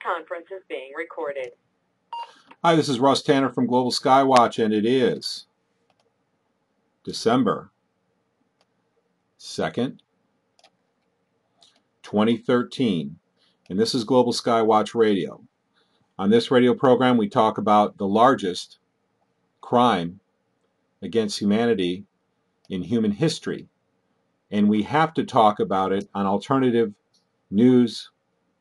conference is being recorded. Hi, this is Russ Tanner from Global Skywatch, and it is December 2nd, 2013, and this is Global Skywatch Radio. On this radio program, we talk about the largest crime against humanity in human history, and we have to talk about it on alternative news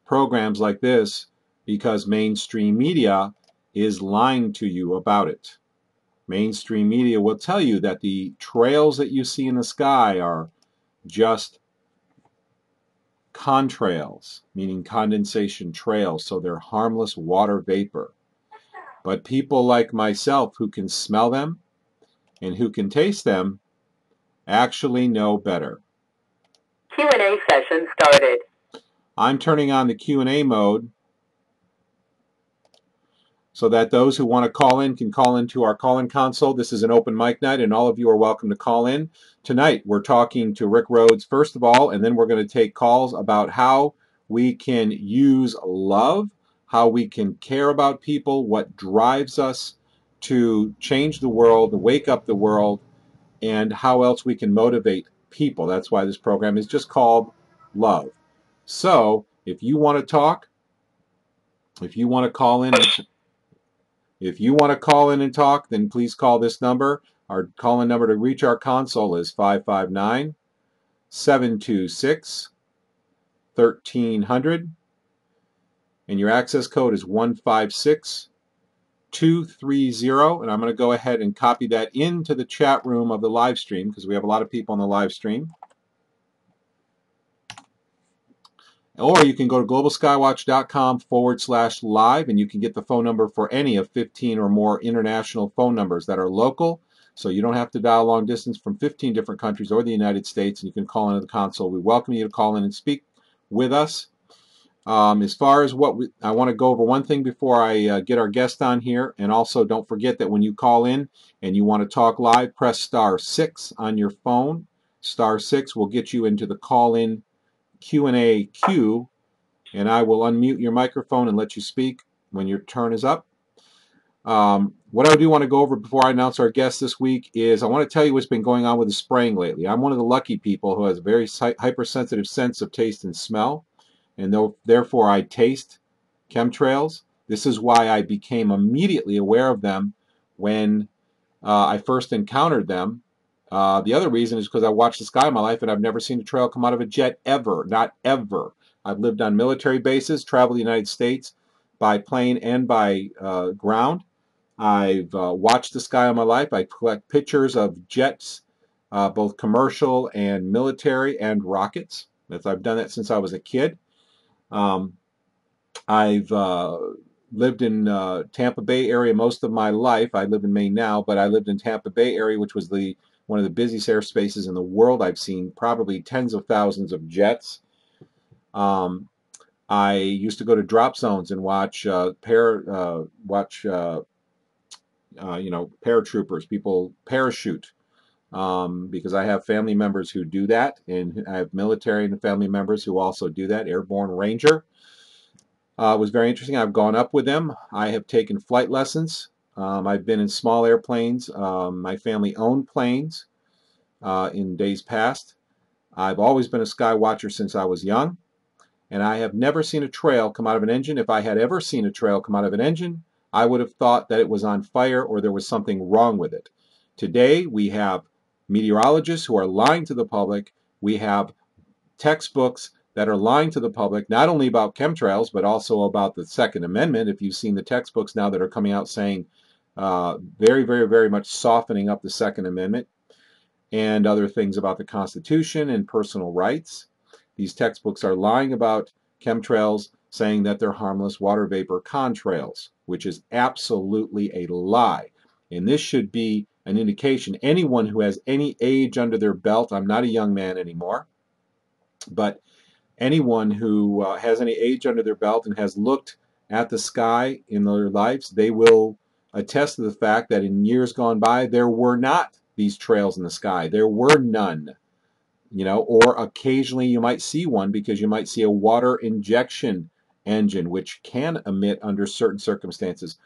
programs like this because mainstream media is lying to you about it. Mainstream media will tell you that the trails that you see in the sky are just contrails, meaning condensation trails, so they're harmless water vapor. But people like myself who can smell them and who can taste them actually know better. Q&A session started. I'm turning on the Q&A mode so that those who want to call in can call into our call-in console. This is an open mic night, and all of you are welcome to call in. Tonight, we're talking to Rick Rhodes, first of all, and then we're going to take calls about how we can use love, how we can care about people, what drives us to change the world, to wake up the world, and how else we can motivate people. That's why this program is just called Love. So, if you want to talk, if you want to call in and talk, then please call this number. Our call-in number to reach our console is 559-726-1300, and your access code is 156230, and I'm going to go ahead and copy that into the chat room of the live stream because we have a lot of people on the live stream. Or you can go to globalskywatch.com/live, and you can get the phone number for any of 15 or more international phone numbers that are local. So you don't have to dial long distance from 15 different countries or the United States, and you can call into the console. We welcome you to call in and speak with us. As far as I want to go over one thing before I get our guest on here, and also don't forget that when you call in and you want to talk live, press *6 on your phone. *6 will get you into the call-in Q&A queue, and I will unmute your microphone and let you speak when your turn is up. What I do want to go over before I announce our guest this week is I want to tell you what's been going on with the spraying lately. I'm one of the lucky people who has a very hypersensitive sense of taste and smell, and therefore I taste chemtrails. This is why I became immediately aware of them when I first encountered them. The other reason is because I watched the sky in my life and I've never seen a trail come out of a jet ever, not ever. I've lived on military bases, traveled the United States by plane and by ground. I've watched the sky in my life. I collect pictures of jets, both commercial and military, and rockets. I've done that since I was a kid. I've lived in Tampa Bay area most of my life. I live in Maine now, but I lived in Tampa Bay area, which was one of the busiest airspaces in the world. I've seen probably tens of thousands of jets. I used to go to drop zones and watch paratroopers, people parachute, because I have family members who do that, and I have military and family members who also do that. Airborne Ranger was very interesting. I've gone up with them. I have taken flight lessons. I've been in small airplanes. My family owned planes in days past. I've always been a sky watcher since I was young, and I have never seen a trail come out of an engine. If I had ever seen a trail come out of an engine, I would have thought that it was on fire or there was something wrong with it. Today, we have meteorologists who are lying to the public. We have textbooks that are lying to the public, not only about chemtrails, but also about the Second Amendment. If you've seen the textbooks now that are coming out saying very, very, very much softening up the Second Amendment and other things about the Constitution and personal rights. These textbooks are lying about chemtrails, saying that they're harmless water vapor contrails, which is absolutely a lie. And this should be an indication. Anyone who has any age under their belt, I'm not a young man anymore, but anyone who has any age under their belt and has looked at the sky in their lives, they will attest to the fact that in years gone by, there were not these trails in the sky. There were none, or occasionally you might see one because you might see a water injection engine, which can emit under certain circumstances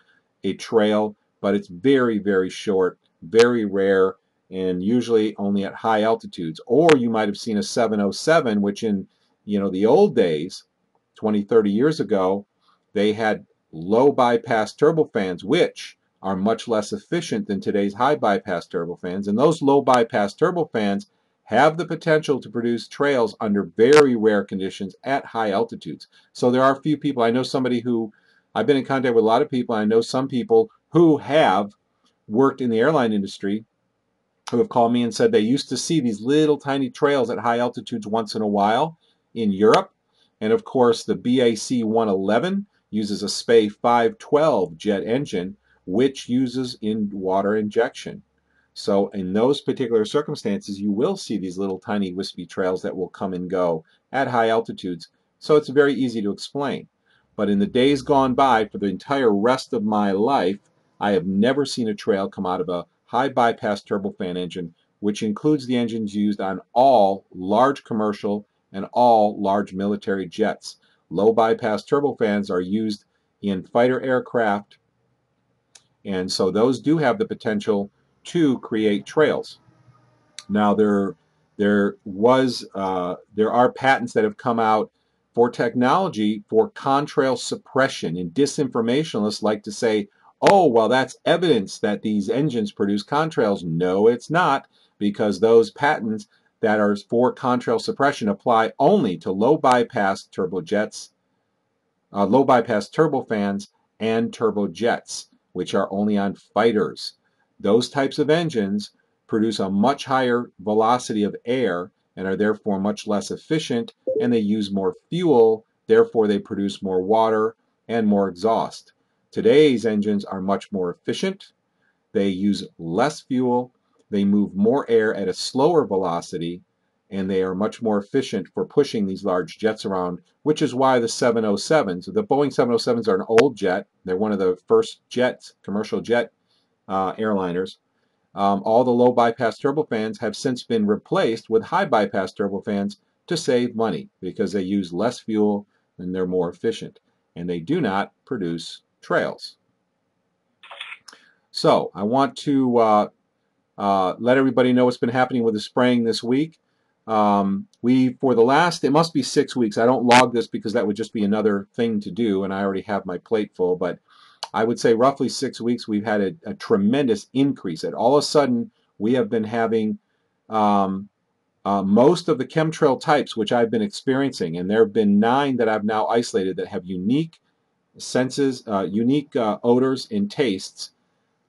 a trail, but it's very, very short, very rare, and usually only at high altitudes. Or you might have seen a 707, which in the old days, 20, 30 years ago, they had low bypass turbofans, which are much less efficient than today's high bypass turbofans. And those low bypass turbofans have the potential to produce trails under very rare conditions at high altitudes. So there are a few people. I know somebody who I've been in contact with a lot of people. I know some people who have worked in the airline industry who have called me and said they used to see these little tiny trails at high altitudes once in a while in Europe. And of course, the BAC 111 uses a SPAY 512 jet engine, which uses in water injection. So in those particular circumstances, you will see these little tiny wispy trails that will come and go at high altitudes. So it's very easy to explain. But in the days gone by, for the entire rest of my life, I have never seen a trail come out of a high bypass turbofan engine, which includes the engines used on all large commercial and all large military jets. Low bypass turbofans are used in fighter aircraft, and so those do have the potential to create trails. Now there are patents that have come out for technology for contrail suppression, and disinformationalists like to say, oh, well, that's evidence that these engines produce contrails. No, it's not, because those patents that are for contrail suppression apply only to low bypass turbojets, low bypass turbofans, and turbojets, which are only on fighters. Those types of engines produce a much higher velocity of air and are therefore much less efficient, and they use more fuel, therefore they produce more water and more exhaust. Today's engines are much more efficient, they use less fuel, they move more air at a slower velocity, and they are much more efficient for pushing these large jets around, which is why the 707s, the Boeing 707s are an old jet. They're one of the first jets, commercial jet airliners. All the low bypass turbofans have since been replaced with high bypass turbofans to save money because they use less fuel and they're more efficient. And they do not produce trails. So I want to let everybody know what's been happening with the spraying this week. For the last, it must be 6 weeks. I don't log this because that would just be another thing to do, and I already have my plate full, but I would say roughly 6 weeks we've had a tremendous increase. And all of a sudden, we have been having most of the chemtrail types, which I've been experiencing, and there have been 9 that I've now isolated that have unique senses, unique odors and tastes.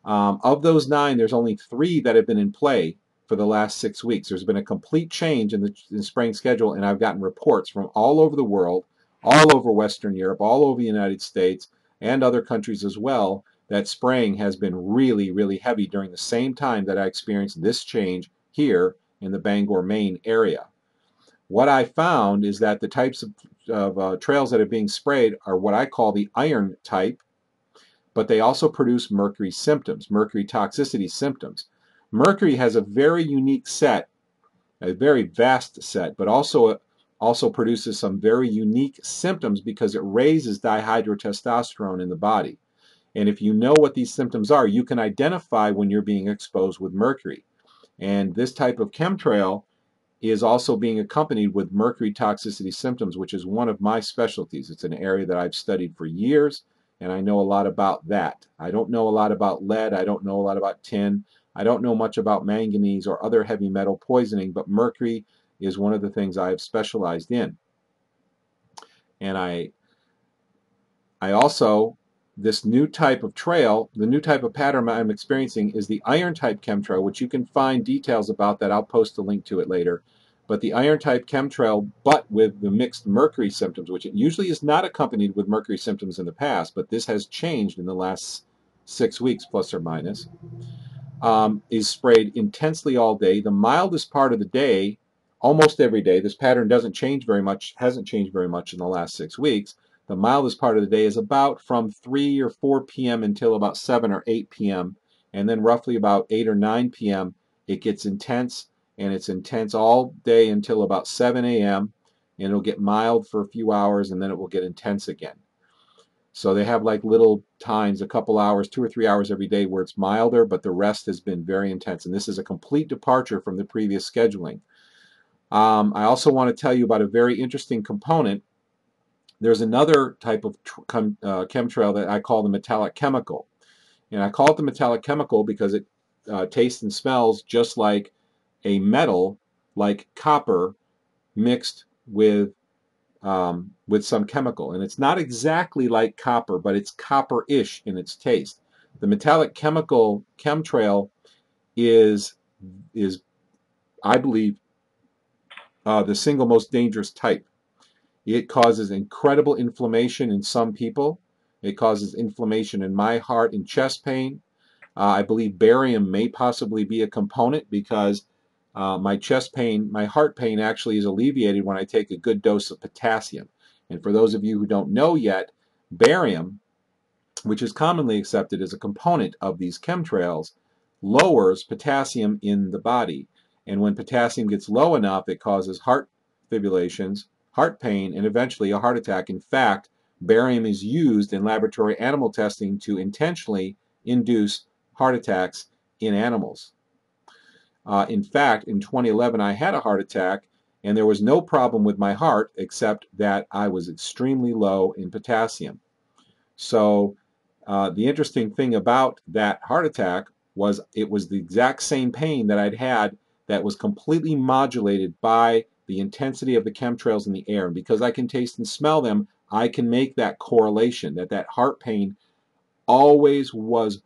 Of those 9, there's only 3 that have been in play for the last 6 weeks. There's been a complete change in the spraying schedule, and I've gotten reports from all over the world, all over Western Europe, all over the United States, and other countries as well, that spraying has been really, really heavy during the same time that I experienced this change here in the Bangor, Maine area. What I found is that the types of trails that are being sprayed are what I call the iron type, but they also produce mercury symptoms, mercury toxicity symptoms. Mercury has a very unique set, a very vast set, but also produces some very unique symptoms because it raises dihydrotestosterone in the body. And if you know what these symptoms are, you can identify when you're being exposed with mercury. And this type of chemtrail is also being accompanied with mercury toxicity symptoms, which is one of my specialties. It's an area that I've studied for years, and I know a lot about that. I don't know a lot about lead. I don't know a lot about tin. I don't know much about manganese or other heavy metal poisoning, but mercury is one of the things I have specialized in. And I also, this new type of trail, the new type of pattern I'm experiencing is the iron type chemtrail, which you can find details about that. I'll post a link to it later. But the iron type chemtrail, but with the mixed mercury symptoms, which it usually is not accompanied with mercury symptoms in the past, but this has changed in the last 6 weeks, plus or minus, is sprayed intensely all day. The mildest part of the day, almost every day, this pattern doesn't change very much, hasn't changed very much in the last 6 weeks. The mildest part of the day is about from 3 or 4 p.m. until about 7 or 8 p.m. And then roughly about 8 or 9 p.m. it gets intense, and it's intense all day until about 7 a.m. and it'll get mild for a few hours, and then it will get intense again. So they have like little times, a couple hours, 2 or 3 hours every day where it's milder, but the rest has been very intense. And this is a complete departure from the previous scheduling. I also want to tell you about a very interesting component. There's another type of chemtrail that I call the metallic chemical. And I call it the metallic chemical because it tastes and smells just like a metal, like copper, mixed with some chemical. And it's not exactly like copper, but it's copper-ish in its taste. The metallic chemical chemtrail is I believe, the single most dangerous type. It causes incredible inflammation in some people. It causes inflammation in my heart and chest pain. I believe barium may possibly be a component because my chest pain, my heart pain actually is alleviated when I take a good dose of potassium. And for those of you who don't know yet, barium, which is commonly accepted as a component of these chemtrails, lowers potassium in the body. And when potassium gets low enough, it causes heart fibrillations, heart pain, and eventually a heart attack. In fact, barium is used in laboratory animal testing to intentionally induce heart attacks in animals. In fact, in 2011, I had a heart attack, and there was no problem with my heart except that I was extremely low in potassium. So the interesting thing about that heart attack was it was the exact same pain that I'd had that was completely modulated by the intensity of the chemtrails in the air. And because I can taste and smell them, I can make that correlation that heart pain always was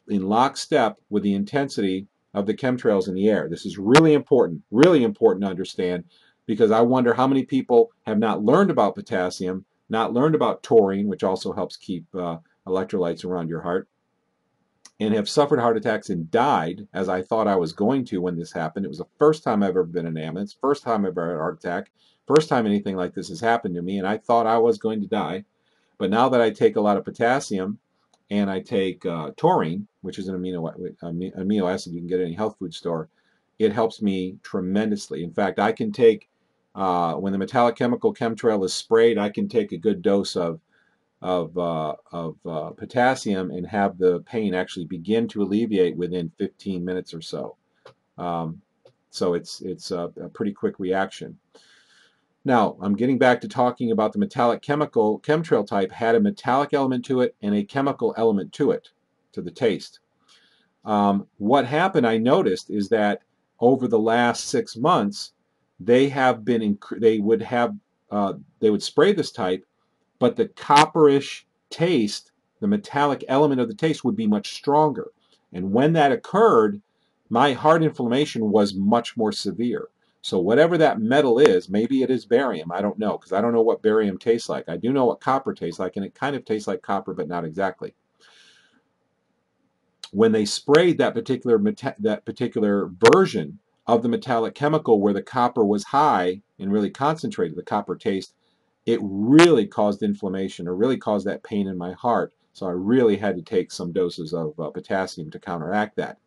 in lockstep with the intensity of the chemtrails in the air. This is really important to understand, because I wonder how many people have not learned about potassium, not learned about taurine, which also helps keep electrolytes around your heart, and have suffered heart attacks and died, as I thought I was going to when this happened. It was the first time I've ever been in an ambulance, first time I've ever had a heart attack, first time anything like this has happened to me, and I thought I was going to die. But now that I take a lot of potassium and I take taurine, which is an amino acid you can get at any health food store, it helps me tremendously. In fact, I can take, when the metallic chemical chemtrail is sprayed, I can take a good dose of potassium and have the pain actually begin to alleviate within 15 minutes or so. So it's a pretty quick reaction. Now, I'm getting back to talking about the metallic chemtrail type had a metallic element to it and a chemical element to it, to the taste. What happened, I noticed, is that over the last 6 months, they would spray this type, but the copperish taste, the metallic element of the taste, would be much stronger. And when that occurred, my heart inflammation was much more severe. So whatever that metal is, maybe it is barium, I don't know, because I don't know what barium tastes like. I do know what copper tastes like, and it kind of tastes like copper, but not exactly. When they sprayed that particular version of the metallic chemical where the copper was high and really concentrated, the copper taste, it really caused inflammation, or really caused that pain in my heart. So I really had to take some doses of potassium to counteract that.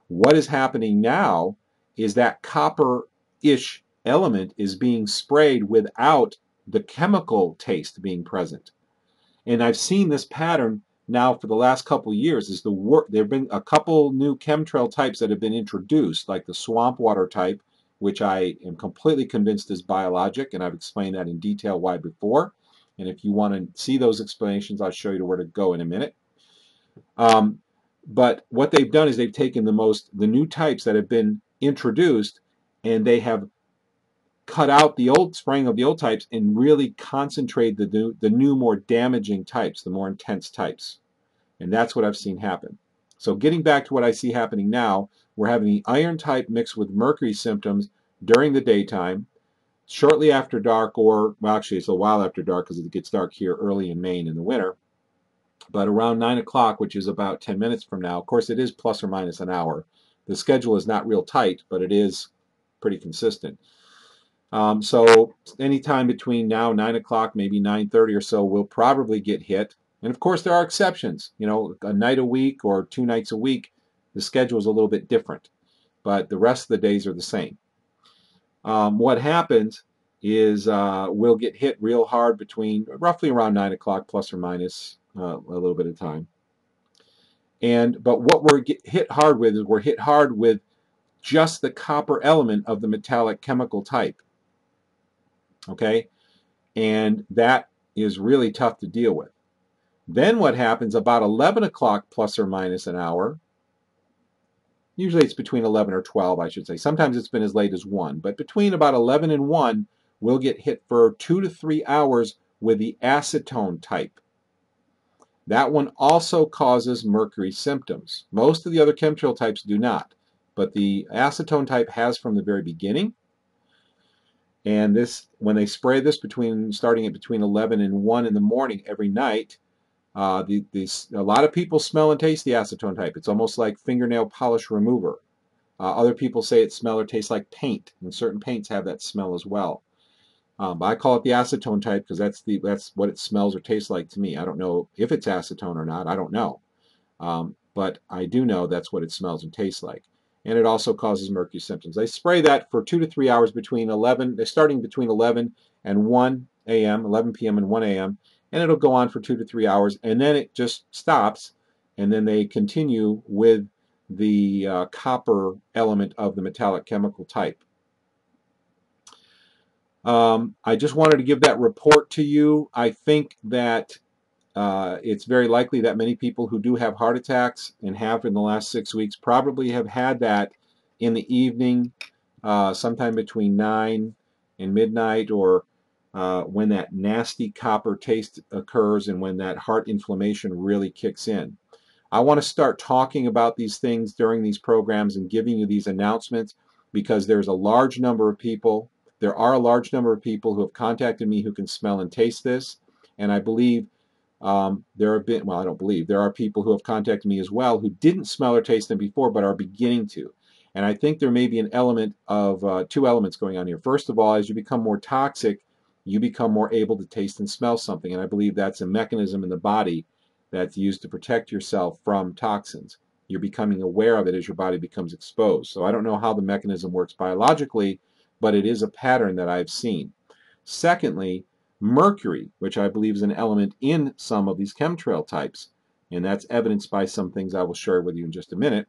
What is happening now is that copper-ish element is being sprayed without the chemical taste being present. And I've seen this pattern now for the last couple of years. There have been a couple new chemtrail types that have been introduced, like the swamp water type, which I am completely convinced is biologic, and I've explained that in detail why before. And if you want to see those explanations, I'll show you where to go in a minute. But what they've done is they've taken the new types that have been introduced, and they have cut out the old spraying of the old types and really concentrate the new more damaging types, the more intense types. And that's what I've seen happen. So getting back to what I see happening now, we're having the iron type mixed with mercury symptoms during the daytime, shortly after dark, or, well, actually it's a while after dark because it gets dark here early in Maine in the winter. But around 9 o'clock, which is about 10 minutes from now, of course it is plus or minus an hour. The schedule is not real tight, but it is pretty consistent. So anytime between now 9 o'clock, maybe 9:30 or so, we'll probably get hit. And of course there are exceptions. You know, a night a week or 2 nights a week, the schedule is a little bit different. But the rest of the days are the same. What happens is will get hit real hard between roughly around 9 o'clock plus or minus a little bit of time. But what we're hit hard with is we're hit hard with just the copper element of the metallic chemical type. Okay? And that is really tough to deal with. Then what happens about 11 o'clock plus or minus an hour, usually it's between 11 or 12, I should say. Sometimes it's been as late as 1, but between about 11 and 1, we'll get hit for 2 to 3 hours with the acetone type. That one also causes mercury symptoms. Most of the other chemtrail types do not, but the acetone type has from the very beginning. And this, when they spray this starting at between 11 and 1 in the morning every night, a lot of people smell and taste the acetone type. It's almost like fingernail polish remover. Other people say it smells or tastes like paint, and certain paints have that smell as well. But I call it the acetone type because that's what it smells or tastes like to me. I don't know if it's acetone or not. I don't know. But I do know that's what it smells and tastes like. And it also causes mercury symptoms. They spray that for 2 to 3 hours starting between 11 and 1 a.m., 11 p.m. and 1 a.m., and it'll go on for 2 to 3 hours, and then it just stops, and then they continue with the copper element of the metallic chemical type. I just wanted to give that report to you. I think that it's very likely that many people who do have heart attacks and have in the last 6 weeks probably have had that in the evening, sometime between 9 and midnight, or when that nasty copper taste occurs and when that heart inflammation really kicks in. I want to start talking about these things during these programs and giving you these announcements because there are a large number of people who have contacted me who can smell and taste this, and I believe there are people who have contacted me as well who didn't smell or taste them before but are beginning to. And I think there may be an element of two elements going on here. First of all, as you become more toxic, you become more able to taste and smell something. And I believe that's a mechanism in the body that's used to protect yourself from toxins. You're becoming aware of it as your body becomes exposed. So I don't know how the mechanism works biologically, but it is a pattern that I've seen. Secondly, mercury, which I believe is an element in some of these chemtrail types, and that's evidenced by some things I will share with you in just a minute.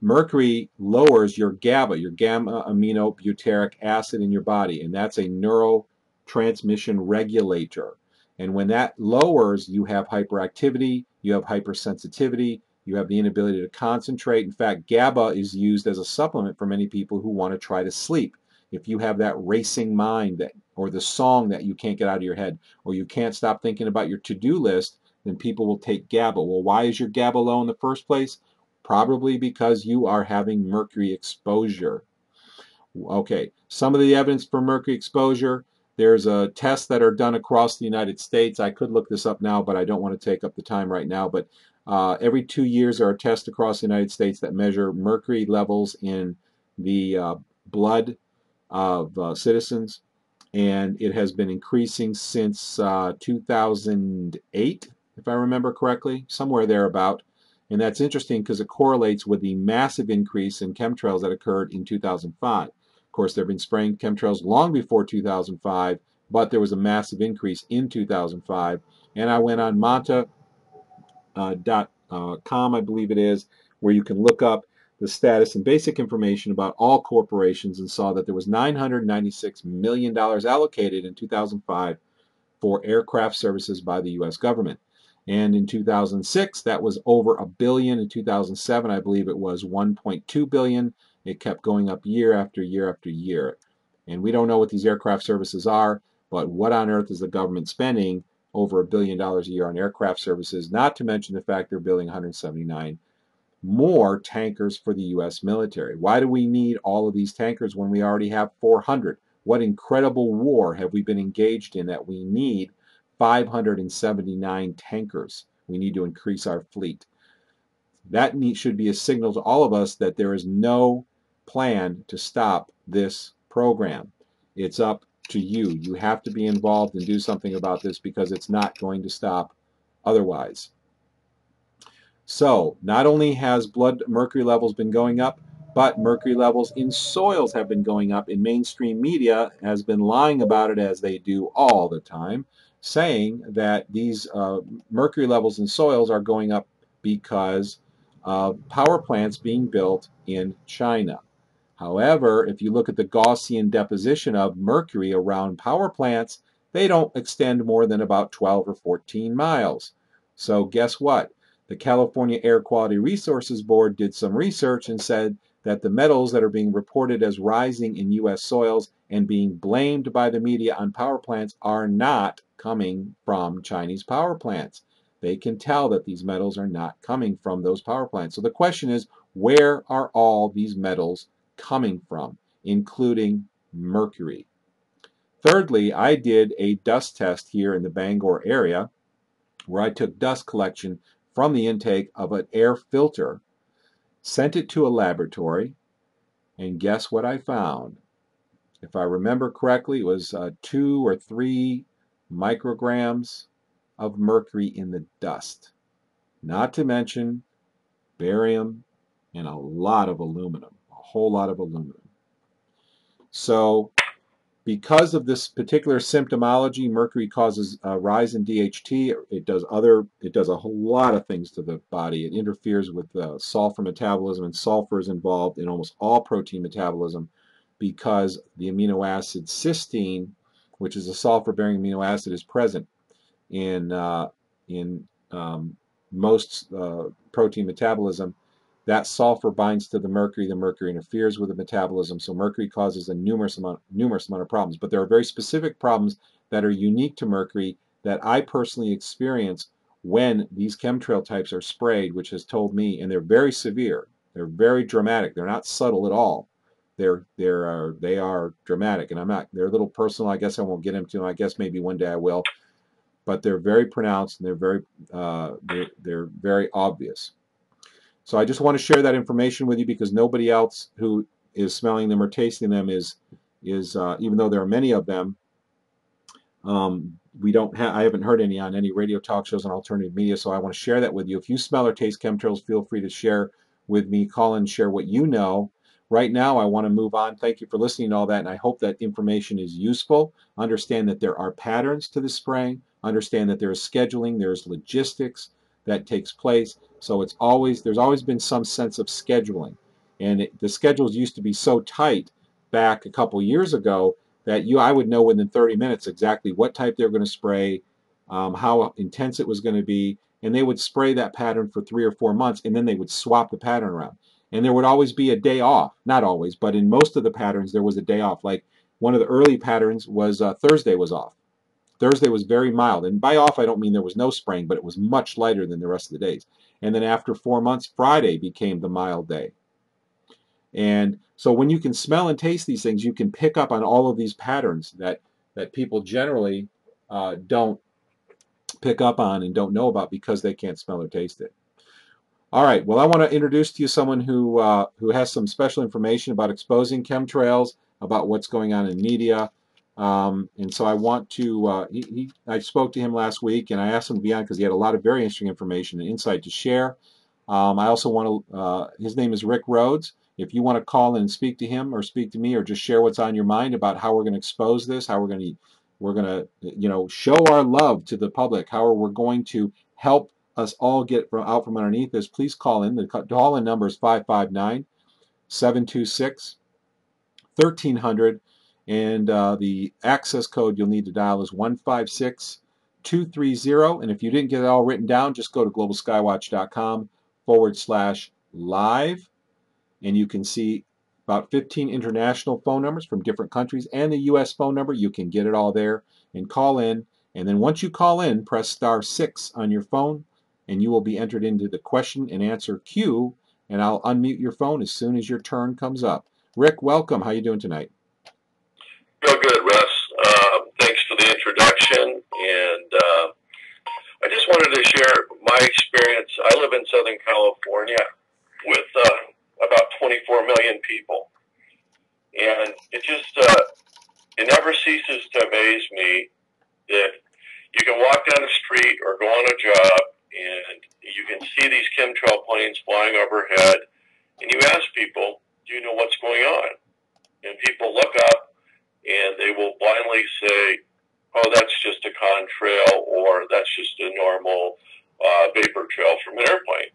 Mercury lowers your GABA, your gamma amino butyric acid in your body, and that's a neurotransmission regulator. And when that lowers, you have hyperactivity, you have hypersensitivity, you have the inability to concentrate. In fact, GABA is used as a supplement for many people who want to try to sleep. If you have that racing mind or the song that you can't get out of your head, or you can't stop thinking about your to-do list, then people will take GABA. Well, why is your GABA low in the first place? Probably because you are having mercury exposure. Okay, some of the evidence for mercury exposure, there's tests that are done across the United States. I could look this up now, but I don't want to take up the time right now. But every 2 years there are tests across the United States that measure mercury levels in the blood of citizens, and it has been increasing since 2008, if I remember correctly, somewhere thereabout. And that's interesting because it correlates with the massive increase in chemtrails that occurred in 2005. Of course, there have been spraying chemtrails long before 2005, but there was a massive increase in 2005. And I went on manta.com, I believe it is, where you can look up the status and basic information about all corporations and saw that there was $996 million allocated in 2005 for aircraft services by the U.S. government. And in 2006, that was over $1 billion. In 2007, I believe it was $1.2 billion. It kept going up year after year after year. And we don't know what these aircraft services are, but what on earth is the government spending over $1 billion a year on aircraft services, not to mention the fact they're building 179 more tankers for the U.S. military. Why do we need all of these tankers when we already have 400? What incredible war have we been engaged in that we need 579 tankers? We need to increase our fleet. That should be a signal to all of us that there is no plan to stop this program. It's up to you. You have to be involved and do something about this because it's not going to stop otherwise. So, not only has blood mercury levels been going up, but mercury levels in soils have been going up, and mainstream media has been lying about it, as they do all the time, saying that these mercury levels in soils are going up because of power plants being built in China. However, if you look at the Gaussian deposition of mercury around power plants, they don't extend more than about 12 or 14 miles. So guess what? The California Air Quality Resources Board did some research and said that the metals that are being reported as rising in U.S. soils and being blamed by the media on power plants are not coming from Chinese power plants. They can tell that these metals are not coming from those power plants. So the question is, where are all these metals coming from, including mercury? Thirdly, I did a dust test here in the Bangor area where I took dust collection from the intake of an air filter, sent it to a laboratory, and guess what I found? If I remember correctly, it was 2 or 3 micrograms of mercury in the dust, not to mention barium and a lot of aluminum, a whole lot of aluminum. So because of this particular symptomology, mercury causes a rise in DHT. It does a whole lot of things to the body. It interferes with sulfur metabolism, and sulfur is involved in almost all protein metabolism because the amino acid cysteine, which is a sulfur-bearing amino acid, is present in most protein metabolism. That sulfur binds to the mercury. The mercury interferes with the metabolism, so mercury causes a numerous amount of problems. But there are very specific problems that are unique to mercury that I personally experience when these chemtrail types are sprayed, which has told me, and they're very severe. They're very dramatic. They're not subtle at all. They are dramatic, and I'm not. They're a little personal. I guess I won't get into them. I guess maybe one day I will, but they're very pronounced and they're very obvious. So I just want to share that information with you because nobody else who is smelling them or tasting them is even though there are many of them, I haven't heard any on any radio talk shows on alternative media, so I want to share that with you. If you smell or taste chemtrails, feel free to share with me. Call and share what you know. Right now, I want to move on. Thank you for listening to all that, and I hope that information is useful. Understand that there are patterns to the spraying. Understand that there is scheduling, there's logistics that takes place. So there's always been some sense of scheduling, and the schedules used to be so tight back a couple years ago that I would know within 30 minutes exactly what type they were going to spray, how intense it was going to be, and they would spray that pattern for 3 or 4 months, and then they would swap the pattern around. And there would always be a day off. Not always, but in most of the patterns, there was a day off. Like one of the early patterns was Thursday was off. Thursday was very mild. And by off, I don't mean there was no spraying, but it was much lighter than the rest of the days. And then after 4 months, Friday became the mild day. And so when you can smell and taste these things, you can pick up on all of these patterns that people generally don't pick up on and don't know about because they can't smell or taste it. All right. Well, I want to introduce to you someone who has some special information about exposing chemtrails, about what's going on in media. And so I want to. I spoke to him last week, and I asked him to be on because he had a lot of very interesting information and insight to share. I also want to. His name is Rick Rhodes. If you want to call in and speak to him, or speak to me, or just share what's on your mind about how we're going to expose this, how we're going to show our love to the public, how we're going to help us all get out from underneath this, please call in. The call-in number is 559-726-1300, and the access code you'll need to dial is 156230. And if you didn't get it all written down, just go to globalskywatch.com/live, and you can see about 15 international phone numbers from different countries and the U.S. phone number. You can get it all there and call in. And then once you call in, press *6 on your phone, and you will be entered into the question and answer queue, and I'll unmute your phone as soon as your turn comes up. Rick, welcome. How are you doing tonight? Real good, Russ. Thanks for the introduction, and I just wanted to share my experience. I live in Southern California with about 24 million people, and it never ceases to amaze me that you can walk down the street or go on a job, and you can see these chemtrail planes flying overhead, and you ask people, say, oh, that's just a contrail, or that's just a normal vapor trail from an airplane.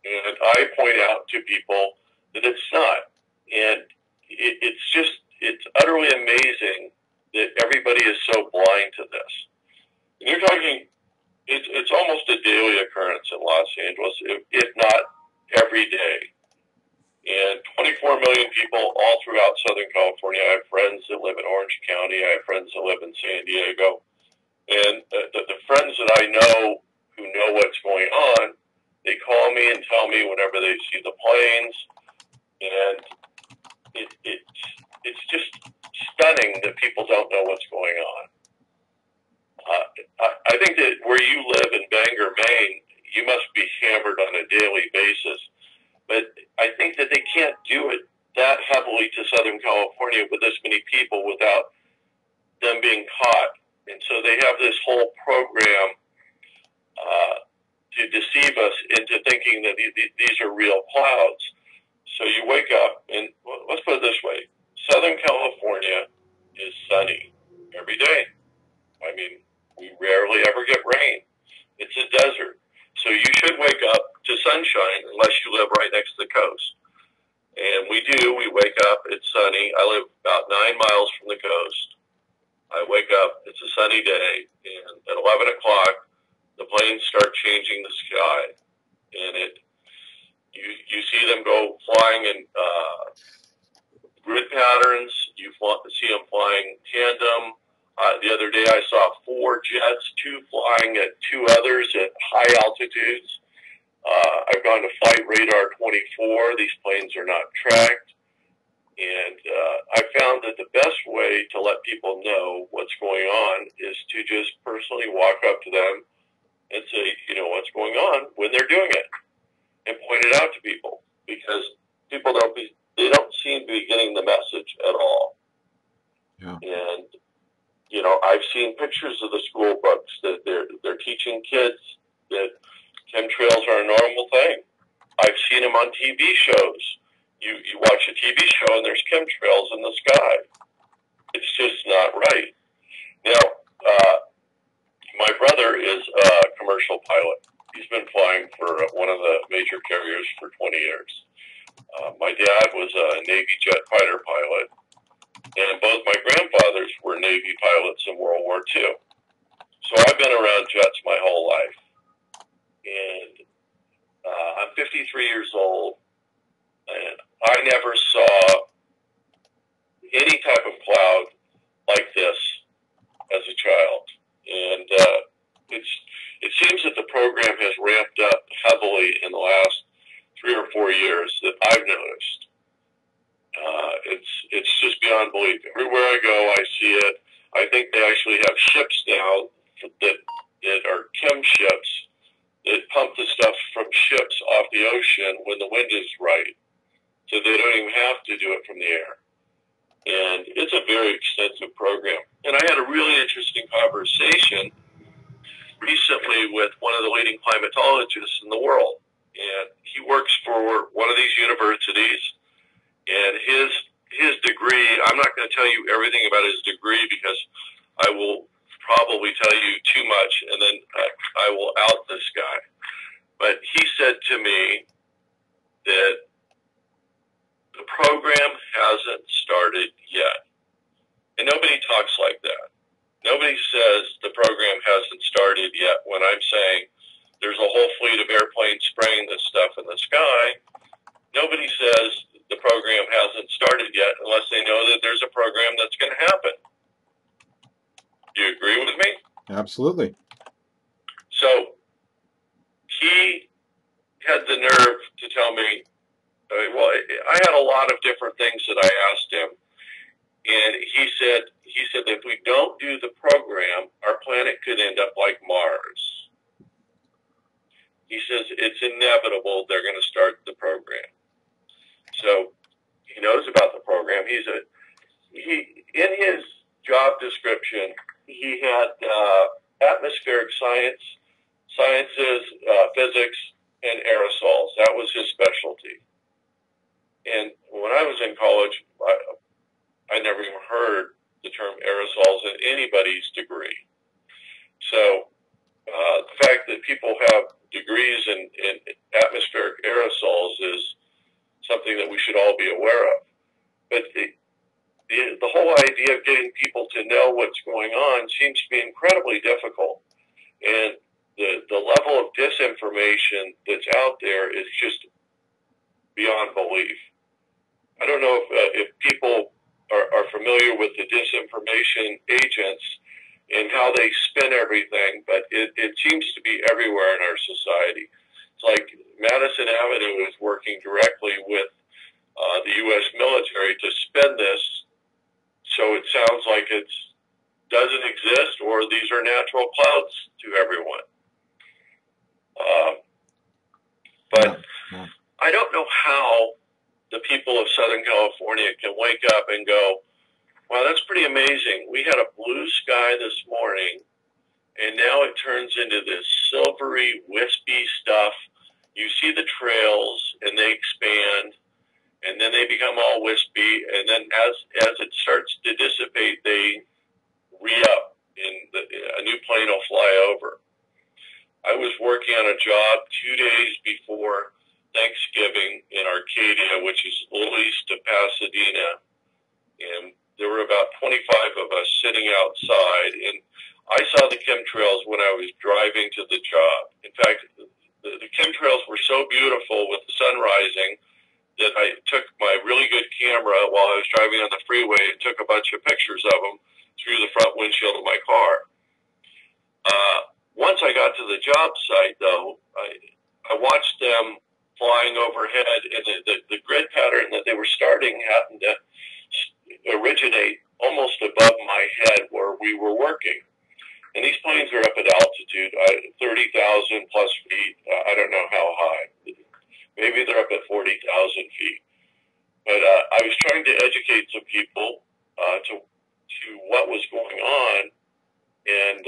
And I point out to people that it's not. And it's utterly amazing that everybody is so blind to this. And you're talking, it's almost a daily occurrence in Los Angeles, if not every day. And 24 million people all throughout Southern California. I have friends that live in Orange County. I have friends that live in San Diego. And the friends that I know who know what's going on, they call me and tell me whenever they see the planes. And it's just stunning that people don't know what's going on. I think that where you live in Bangor, Maine, you must be hammered on a daily basis. But I think that they can't do it that heavily to Southern California with this many people without them being caught. And so they have this whole program to deceive us into thinking that these are real clouds. So you wake up, and let's put it this way. Southern California is sunny every day. I mean, we rarely ever get rain. It's a desert. So you should wake up to sunshine unless you live right next to the coast. And we do. We wake up. It's sunny. I live about 9 miles from the coast. I wake up. It's a sunny day. And at 11 o'clock, the planes start changing the sky. And you see them go flying in grid patterns. You see them flying tandem. The other day I saw 4 jets, 2 flying at 2 others at high altitudes. I've gone to Flight Radar 24. These planes are not tracked. And I found that the best way to let people know what's going on is to just personally walk up to them and say, you know, what's going on when they're doing it, and point it out to people, because people don't seem to be getting the message at all. Yeah. And you know, I've seen pictures of the school books that they're teaching kids that chemtrails are a normal thing. I've seen them on TV shows. You watch a TV show and there's chemtrails in the sky. It's just not right. Now, my brother is a commercial pilot. He's been flying for one of the major carriers for 20 years. My dad was a Navy jet fighter pilot. And both my grandfathers were Navy pilots in World War II. So I've been around jets my whole life. And I'm 53 years old, and I never saw any type of cloud like this as a child. And it seems that the program has ramped up heavily in the last 3 or 4 years that I've noticed. It's just beyond belief. Everywhere I go, I see it. I think they actually have ships now that are chem ships that pump the stuff from ships off the ocean when the wind is right, so they don't even have to do it from the air. And it's a very extensive program. And I had a really interesting conversation recently with one of the leading climatologists in the world. And he works for one of these universities. And his degree, I'm not going to tell you everything about his degree because I will probably tell you too much, and then I will out this guy. But he said to me that the program hasn't started yet. And nobody talks like that. Nobody says the program hasn't started yet when I'm saying there's a whole fleet of airplanes spraying this stuff in the sky. Nobody says the program hasn't started yet unless they know that there's a program that's going to happen. Do you agree with me? Absolutely. So he had the nerve to tell me, well, I had a lot of different things that I asked him. And he said that if we don't do the program, our planet could end up like Mars. He says it's inevitable they're going to start the program. So he knows about the program. In his job description, he had atmospheric sciences, physics, and aerosols. That was his specialty. And when I was in college, I never even heard the term aerosols in anybody's degree. So the fact that people have degrees in atmospheric aerosols is something that we should all be aware of. But the whole idea of getting people to know what's going on seems to be incredibly difficult. And the level of disinformation that's out there is just beyond belief. I don't know if people are familiar with the disinformation agents and how they spin everything, but it seems to be everywhere in our society. It's like Madison Avenue is working directly with the U.S. military to spin this so it sounds like it doesn't exist or these are natural clouds to everyone. But I don't know how the people of Southern California can wake up and go, wow, that's pretty amazing. We had a blue sky this morning, and now it turns into this silvery, wispy stuff. You see the trails, and they expand, and then they become all wispy, and then as it starts to dissipate, they re-up, and a new plane will fly over. I was working on a job 2 days before Thanksgiving in Arcadia, which is a little east of Pasadena, and there were about 25 of us sitting outside, and I saw the chemtrails when I was driving to the job. In fact, the chemtrails were so beautiful with the sun rising that I took my really good camera while I was driving on the freeway and took a bunch of pictures of them through the front windshield of my car. Once I got to the job site, though, I watched them flying overhead, and the grid pattern that they were starting happened to originate almost above my head where we were working. And these planes are up at altitude, 30,000 plus feet. I don't know how high. Maybe they're up at 40,000 feet. But I was trying to educate some people to what was going on. And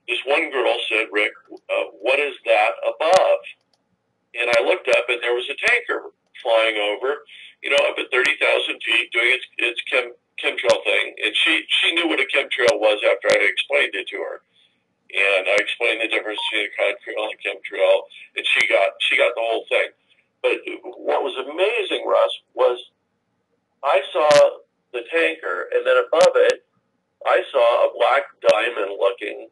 this one girl said, Rick, what is that above? And I looked up, and there was a tanker flying over, up at 30,000 feet, doing its chemtrail thing. And she knew what a chemtrail was after I explained it to her. And I explained the difference between a contrail and a chemtrail, and she got the whole thing. But what was amazing, Russ, was I saw the tanker, and then above it, I saw a black diamond-looking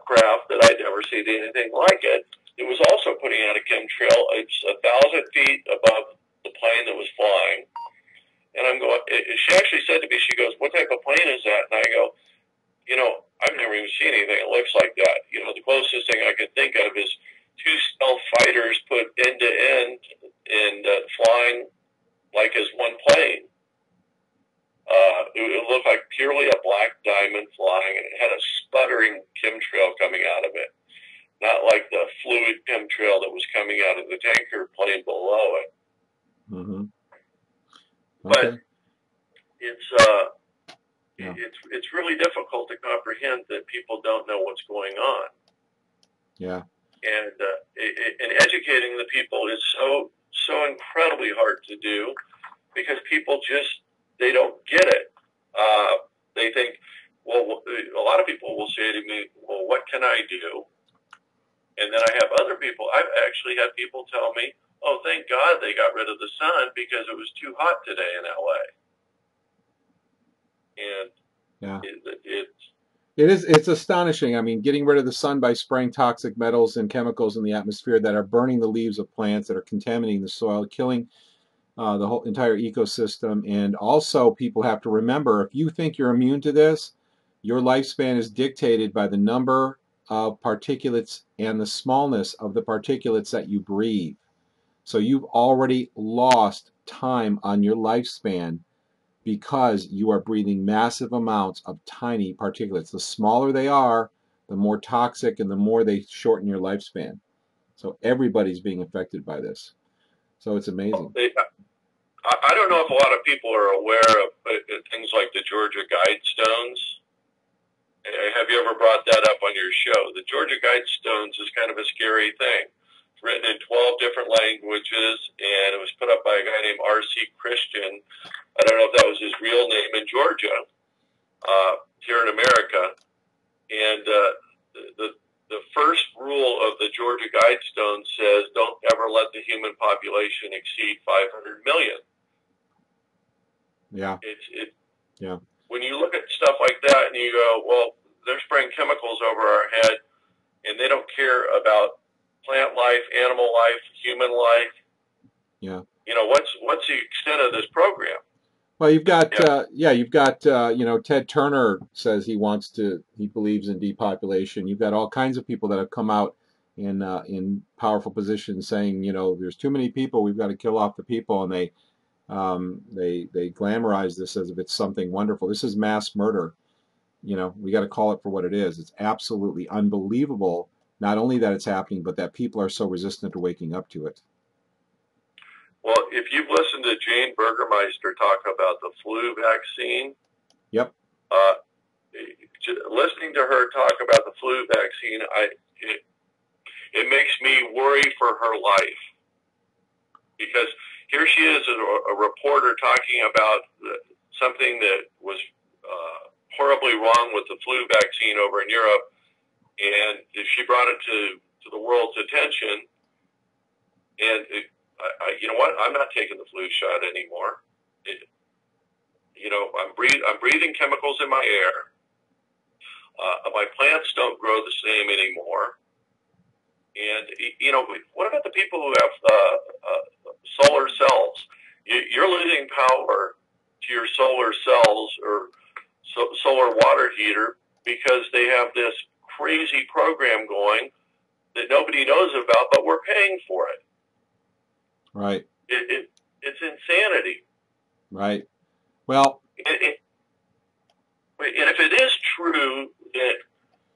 craft that I'd never seen anything like it. It was also putting out a chemtrail. It's 1,000 feet above the plane that was flying. And I'm going, she actually said to me, she goes, what type of plane is that? And I go, I've never even seen anything that looks like that. The closest thing I can think of is two stealth fighters put end to end and flying like as one plane. It looked like purely a black diamond flying, and it had a sputtering chemtrail coming out of it. Not like the fluid chemtrail that was coming out of the tanker plane below it. Mm-hmm. But Okay. it's really difficult to comprehend that people don't know what's going on. Yeah. And educating the people is so incredibly hard to do because people they don't get it. They think, well, a lot of people will say to me, well, what can I do? And then I have other people, I've actually had people tell me, oh, thank God they got rid of the sun because it was too hot today in LA. And yeah, it's it's astonishing. I mean, getting rid of the sun by spraying toxic metals and chemicals in the atmosphere that are burning the leaves of plants, that are contaminating the soil, killing the whole entire ecosystem. And also, people have to remember, if you think you're immune to this, your lifespan is dictated by the number of particulates and the smallness of the particulates that you breathe. So you've already lost time on your lifespan because you are breathing massive amounts of tiny particulates. The smaller they are, the more toxic and the more they shorten your lifespan. So everybody's being affected by this. So it's amazing. I don't know if a lot of people are aware of things like the Georgia Guidestones. Have you ever brought that up on your show? The Georgia Guidestones is kind of a scary thing. written in 12 different languages, and it was put up by a guy named R.C. Christian. I don't know if that was his real name, in Georgia, here in America. And the first rule of the Georgia Guidestone says, don't ever let the human population exceed 500 million. Yeah. Yeah. When you look at stuff like that and you go, well, they're spraying chemicals over our head, and they don't care about plant life, animal life, human life. Yeah. You know, what's the extent of this program? Well, you've got, you've got, Ted Turner says he believes in depopulation. You've got all kinds of people that have come out in powerful positions saying, there's too many people, we've got to kill off the people, and they glamorize this as if it's something wonderful. This is mass murder. We got to call it for what it is. It's absolutely unbelievable, not only that it's happening, but that people are so resistant to waking up to it. Well, if you've listened to Jane Burgermeister talk about the flu vaccine, yep. Listening to her talk about the flu vaccine, it makes me worry for her life, because here she is, a reporter, talking about something that was horribly wrong with the flu vaccine over in Europe, and she brought it to the world's attention, and you know what? I'm not taking the flu shot anymore. I'm breathing chemicals in my air. My plants don't grow the same anymore. And what about the people who have solar cells? You're losing power to your solar cells or solar water heater because they have this crazy program going that nobody knows about, but we're paying for it. Right. It's insanity. Right. Well, and if it is true that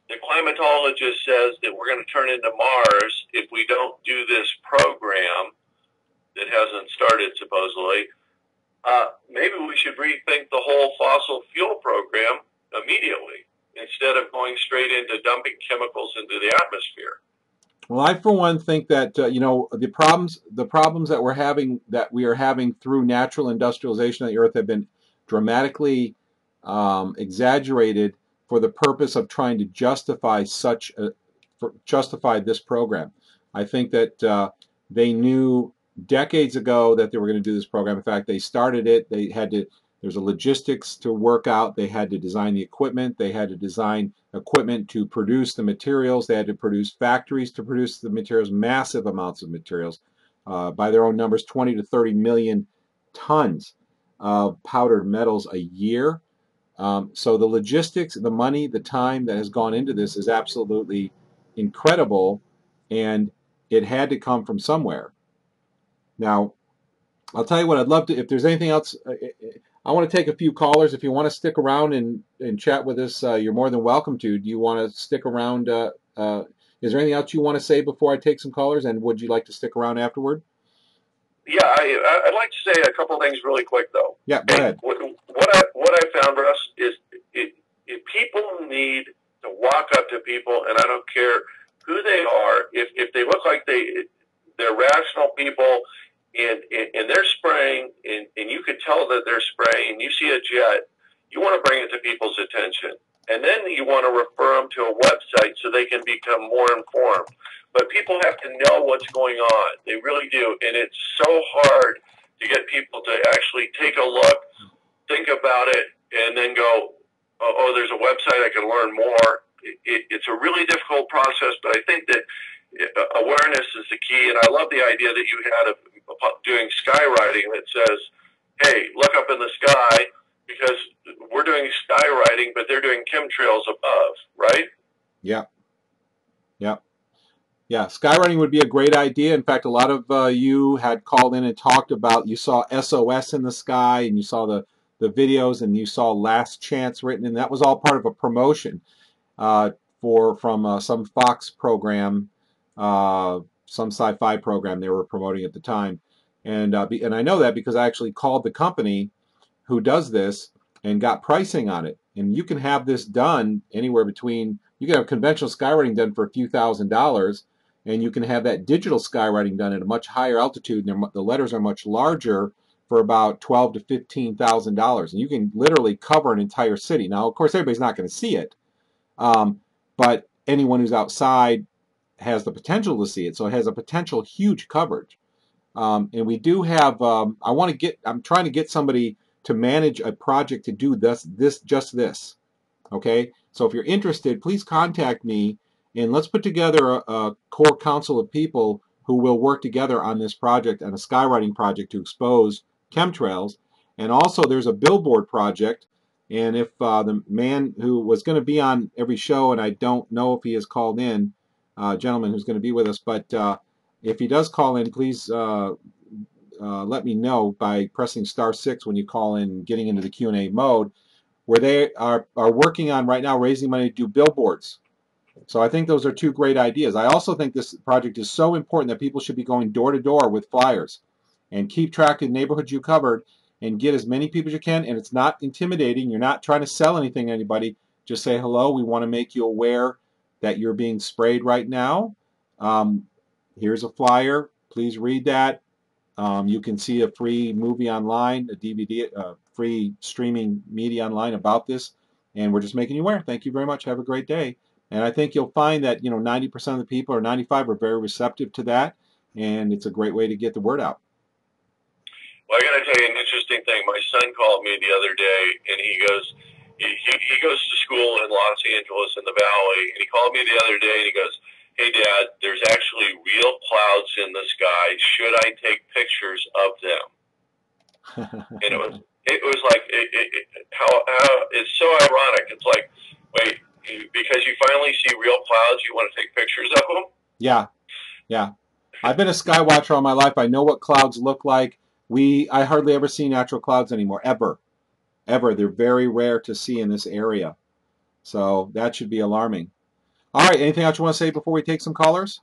the climatologist says that we're going to turn into Mars if we don't do this program that hasn't started supposedly, maybe we should rethink the whole fossil fuel program immediately instead of going straight into dumping chemicals into the atmosphere. Well, I for one think that the problems that we are having through natural industrialization of the earth have been dramatically exaggerated for the purpose of trying to justify this program. I think that they knew decades ago that they were going to do this program. In fact, they started it. There's a logistics to work out. They had to design the equipment. They had to design equipment to produce the materials. They had to produce factories to produce the materials, massive amounts of materials. By their own numbers, 20 to 30 million tons of powdered metals a year. So the logistics, the money, the time that has gone into this is absolutely incredible, and it had to come from somewhere. Now, I'll tell you what, I'd love to, if there's anything else, I want to take a few callers. If you want to stick around and chat with us, you're more than welcome to. Do you want to stick around? Is there anything else you want to say before I take some callers, and would you like to stick around afterward? Yeah, I'd like to say a couple things really quick, though. Yeah, go ahead. What I found, Russ, is if people need to walk up to people, and I don't care who they are, if they look like they're rational people, and they're spraying, and you can tell that they're spraying, and you see a jet, you want to bring it to people's attention. And then you want to refer them to a website so they can become more informed. But people have to know what's going on. They really do. And it's so hard to get people to actually take a look, think about it, and then go, oh, there's a website I can learn more. It's a really difficult process, but I think that awareness is the key. And I love the idea that you had of doing skywriting that says, hey, look up in the sky, because we're doing skywriting, but they're doing chemtrails above, right? Yeah. Yeah. Yeah. Skywriting would be a great idea. In fact, a lot of you had called in and talked about, you saw SOS in the sky, and you saw the videos, and you saw Last Chance written, and that was all part of a promotion from some Fox program, some sci-fi program they were promoting at the time. And I know that because I actually called the company who does this and got pricing on it. And you can have this done anywhere between, you can have conventional skywriting done for a few $1,000s, and you can have that digital skywriting done at a much higher altitude, and the letters are much larger for about $12,000 to $15,000, and you can literally cover an entire city. Now, of course, everybody's not going to see it, but anyone who's outside has the potential to see it, so it has a potential huge coverage. And we do have. I'm trying to get somebody to manage a project to do just this. Okay, so if you're interested, please contact me, and let's put together a core council of people who will work together on this project, on a skywriting project to expose chemtrails. And also, there's a billboard project. And if the man who was going to be on every show, and I don't know if he has called in, gentleman who's going to be with us, but if he does call in, please let me know by pressing *6 when you call in, getting into the Q&A mode, where they are working on right now raising money to do billboards. So I think those are two great ideas. I also think this project is so important that people should be going door to door with flyers and keep track of the neighborhoods you covered and get as many people as you can. And it's not intimidating. You're not trying to sell anything to anybody. Just say, hello, we want to make you aware that you're being sprayed right now. Here's a flyer. Please read that. You can see a free movie online, a DVD, free streaming media online about this, and we're just making you aware. Thank you very much. Have a great day. And I think you'll find that 90% of the people, or 95%, are very receptive to that, and it's a great way to get the word out. Well, I got to tell you an interesting thing. My son called me the other day, and he goes to school in Los Angeles in the Valley, and he called me the other day, and he goes, "Hey, Dad, there's actually real clouds in the sky. Should I take pictures of them?" And it was like how it's so ironic. It's like, wait, because you finally see real clouds, you want to take pictures of them? Yeah. I've been a sky watcher all my life. I know what clouds look like. I hardly ever see natural clouds anymore, ever. They're very rare to see in this area. So that should be alarming. All right, anything else you want to say before we take some callers?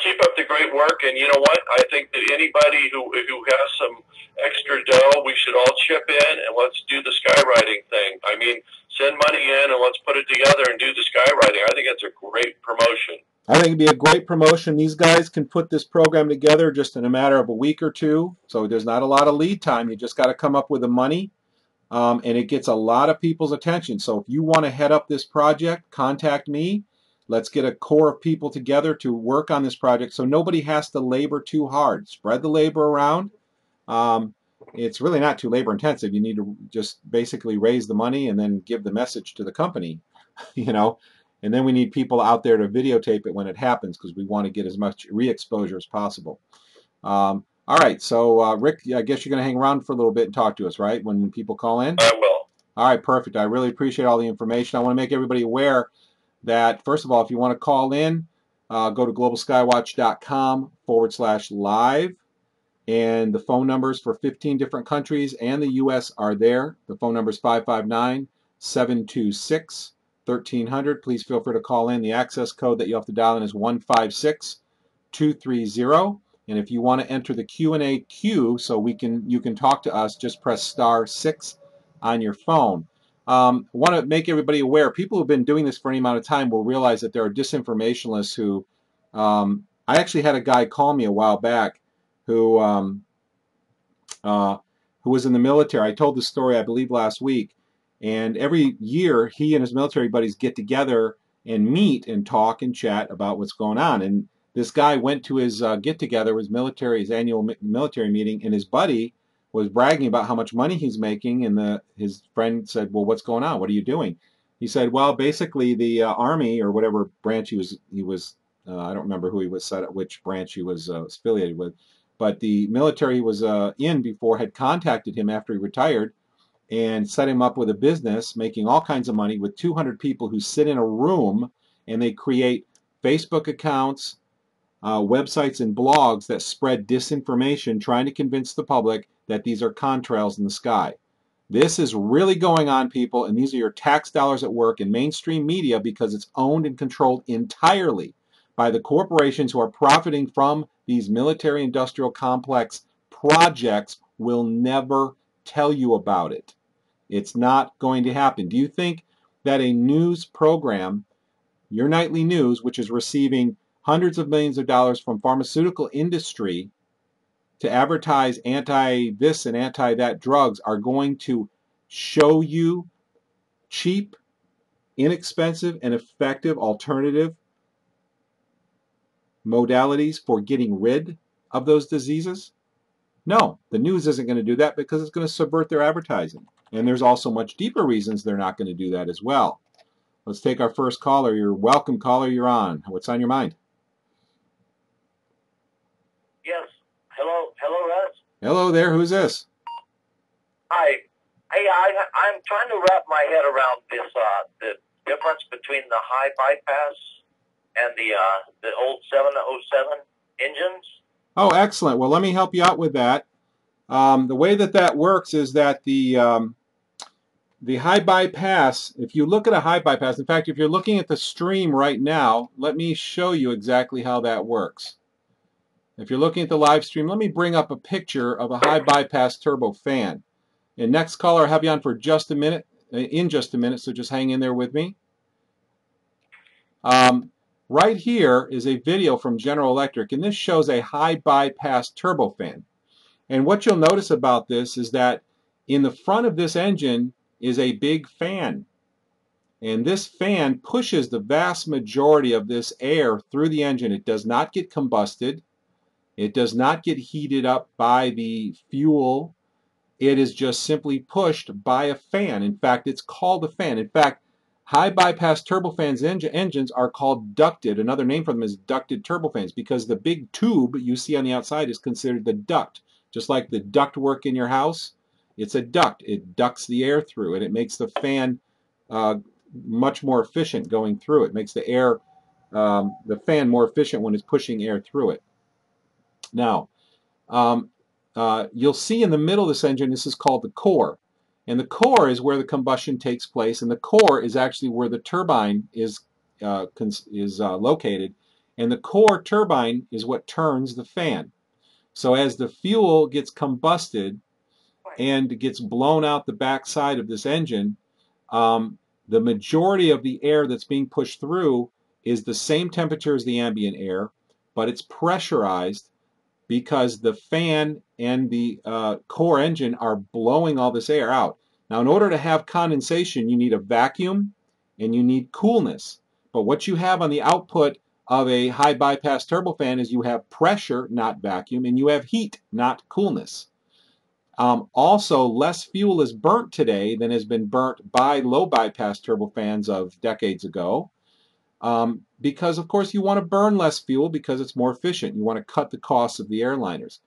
Keep up the great work, and you know what? I think that anybody who has some extra dough, we should all chip in and let's do the skywriting thing. I mean, send money in and let's put it together and do the skywriting. I think it's a great promotion. I think it'd be a great promotion. These guys can put this program together just in a matter of a week or two, so there's not a lot of lead time. You just got to come up with the money, and it gets a lot of people's attention. So if you want to head up this project, contact me. Let's get a core of people together to work on this project so nobody has to labor too hard. Spread the labor around. It's really not too labor intensive. You need to just basically raise the money and then give the message to the company, and then we need people out there to videotape it when it happens because we want to get as much re-exposure as possible. All right, so Rick, I guess you're going to hang around for a little bit and talk to us, right, when people call in? I will. All right, perfect. I really appreciate all the information. I want to make everybody aware that, first of all, if you want to call in, go to globalskywatch.com/live, and the phone numbers for 15 different countries and the U.S. are there. The phone number is 559-726-1300. Please feel free to call in. The access code that you have to dial in is 156230. And if you want to enter the Q&A queue so you can talk to us, just press *6 on your phone. I want to make everybody aware, people who've been doing this for any amount of time will realize that there are disinformationalists who, I actually had a guy call me a while back who was in the military. I told this story, I believe, last week. And every year, he and his military buddies get together and meet and talk and chat about what's going on. And this guy went to his get-together, his annual military meeting, and his buddy was bragging about how much money he's making. And his friend said, "Well, what's going on? What are you doing?" He said, "Well, basically the Army, or whatever branch he was I don't remember who he was which branch he was affiliated with, but the military he was in before had contacted him after he retired and set him up with a business making all kinds of money with 200 people who sit in a room and they create Facebook accounts, websites, and blogs that spread disinformation, trying to convince the public that these are contrails in the sky." This is really going on, people, and these are your tax dollars at work in mainstream media because it's owned and controlled entirely by the corporations who are profiting from these military-industrial complex projects. Will never tell you about it. It's not going to happen. Do you think that a news program, your nightly news, which is receiving hundreds of millions of dollars from pharmaceutical industry to advertise anti-this and anti-that drugs are going to show you cheap, inexpensive, and effective alternative modalities for getting rid of those diseases? No, the news isn't going to do that because it's going to subvert their advertising. And there's also much deeper reasons they're not going to do that as well. Let's take our first caller. You're welcome, caller. You're on. What's on your mind? Yes. Hello, Russ. Hello there. Who's this? Hi. Hey, I'm trying to wrap my head around this the difference between the high bypass and the old 707 engines. Oh, excellent. Well, let me help you out with that. The way that works is that the high bypass, if you look at a high bypass, in fact, if you're looking at the stream right now, let me show you exactly how that works. If you're looking at the live stream, let me bring up a picture of a high bypass turbo fan. And next caller, I'll have you on for just a minute, so just hang in there with me. Right here is a video from General Electric, and this shows a high bypass turbofan. And what you'll notice about this is that in the front of this engine is a big fan. And this fan pushes the vast majority of this air through the engine. It does not get combusted. It does not get heated up by the fuel. It is just simply pushed by a fan. In fact, it's called a fan. In fact, high bypass turbofans engines are called ducted. Another name for them is ducted turbofans because the big tube you see on the outside is considered the duct. Just like the duct work in your house, it's a duct. It ducts the air through, and it makes the fan much more efficient going through it. Makes the air, the fan more efficient when it's pushing air through it. Now, you'll see in the middle of this engine, this is called the core. And the core is where the combustion takes place, and the core is actually where the turbine is located. And the core turbine is what turns the fan. So as the fuel gets combusted and gets blown out the backside of this engine, the majority of the air that's being pushed through is the same temperature as the ambient air, but it's pressurized because the fan and the core engine are blowing all this air out. Now, in order to have condensation, you need a vacuum and you need coolness. But what you have on the output of a high bypass turbofan is you have pressure, not vacuum, and you have heat, not coolness. Also, less fuel is burnt today than has been burnt by low bypass turbofans of decades ago. Because, of course, you want to burn less fuel because it's more efficient. You want to cut the costs of the airliners.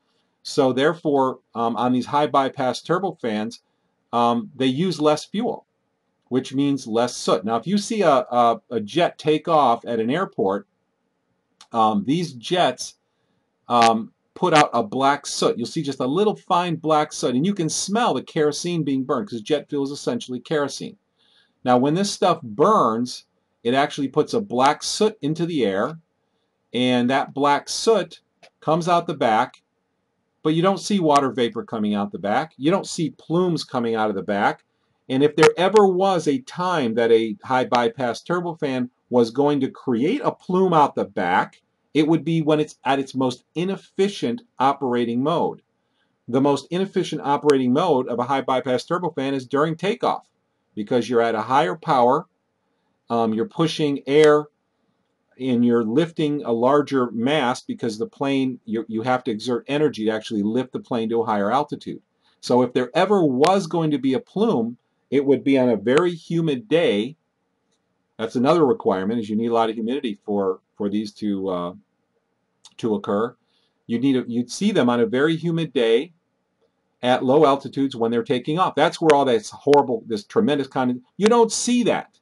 So, therefore, on these high bypass turbofans, they use less fuel, which means less soot. Now, if you see a jet take off at an airport, these jets put out a black soot. You'll see just a little fine black soot, and you can smell the kerosene being burned because jet fuel is essentially kerosene. Now, when this stuff burns, it actually puts a black soot into the air, and that black soot comes out the back, but you don't see water vapor coming out the back. You don't see plumes coming out of the back. And if there ever was a time that a high bypass turbofan was going to create a plume out the back, it would be when it's at its most inefficient operating mode. The most inefficient operating mode of a high bypass turbofan is during takeoff because you're at a higher power. You're pushing air and you're lifting a larger mass because the plane, you have to exert energy to actually lift the plane to a higher altitude. So if there ever was going to be a plume, it would be on a very humid day. That's another requirement, is you need a lot of humidity for these to occur. You'd see them on a very humid day at low altitudes when they're taking off. That's where all this horrible, this tremendous condensation, you don't see that.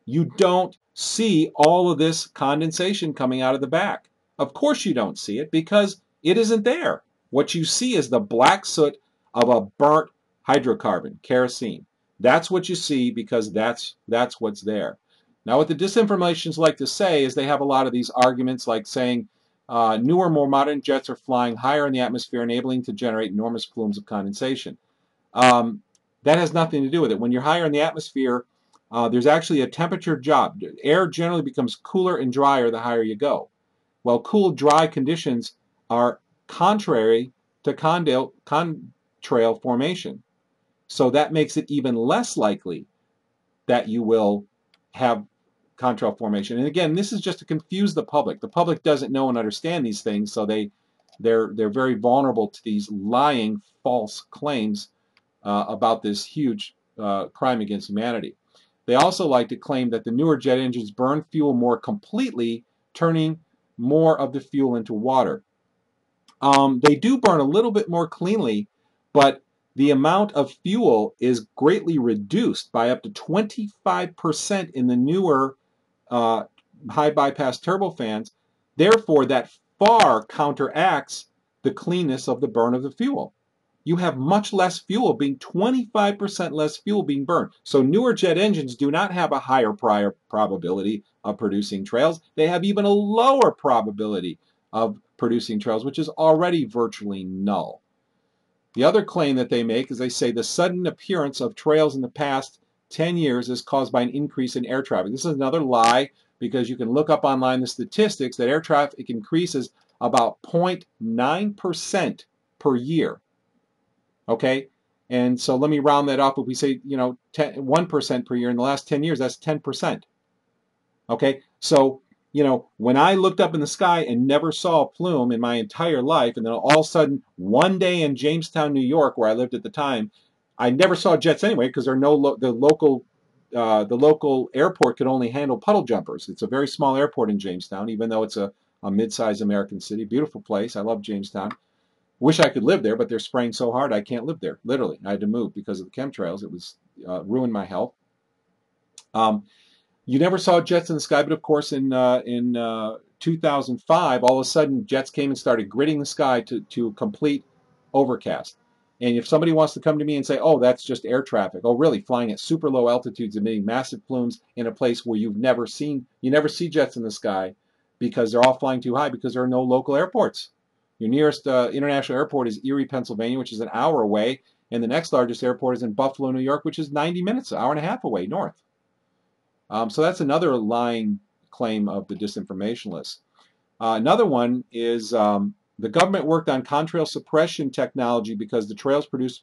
You don't see all of this condensation coming out of the back. Of course you don't see it because it isn't there. What you see is the black soot of a burnt hydrocarbon, kerosene. That's what you see because that's what's there. Now, what the disinformations like to say is they have a lot of these arguments like saying newer, more modern jets are flying higher in the atmosphere, enabling to generate enormous plumes of condensation. That has nothing to do with it. When you're higher in the atmosphere, there's actually a temperature job. Air generally becomes cooler and drier the higher you go. Well, cool, dry conditions are contrary to contrail formation. So that makes it even less likely that you will have contrail formation. And again, this is just to confuse the public. The public doesn't know and understand these things, so they're very vulnerable to these lying, false claims about this huge crime against humanity. They also like to claim that the newer jet engines burn fuel more completely, turning more of the fuel into water. They do burn a little bit more cleanly, but the amount of fuel is greatly reduced by up to 25% in the newer high bypass turbofans. Therefore, that far counteracts the cleanness of the burn of the fuel. You have much less fuel being 25% less fuel being burned. So newer jet engines do not have a higher probability of producing trails. They have even a lower probability of producing trails, which is already virtually null. The other claim that they make is they say the sudden appearance of trails in the past 10 years is caused by an increase in air traffic. This is another lie, because you can look up online the statistics that air traffic increases about 0.9% per year. Okay, and so let me round that up. If we say 1% per year in the last 10 years, that's 10%. Okay, so when I looked up in the sky and never saw a plume in my entire life, and then all of a sudden one day in Jamestown, New York, where I lived at the time, I never saw jets anyway, because there are no the local airport could only handle puddle jumpers. It's a very small airport in Jamestown, even though it's a mid-sized American city. Beautiful place. I love Jamestown. Wish I could live there, but they're spraying so hard I can't live there. Literally, I had to move because of the chemtrails. It was ruined my health. You never saw jets in the sky, but of course in 2005, all of a sudden jets came and started gridding the sky to complete overcast. And if somebody wants to come to me and say, oh, that's just air traffic, oh, really, flying at super low altitudes, emitting massive plumes in a place where you never see jets in the sky, because they're all flying too high, because there are no local airports. Your nearest international airport is Erie, Pennsylvania, which is an hour away, and the next largest airport is in Buffalo, New York, which is 90 minutes, an hour and a half away north. So that's another lying claim of the disinformationalists. Another one is the government worked on contrail suppression technology because of the trails produced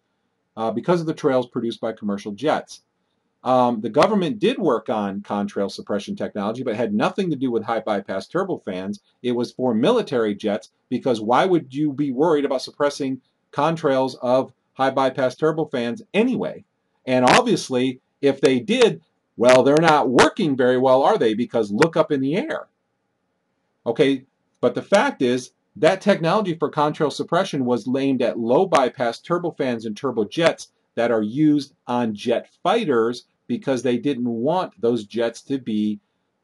by commercial jets. The government did work on contrail suppression technology, but it had nothing to do with high bypass turbofans. It was for military jets, because why would you be worried about suppressing contrails of high bypass turbofans anyway? And obviously, if they did, well, they're not working very well, are they? Because look up in the air. Okay, but the fact is that technology for contrail suppression was aimed at low bypass turbofans and turbojets that are used on jet fighters, because they didn't want those jets to be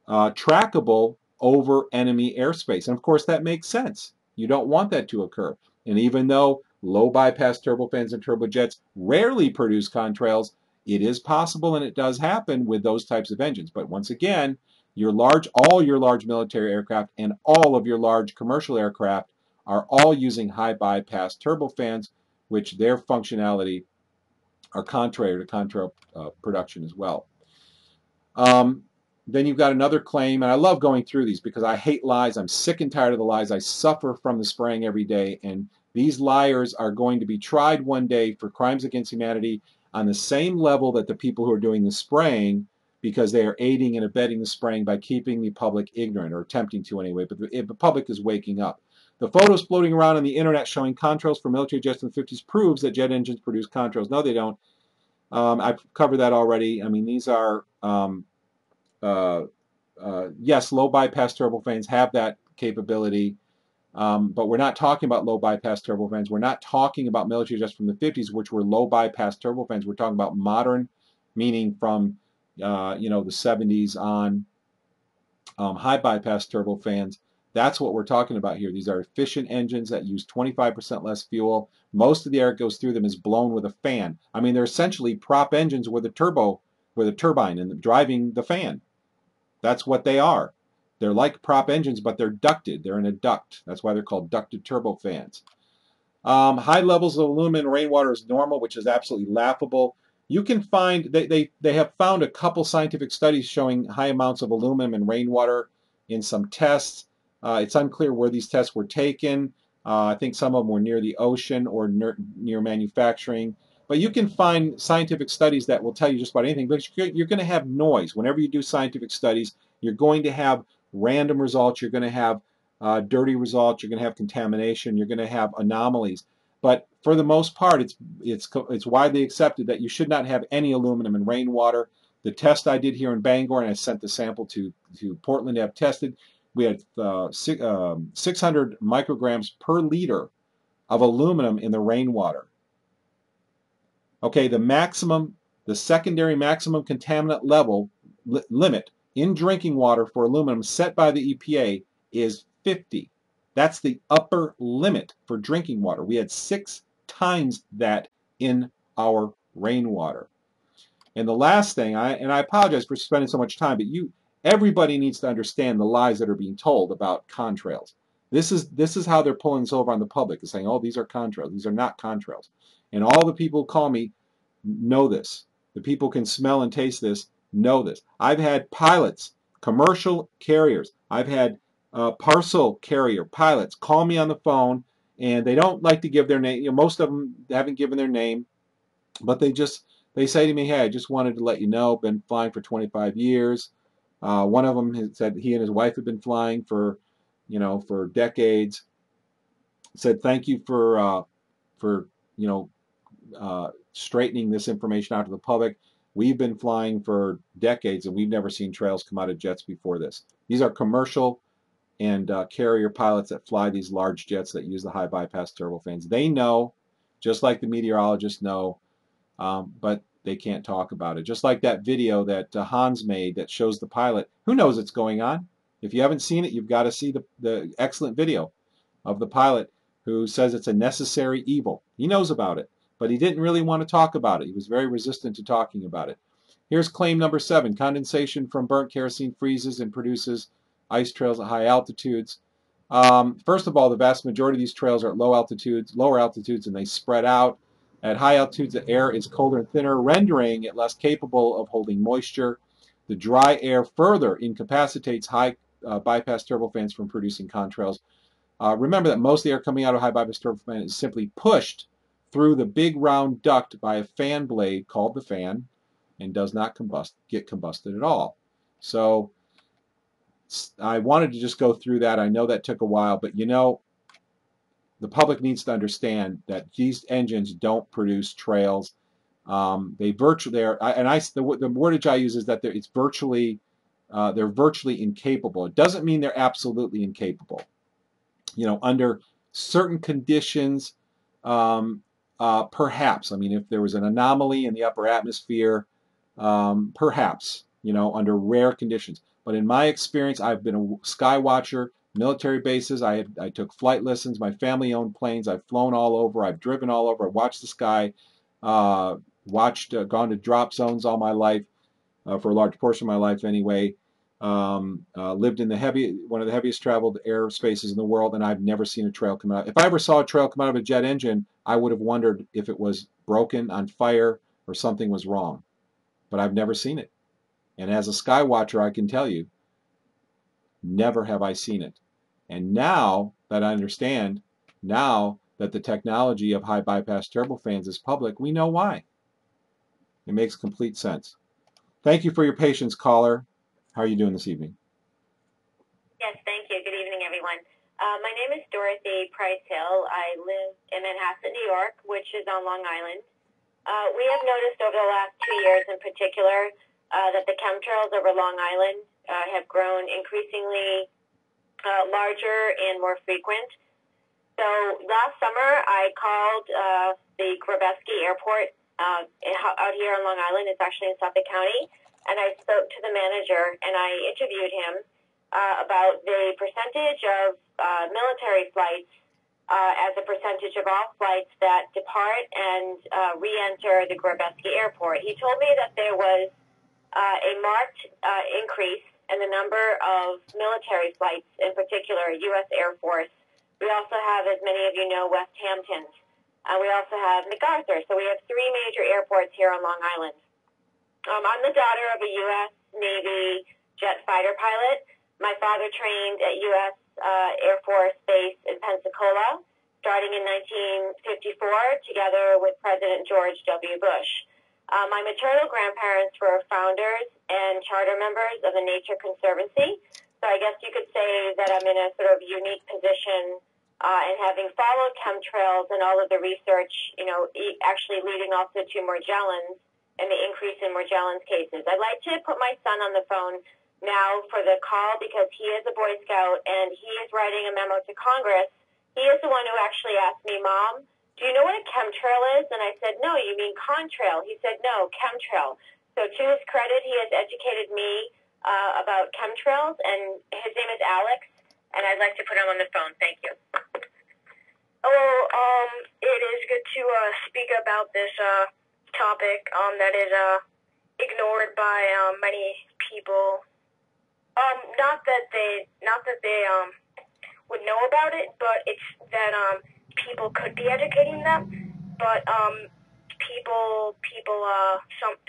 trackable over enemy airspace. And of course, that makes sense. You don't want that to occur. And even though low bypass turbofans and turbojets rarely produce contrails, it is possible, and it does happen with those types of engines. But once again, all your large military aircraft and all of your large commercial aircraft are all using high bypass turbofans, which their functionality are contrary to contrail production as well. Then you've got another claim, and I love going through these because I hate lies. I'm sick and tired of the lies. I suffer from the spraying every day, and these liars are going to be tried one day for crimes against humanity on the same level that the people who are doing the spraying, because they are aiding and abetting the spraying by keeping the public ignorant, or attempting to anyway, but the public is waking up. The photos floating around on the internet showing contrails for military jets in the 50s proves that jet engines produce contrails. No, they don't. I've covered that already. I mean, these are, yes, low bypass turbofans have that capability, but we're not talking about low bypass turbofans. We're not talking about military jets from the 50s, which were low bypass turbofans. We're talking about modern, meaning from the 70s on, high bypass turbofans. That's what we're talking about here. These are efficient engines that use 25% less fuel. Most of the air that goes through them is blown with a fan. I mean, they're essentially prop engines with a turbine and driving the fan. That's what they are. They're like prop engines, but they're ducted. They're in a duct. That's why they're called ducted turbofans. High levels of aluminum in rainwater is normal, which is absolutely laughable. You can find, they have found a couple scientific studies showing high amounts of aluminum in rainwater in some tests. It's unclear where these tests were taken. I think some of them were near the ocean or near manufacturing. But you can find scientific studies that will tell you just about anything. But you're going to have noise. Whenever you do scientific studies, you're going to have random results. You're going to have dirty results. You're going to have contamination. You're going to have anomalies. But for the most part, it's widely accepted that you should not have any aluminum in rainwater. The test I did here in Bangor, and I sent the sample to Portland to have tested, we had 600 micrograms per liter of aluminum in the rainwater. Okay, the secondary maximum contaminant level limit in drinking water for aluminum set by the EPA is 50. That's the upper limit for drinking water. We had 6 times that in our rainwater. And the last thing, I apologize for spending so much time, but everybody needs to understand the lies that are being told about contrails. This is how they're pulling this over on the public, is saying, oh, these are contrails. These are not contrails. And all the people who call me know this. The people can smell and taste this, know this. I've had pilots, commercial carriers, I've had parcel carrier pilots call me on the phone, and they don't like to give their name. You know, most of them haven't given their name, but they say to me, hey, I just wanted to let you know, been flying for 25 years. One of them said he and his wife have been flying for decades. Said thank you for straightening this information out to the public. We've been flying for decades and we've never seen trails come out of jets before this. These are commercial and carrier pilots that fly these large jets that use the high bypass turbofans. They know, just like the meteorologists know, but they can't talk about it. Just like that video that Hans made that shows the pilot. Who knows what's going on? If you haven't seen it, you've got to see the excellent video of the pilot who says it's a necessary evil. He knows about it, but he didn't really want to talk about it. He was very resistant to talking about it. Here's claim number 7. Condensation from burnt kerosene freezes and produces ice trails at high altitudes. First of all, the vast majority of these trails are at lower altitudes, and they spread out. At high altitudes, the air is colder and thinner, rendering it less capable of holding moisture. The dry air further incapacitates high bypass turbofans from producing contrails. Remember that most of the air coming out of high bypass turbofan is simply pushed through the big round duct by a fan blade called the fan, and does not get combusted at all. So I wanted to just go through that. I know that took a while, but the public needs to understand that these engines don't produce trails. The wordage I use is that they're virtually incapable. It doesn't mean they're absolutely incapable. Under certain conditions, perhaps. I mean, if there was an anomaly in the upper atmosphere, perhaps, under rare conditions. But in my experience, I've been a sky watcher, military bases. I took flight lessons. My family owned planes. I've flown all over. I've driven all over. I watched the sky. Gone to drop zones all my life, for a large portion of my life anyway. Lived in one of the heaviest traveled airspaces in the world, and I've never seen a trail come out. If I ever saw a trail come out of a jet engine, I would have wondered if it was broken, on fire, or something was wrong. But I've never seen it. And as a sky watcher, I can tell you, never have I seen it. And now that I understand, now that the technology of high bypass turbofans is public, we know why. It makes complete sense. Thank you for your patience, caller. How are you doing this evening? Yes, thank you. Good evening, everyone. My name is Dorothy Price Hill. I live in Manhasset, New York, which is on Long Island. We have noticed over the last 2 years in particular that the chemtrails over Long Island have grown increasingly larger and more frequent. So last summer, I called the Grobeski Airport out here on Long Island. It's actually in Suffolk County. And I spoke to the manager, and I interviewed him about the percentage of military flights as a percentage of all flights that depart and re-enter the Grobeski Airport. He told me that there was a marked increase in the number of military flights, in particular U.S. Air Force. We also have, as many of you know, West Hampton. We also have MacArthur. So we have 3 major airports here on Long Island. I'm the daughter of a U.S. Navy jet fighter pilot. My father trained at U.S. Air Force Base in Pensacola, starting in 1954, together with President George W. Bush. My maternal grandparents were founders and charter members of the Nature Conservancy, so I guess you could say that I'm in a sort of unique position in having followed chemtrails and all of the research, actually leading also to Morgellons and the increase in Morgellons cases. I'd like to put my son on the phone now for the call because he is a Boy Scout and he is writing a memo to Congress. He is the one who actually asked me, Mom, do you know what a chemtrail is? And I said, no, you mean contrail. He said, no, chemtrail. So to his credit, he has educated me about chemtrails, and his name is Alex, and I'd like to put him on the phone. Thank you. Hello, it is good to speak about this topic that is ignored by many people. Not that they would know about it, but it's that people could be educating them, but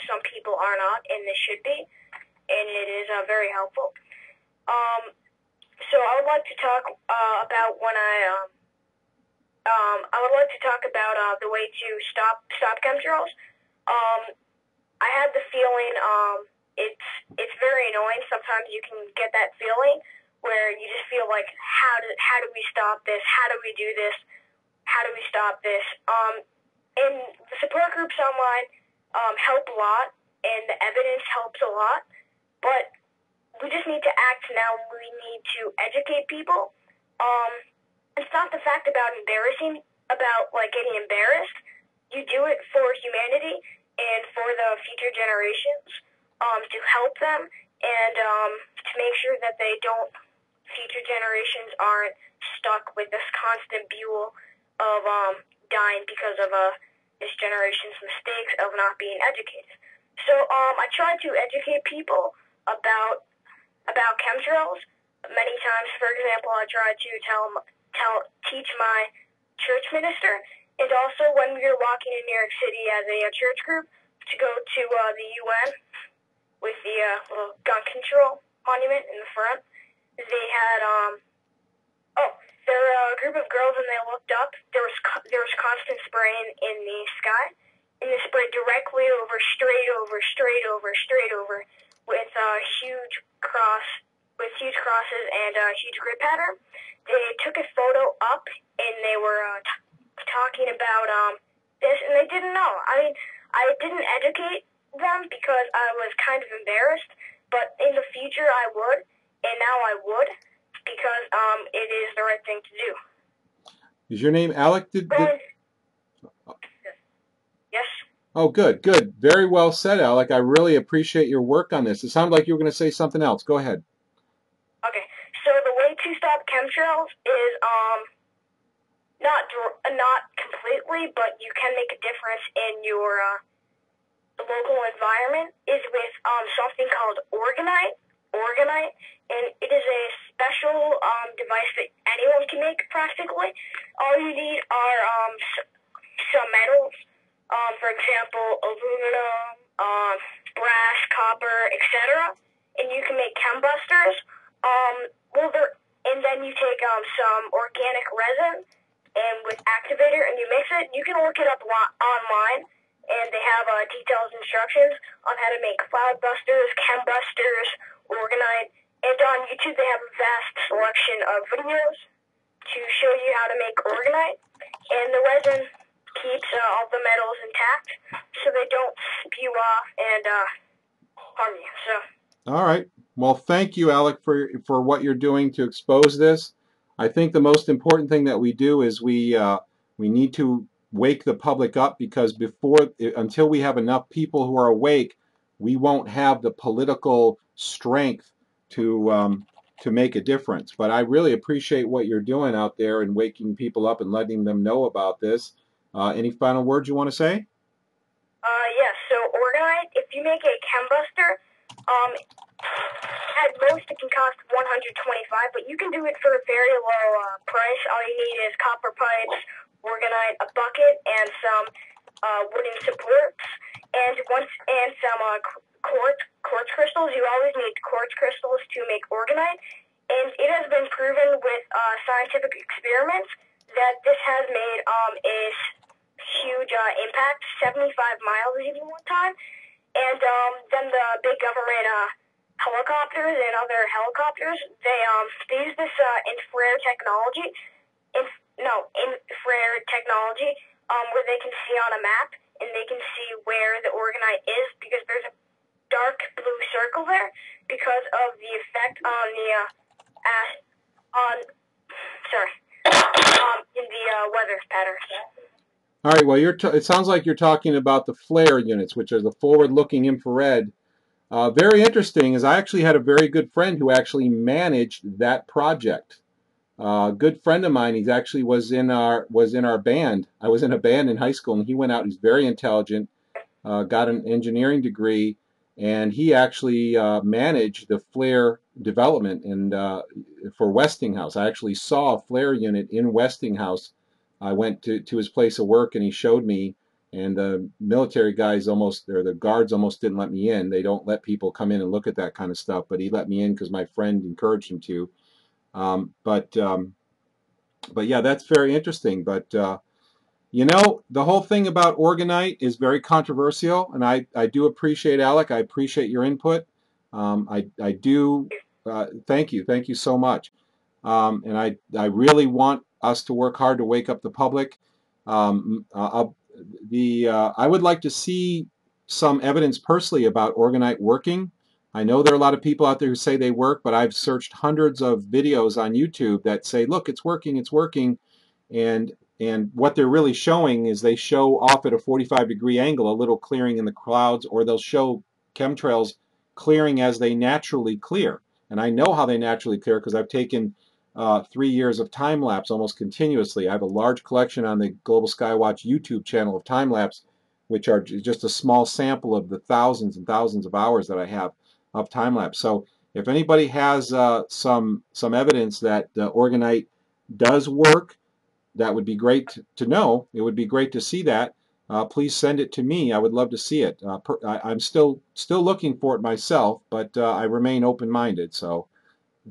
some people are not, and they should be, and it is very helpful. So I would like to talk about when I would like to talk about the way to stop chemtrails. I had the feeling it's very annoying. Sometimes you can get that feeling where you just feel like how do we stop this? How do we do this? How do we stop this? And the support groups online help a lot, and the evidence helps a lot, but we just need to act now. We need to educate people. It's not the fact about getting embarrassed. You do it for humanity and for the future generations, to help them and to make sure that future generations aren't stuck with this constant buell of dying because of this generation's mistakes of not being educated. So I try to educate people about chemtrails many times. For example, I try to teach my church minister, and also when we were walking in New York City as a church group to go to the UN with the little gun control monument in the front, they had there were a group of girls, and they looked up. There was constant spraying in the sky, and they sprayed directly over, straight over, with huge crosses and a huge grid pattern. They took a photo up, and they were talking about this, and they didn't know. I mean, I didn't educate them because I was kind of embarrassed, but in the future I would, and now I would, because it is the right thing to do. Is your name Alec? Yes. Oh, good. Very well said, Alec. I really appreciate your work on this. It sounded like you were going to say something else. Go ahead. Okay. So the way to stop chemtrails is not completely, but you can make a difference in your local environment, is with something called Organite, and it is a special device that anyone can make practically. All you need are some metals, for example, aluminum, brass, copper, etc., and you can make chembusters. And then you take some organic resin and with activator, and you mix it. You can look it up online, and they have detailed instructions on how to make cloudbusters, chembusters, Organite. And on YouTube, they have a vast selection of videos to show you how to make Organite. And the resin keeps all the metals intact, so they don't spew off and harm you. So. All right. Well, thank you, Alec, for what you're doing to expose this. I think the most important thing that we do is we need to wake the public up, because until we have enough people who are awake, we won't have the political strength to make a difference. But I really appreciate what you're doing out there and waking people up and letting them know about this. Any final words you want to say? Yes. So Organite, if you make a chembuster, at most it can cost $125, but you can do it for a very low price. All you need is copper pipes, Organite, a bucket, and some wooden supports, and some quartz crystals. You always need quartz crystals to make Organite, and it has been proven with scientific experiments that this has made a huge impact, 75 miles even one time. And then the big government helicopters and other helicopters, they use this infrared technology, where they can see on a map and they can see where the organite is, because there's a dark blue circle there because of the effect on the in the weather patterns. All right, well, it sounds like you're talking about the FLARE units, which are the forward-looking infrared. Very interesting, is I actually had a very good friend who actually managed that project. A good friend of mine, he actually was in our band. I was in a band in high school, and he went out. He's very intelligent, got an engineering degree, and he actually managed the FLARE development and for Westinghouse. I actually saw a FLARE unit in Westinghouse. I went to his place of work, and he showed me. And the military guys or the guards almost didn't let me in. They don't let people come in and look at that kind of stuff, but he let me in because my friend encouraged him to. But yeah, that's very interesting. But you know, the whole thing about orgonite is very controversial, and I do appreciate, Alec. I appreciate your input. I do. Thank you so much. And I really want us to work hard to wake up the public. I would like to see some evidence personally about orgonite working. I know there are a lot of people out there who say they work, but I've searched hundreds of videos on YouTube that say, look, it's working. And what they're really showing is they show off at a 45-degree angle a little clearing in the clouds, or they'll show chemtrails clearing as they naturally clear. And I know how they naturally clear because I've taken 3 years of time lapse almost continuously. I have a large collection on the Global Skywatch YouTube channel of time lapse, which are just a small sample of the thousands and thousands of hours that I have of time lapse. So if anybody has some evidence that orgonite does work, that would be great to know. It would be great to see that. Please send it to me. I would love to see it. I'm still looking for it myself, but I remain open-minded. So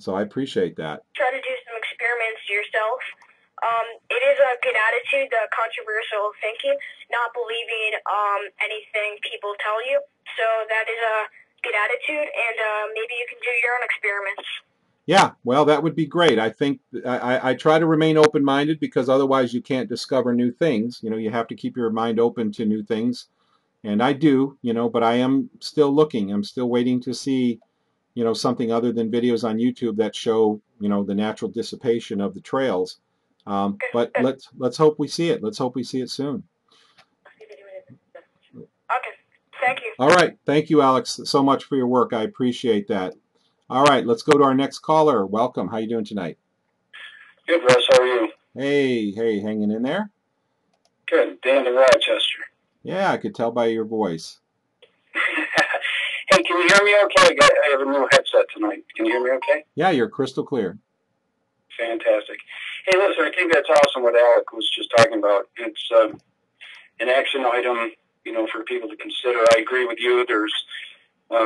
I appreciate that. Try to do some experiments yourself. It is a good attitude, the controversial thinking, not believing anything people tell you. So that is a good attitude, and maybe you can do your own experiments. Yeah, well, that would be great. I think I try to remain open-minded because otherwise you can't discover new things. You know, you have to keep your mind open to new things, and I do. You know, but I am still looking. I'm still waiting to see, you know, something other than videos on YouTube that show, you know, the natural dissipation of the trails. But let's hope we see it. Let's hope we see it soon. Okay, thank you. All right, thank you, Alex, so much for your work. I appreciate that. All right, let's go to our next caller. Welcome. How you doing tonight? Good, Russ. How are you? Hey, hanging in there? Good. Dan in Rochester. Yeah, I could tell by your voice. Hey, can you hear me okay? I have a new headset tonight. Can you hear me okay? Yeah, you're crystal clear. Fantastic. Hey, listen, I think that's awesome what Alec was just talking about. It's an action item, you know, for people to consider. I agree with you. There's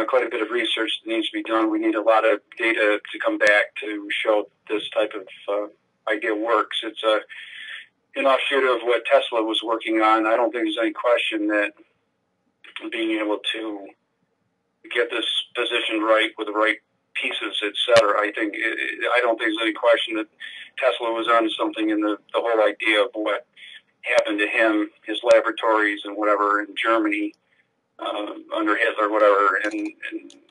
quite a bit of research that needs to be done. We need a lot of data to come back to show this type of idea works. It's an offshoot of what Tesla was working on. I don't think there's any question that being able to get this positioned right with the right pieces, etc. I don't think there's any question that Tesla was on something in the whole idea of what happened to him, his laboratories and whatever in Germany under Hitler, whatever, and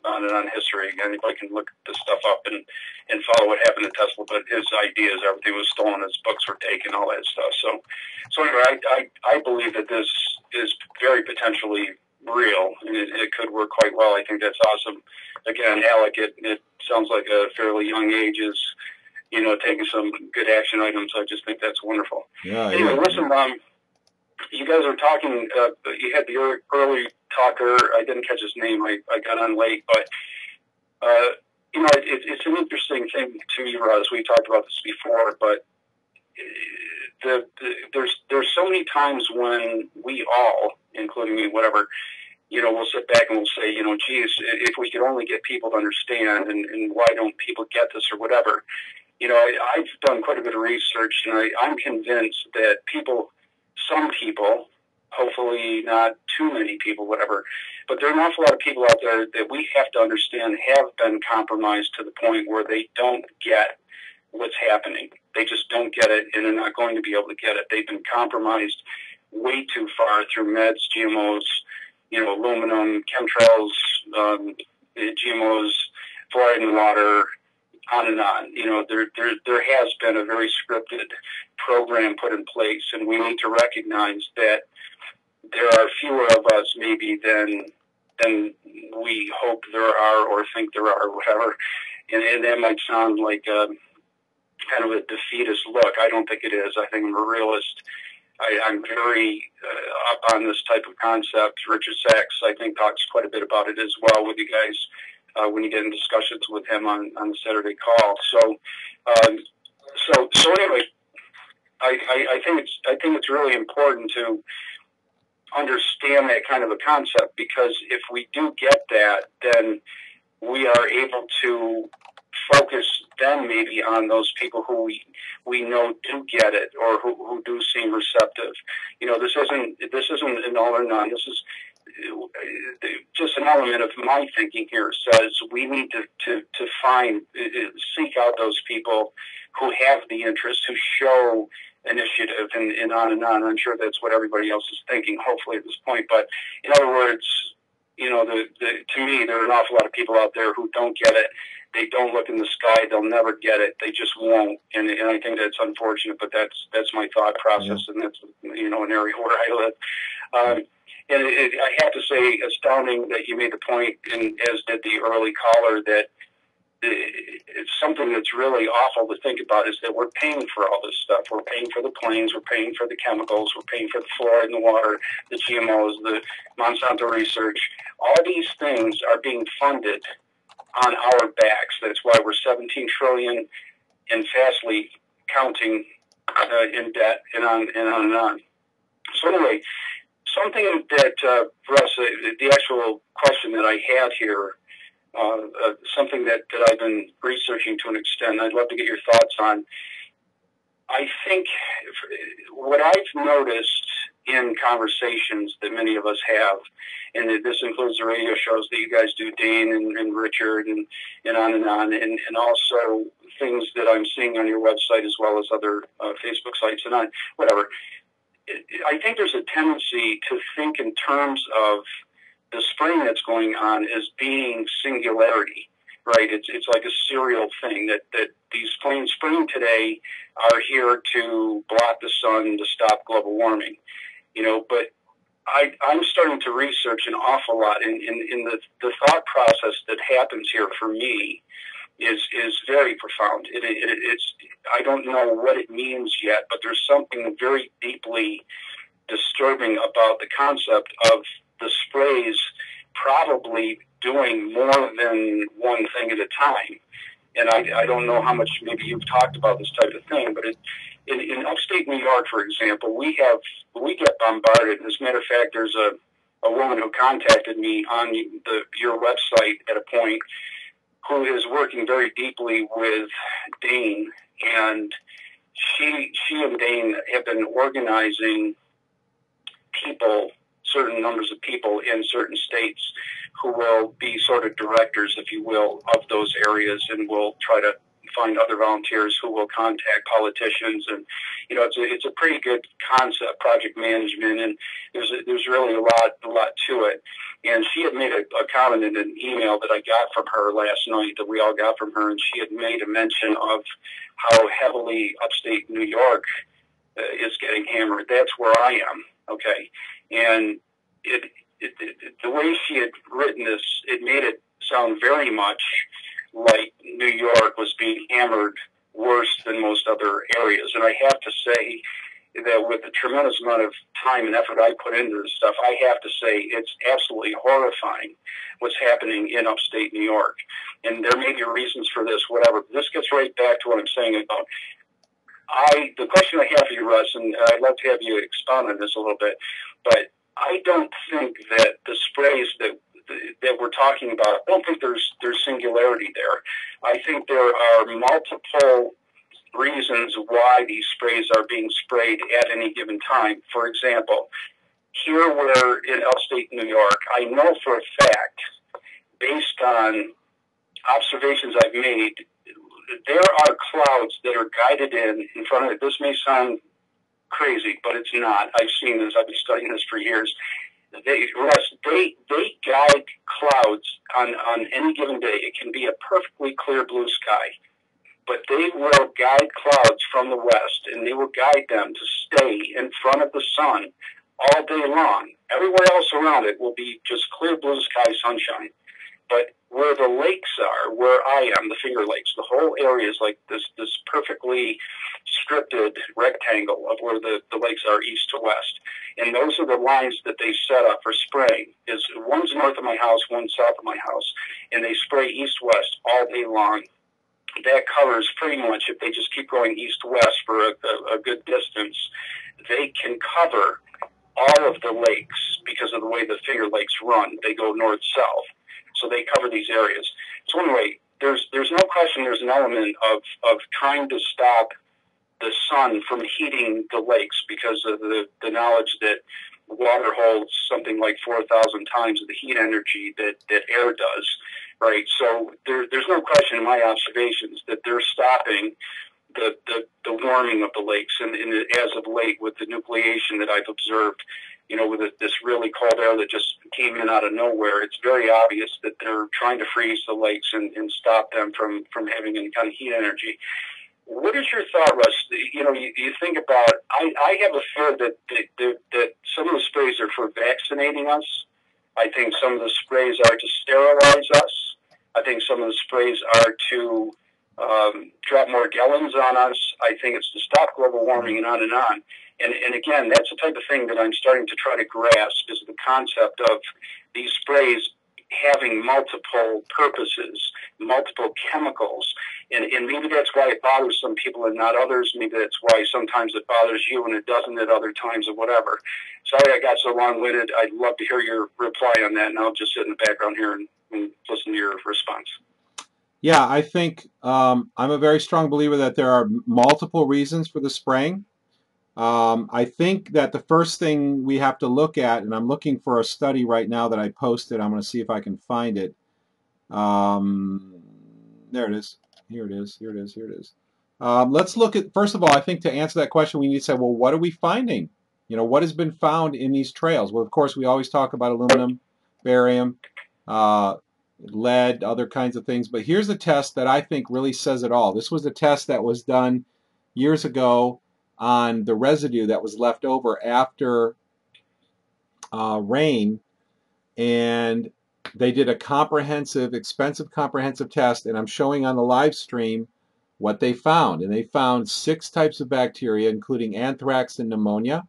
on history. Anybody can look this stuff up and follow what happened to Tesla, but his ideas, everything was stolen, his books were taken, all that stuff. So anyway, I believe that this is very potentially real, and it could work quite well. I think that's awesome. Again, Alec, it sounds like a fairly young age is, you know, taking some good action items. I just think that's wonderful. Yeah. Anyway, listen, you guys are talking, you had the early talker, I didn't catch his name, I got on late, but, you know, it's an interesting thing to me, Russ. We talked about this before, but there's so many times when we all, including me, whatever, we'll sit back and we'll say, geez, if we could only get people to understand, and why don't people get this or whatever. I've done quite a bit of research, and I'm convinced that some people, hopefully not too many people, whatever, but there are an awful lot of people out there that we have to understand have been compromised to the point where they don't get what's happening. They just don't get it, and they're not going to be able to get it. They've been compromised way too far through meds, GMOs, aluminum, chemtrails, GMOs, fluoride in the water, on and on. There has been a very scripted program put in place, and we need to recognize that there are fewer of us maybe than we hope there are or think there are, or whatever. And that might sound like kind of a defeatist look. I don't think it is. I think I'm a realist. I'm very up on this type of concept. Richard Sachs, I think, talks quite a bit about it as well with you guys when you get in discussions with him on the Saturday call. So anyway, I think it's really important to understand that kind of a concept, because if we do get that, then we are able to focus then maybe on those people who we know do get it, or who do seem receptive. This isn't an all or none. This is just an element of my thinking here. Says we need to seek out those people who have the interest, who show initiative, and on and on. I'm sure that's what everybody else is thinking, hopefully, at this point. But in other words, to me, there are an awful lot of people out there who don't get it. They don't look in the sky. They'll never get it. They just won't. And I think that's unfortunate, but that's my thought process, and that's, an area where I live. And I have to say, astounding that you made the point, and as did the early caller, that it's something that's really awful to think about, is that we're paying for all this stuff. We're paying for the planes. We're paying for the chemicals. We're paying for the fluoride in the water, the GMOs, the Monsanto research. All these things are being funded on our backs. That's why we're $17 trillion and fastly counting in debt, and on and on and on. So anyway, something that, Russ, the actual question that I had here, something that I've been researching to an extent, I'd love to get your thoughts on. I think what I've noticed in conversations that many of us have, and this includes the radio shows that you guys do, Dane and Richard, and on and on, and also things that I'm seeing on your website as well as other Facebook sites and on whatever. I think there's a tendency to think in terms of the spraying that's going on as being singularity, right? It's like a serial thing that these planes spraying today are here to block the sun, to stop global warming, but I'm starting to research an awful lot, in the thought process that happens here for me is very profound. It's I don't know what it means yet, but there's something very deeply disturbing about the concept of the sprays probably doing more than one thing at a time. And I don't know how much maybe you've talked about this type of thing, but in upstate New York, for example, we get bombarded. As a matter of fact, there's a woman who contacted me on your website at a point, who is working very deeply with Dane, and she and Dane have been organizing people, certain numbers of people in certain states, who will be sort of directors, if you will, of those areas, and will try to find other volunteers who will contact politicians. And it's a pretty good concept, project management, and there's really a lot to it. And she had made a comment in an email that I got from her last night, that we all got from her, and she had made a mention of how heavily upstate New York is getting hammered. That's where I am, okay? And the way she had written this, it made it sound very much like New York was being hammered worse than most other areas. And I have to say that with the tremendous amount of time and effort I put into this stuff, I have to say it's absolutely horrifying what's happening in upstate New York. And there may be reasons for this, whatever. This gets right back to what I'm saying about the question I have for you, Russ, and I'd love to have you expound on this a little bit, but I don't think that the sprays that we're talking about, I don't think there's singularity there. I think there are multiple reasons why these sprays are being sprayed at any given time. For example, here we're in upstate New York. I know for a fact, based on observations I've made, there are clouds that are guided in front of it. This may sound crazy, but it's not. I've seen this. I've been studying this for years. They guide clouds on any given day. It can be a perfectly clear blue sky, but they will guide clouds from the west, and they will guide them to stay in front of the sun all day long. Everywhere else around it will be just clear blue sky sunshine. But where the lakes are, where I am, the Finger Lakes, the whole area is like this perfectly scripted rectangle of where the lakes are east to west. And those are the lines that they set up for spraying. One's north of my house, one's south of my house, and they spray east-west all day long. That covers pretty much, if they just keep going east-west for a good distance, they can cover all of the lakes because of the way the Finger Lakes run. They go north-south. So they cover these areas. So anyway, there's no question there's an element of trying to stop the sun from heating the lakes because of the knowledge that water holds something like 4,000 times of the heat energy that air does, right? So there's no question in my observations that they're stopping the warming of the lakes. And as of late, with the nucleation that I've observed, with this really cold air that just came in out of nowhere, it's very obvious that they're trying to freeze the lakes and stop them from having any kind of heat energy. What is your thought, Russ? You think about, I have a fear that some of the sprays are for vaccinating us. I think some of the sprays are to sterilize us. I think some of the sprays are to drop more gallons on us. I think it's to stop global warming and on and on. And again, that's the type of thing that I'm starting to try to grasp, is the concept of these sprays having multiple purposes, multiple chemicals. And maybe that's why it bothers some people and not others. Maybe that's why sometimes it bothers you and it doesn't at other times or whatever. Sorry I got so long-winded. I'd love to hear your reply on that, and I'll just sit in the background here and listen to your response. Yeah, I think I'm a very strong believer that there are multiple reasons for the spraying. I think that the first thing we have to look at, and I'm looking for a study right now that I posted. I'm going to see if I can find it. There it is. Here it is. Here it is. Here it is. Let's look at, first of all, I think to answer that question, we need to say, well, what are we finding? What has been found in these trails? Well, of course, we always talk about aluminum, barium, lead, other kinds of things. But here's a test that I think really says it all. This was a test that was done years ago on the residue that was left over after rain, and they did a expensive comprehensive test, and I'm showing on the live stream what they found. And they found 6 types of bacteria, including anthrax and pneumonia.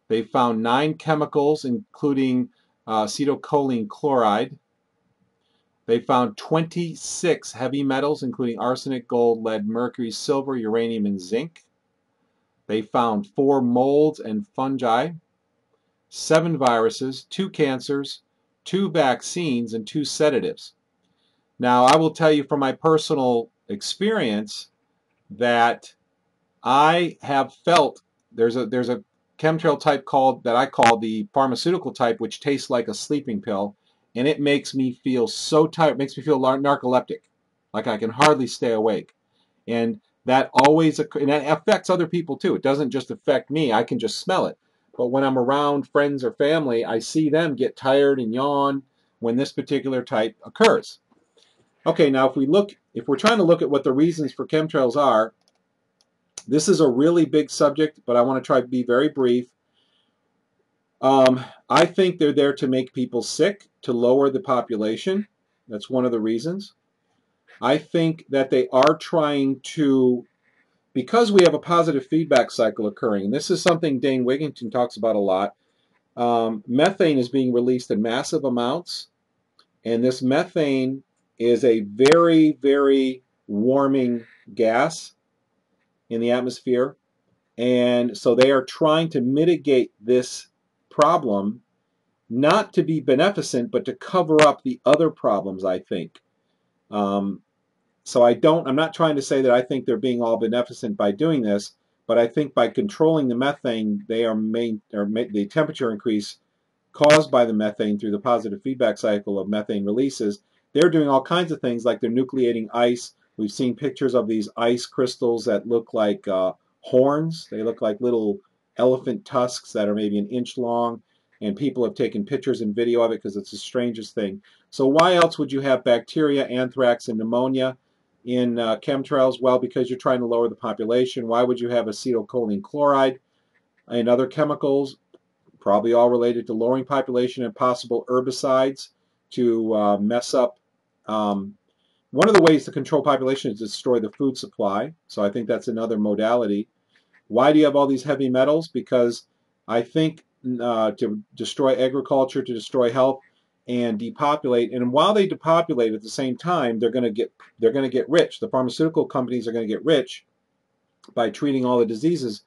They found 9 chemicals, including acetylcholine chloride. They found 26 heavy metals, including arsenic, gold, lead, mercury, silver, uranium, and zinc. They found 4 molds and fungi, 7 viruses, 2 cancers, 2 vaccines, and 2 sedatives. Now, I will tell you from my personal experience that I have felt there's a chemtrail type that I call the pharmaceutical type, which tastes like a sleeping pill, and it makes me feel so tired. It makes me feel narcoleptic, like I can hardly stay awake. And that affects other people too. It doesn't just affect me. I can just smell it. But when I'm around friends or family, I see them get tired and yawn when this particular type occurs. Okay, now if we're trying to look at what the reasons for chemtrails are, this is a really big subject, but I want to try to be very brief. I think they're there to make people sick, to lower the population. That's one of the reasons. I think that they are trying to, because we have a positive feedback cycle occurring, and this is something Dane Wigington talks about a lot. Methane is being released in massive amounts, and this methane is a very, very warming gas in the atmosphere, and so they are trying to mitigate this problem not to be beneficent, but to cover up the other problems, I think. So I'm not trying to say that I think they're being all beneficent by doing this, but I think by controlling the methane, the temperature increase caused by the methane through the positive feedback cycle of methane releases, they're doing all kinds of things like they're nucleating ice. We've seen pictures of these ice crystals that look like horns. They look like little elephant tusks that are maybe an inch long, and people have taken pictures and video of it because it's the strangest thing. So why else would you have bacteria, anthrax, and pneumonia in chemtrails? Well, because you're trying to lower the population. Why would you have acetylcholine chloride and other chemicals? Probably all related to lowering population and possible herbicides to mess up. One of the ways to control population is to destroy the food supply. So I think that's another modality. Why do you have all these heavy metals? Because I think to destroy agriculture, to destroy health, and depopulate. And while they depopulate at the same time, they're going to get rich. The pharmaceutical companies are going to get rich by treating all the diseases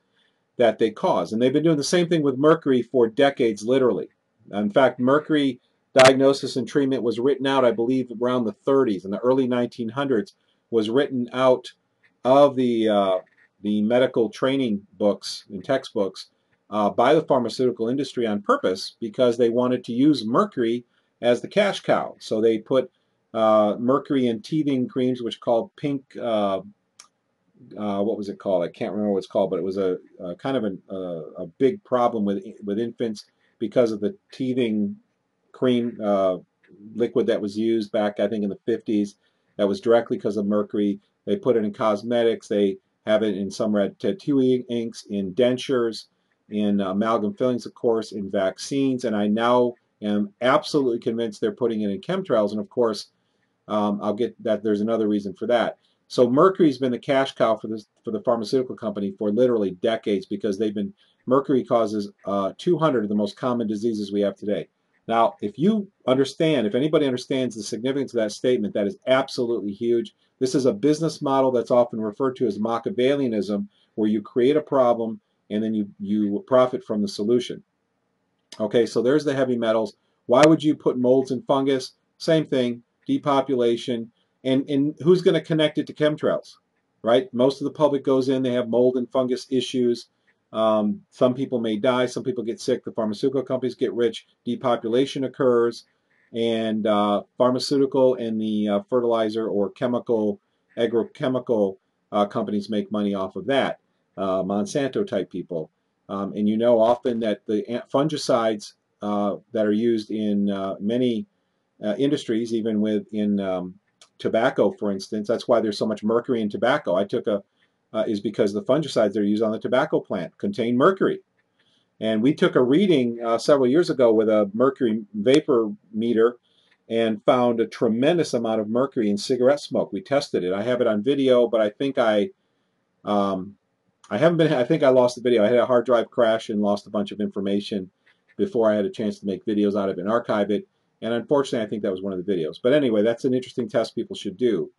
that they cause. And they've been doing the same thing with mercury for decades, literally. In fact, mercury diagnosis and treatment was written out, I believe, around the 30s. In the early 1900s, was written out of the medical training books and textbooks by the pharmaceutical industry on purpose because they wanted to use mercury as the cash cow. So they put mercury in teething creams, which are called pink. What was it called? I can't remember what it's called, but it was a kind of a big problem with infants because of the teething cream liquid that was used back, I think, in the 50s. That was directly because of mercury. They put it in cosmetics. They have it in some red tattooing inks, in dentures, in amalgam fillings, of course, in vaccines. And I now am absolutely convinced they're putting it in chemtrails. And of course, I'll get that. There's another reason for that. So mercury's been the cash cow for the pharmaceutical company for literally decades because mercury causes 200 of the most common diseases we have today. Now, if anybody understands the significance of that statement, that is absolutely huge. This is a business model that's often referred to as Machiavellianism, where you create a problem and then you profit from the solution. Okay, so there's the heavy metals. Why would you put molds and fungus? Same thing, depopulation. And who's going to connect it to chemtrails, right? Most of the public goes in, they have mold and fungus issues. Some people may die, some people get sick, the pharmaceutical companies get rich, depopulation occurs, and pharmaceutical and the fertilizer or agrochemical companies make money off of that, Monsanto type people. And you know often that the fungicides that are used in many industries, even in tobacco, for instance, that's why there's so much mercury in tobacco. Is because the fungicides that are used on the tobacco plant contain mercury. And we took a reading several years ago with a mercury vapor meter and found a tremendous amount of mercury in cigarette smoke. We tested it. I have it on video, but I think I think I lost the video. I had a hard drive crash and lost a bunch of information before I had a chance to make videos out of it and archive it. And unfortunately, I think that was one of the videos. But anyway, that's an interesting test people should do.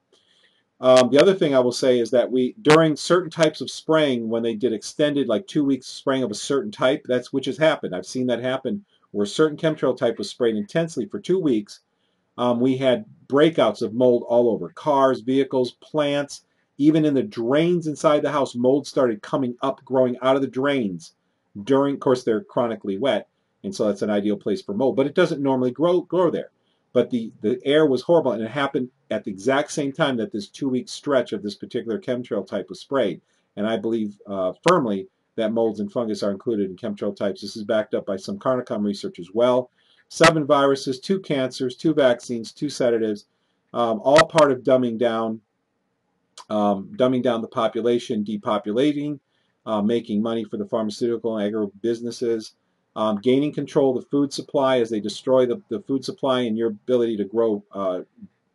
The other thing I will say is that during certain types of spraying, when they did extended, like 2 weeks spraying of a certain type, which has happened. I've seen that happen where a certain chemtrail type was sprayed intensely for 2 weeks. We had breakouts of mold all over cars, vehicles, plants, even in the drains inside the house. Mold started coming up, growing out of the drains. Of course, they're chronically wet, and so that's an ideal place for mold. But it doesn't normally grow there. But the air was horrible, and it happened at the exact same time that this 2 week stretch of this particular chemtrail type was sprayed. And I believe firmly that molds and fungus are included in chemtrail types. This is backed up by some Carnicom research as well. 7 viruses, 2 cancers, 2 vaccines, 2 sedatives, all part of dumbing down the population, depopulating, making money for the pharmaceutical and agro businesses. Gaining control of the food supply as they destroy the food supply and your ability to grow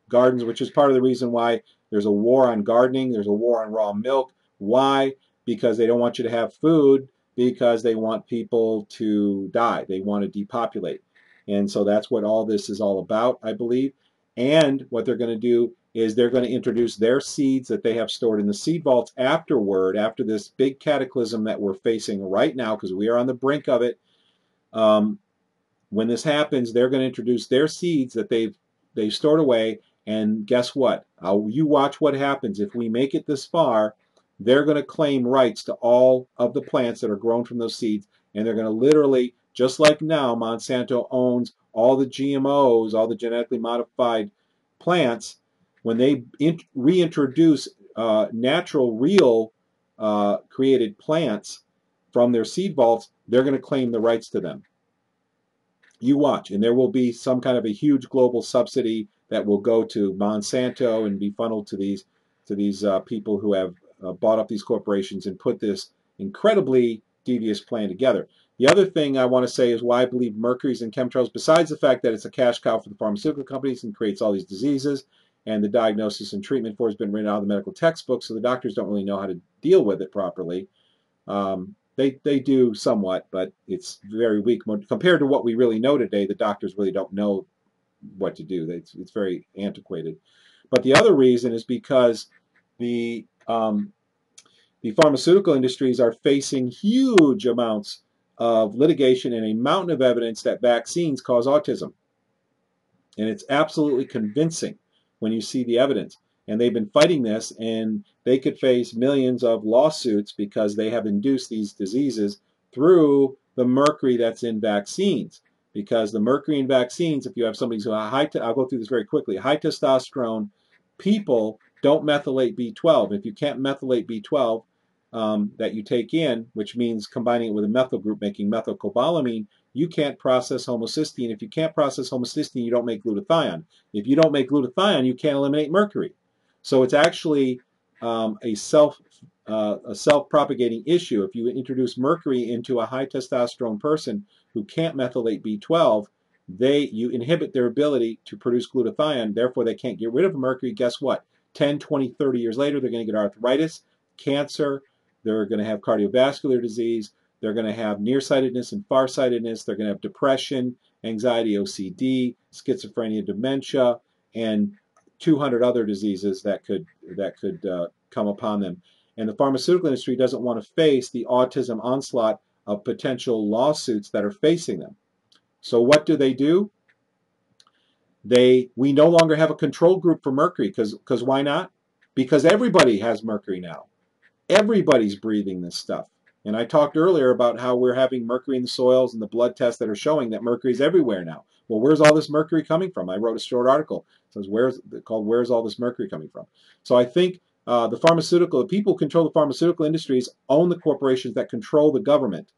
gardens, which is part of the reason why there's a war on gardening, there's a war on raw milk. Why? Because they don't want you to have food, because they want people to die. They want to depopulate. And so that's what all this is all about, I believe. And what they're going to do is they're going to introduce their seeds that they have stored in the seed vaults after this big cataclysm that we're facing right now, because we are on the brink of it. when this happens, they're going to introduce their seeds that they've stored away, and guess what? You watch what happens. If we make it this far, they're going to claim rights to all of the plants that are grown from those seeds, and they're going to literally, just like now, Monsanto owns all the GMOs, all the genetically modified plants. When they reintroduce natural, real created plants from their seed vaults, they're going to claim the rights to them. You watch, and there will be some kind of a huge global subsidy that will go to Monsanto and be funneled to these people who have bought up these corporations and put this incredibly devious plan together. The other thing I want to say is why I believe mercury's in chemtrails, besides the fact that it's a cash cow for the pharmaceutical companies and creates all these diseases, and the diagnosis and treatment for it has been written out of the medical textbooks, so the doctors don't really know how to deal with it properly. They do somewhat, but it's very weak compared to what we really know today. The doctors really don't know what to do. It's very antiquated. But the other reason is because the pharmaceutical industries are facing huge amounts of litigation and a mountain of evidence that vaccines cause autism. And it's absolutely convincing when you see the evidence. And they've been fighting this, and they could face millions of lawsuits because they have induced these diseases through the mercury that's in vaccines. Because the mercury in vaccines, if you have somebody who's I'll go through this very quickly, high testosterone people don't methylate B12. If you can't methylate B12 that you take in, which means combining it with a methyl group making methylcobalamin, you can't process homocysteine. If you can't process homocysteine, you don't make glutathione. If you don't make glutathione, you can't eliminate mercury. So it's actually a self-propagating issue. If you introduce mercury into a high testosterone person who can't methylate B12, you inhibit their ability to produce glutathione. Therefore, they can't get rid of mercury. Guess what? 10, 20, 30 years later, they're going to get arthritis, cancer. They're going to have cardiovascular disease. They're going to have nearsightedness and farsightedness. They're going to have depression, anxiety, OCD, schizophrenia, dementia, and 200 other diseases that could come upon them. And the pharmaceutical industry doesn't want to face the autism onslaught of potential lawsuits that are facing them. So what do? We no longer have a control group for mercury, because why not? Because everybody has mercury now. Everybody's breathing this stuff. And I talked earlier about how we're having mercury in the soils and the blood tests that are showing that mercury is everywhere now. Well, where's all this mercury coming from? I wrote a short article. It says, Where's all this mercury coming from? So I think the people who control the pharmaceutical industries own the corporations that control the government.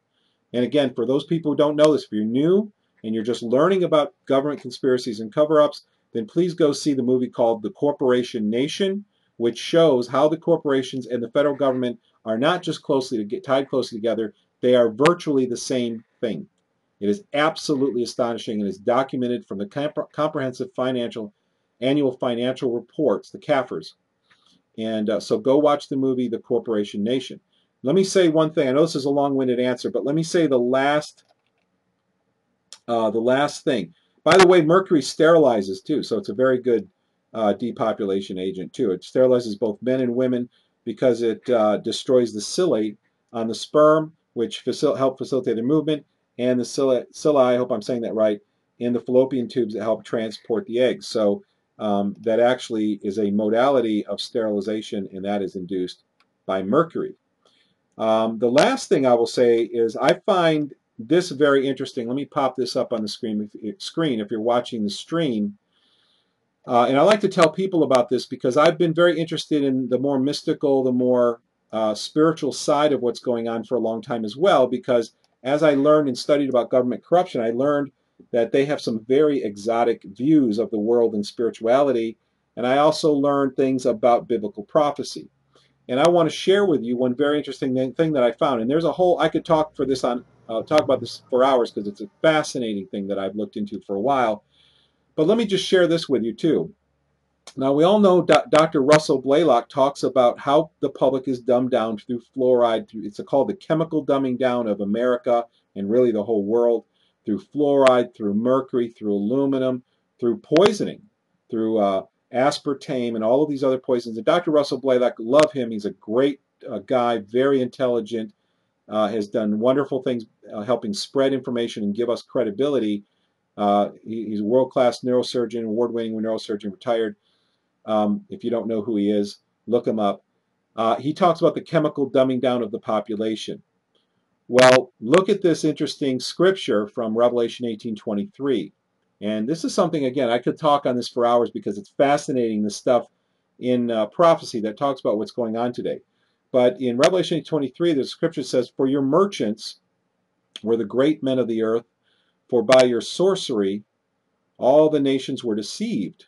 And again, for those people who don't know this, if you're new and you're just learning about government conspiracies and cover-ups, then please go see the movie called The Corporation Nation, which shows how the corporations and the federal government are not just tied closely together, they are virtually the same thing. It is absolutely astonishing and is documented from the comprehensive annual financial reports, the CAFRs. And so go watch the movie The Corporation Nation. Let me say one thing. I know this is a long-winded answer, but let me say the last thing. By the way, mercury sterilizes too, so it's a very good depopulation agent too. It sterilizes both men and women because it destroys the cillae on the sperm, which help facilitate their movement, and the cillae, I hope I'm saying that right, in the fallopian tubes that help transport the eggs. So that actually is a modality of sterilization, and that is induced by mercury. The last thing I will say is I find this very interesting. Let me pop this up on the screen if you're watching the stream. And I like to tell people about this because I've been very interested in the more mystical, the more spiritual side of what's going on for a long time as well, because as I learned and studied about government corruption, I learned that they have some very exotic views of the world and spirituality. And I also learned things about biblical prophecy. And I want to share with you one very interesting thing that I found. And there's a whole, I could talk about this for hours because it's a fascinating thing that I've looked into for a while. But let me just share this with you too. Now, we all know Dr. Russell Blaylock talks about how the public is dumbed down through fluoride. It's called the chemical dumbing down of America and really the whole world, through fluoride, through mercury, through aluminum, through poisoning, through aspartame and all of these other poisons. And Dr. Russell Blaylock, love him. He's a great guy, very intelligent, has done wonderful things helping spread information and give us credibility. He's a world-class neurosurgeon, award-winning neurosurgeon, retired. If you don't know who he is, look him up. He talks about the chemical dumbing down of the population. Well, look at this interesting scripture from Revelation 18:23. And this is something, again, I could talk on this for hours because it's fascinating, the stuff in prophecy that talks about what's going on today. But in Revelation 8:23, the scripture says, "For your merchants were the great men of the earth, for by your sorcery all the nations were deceived."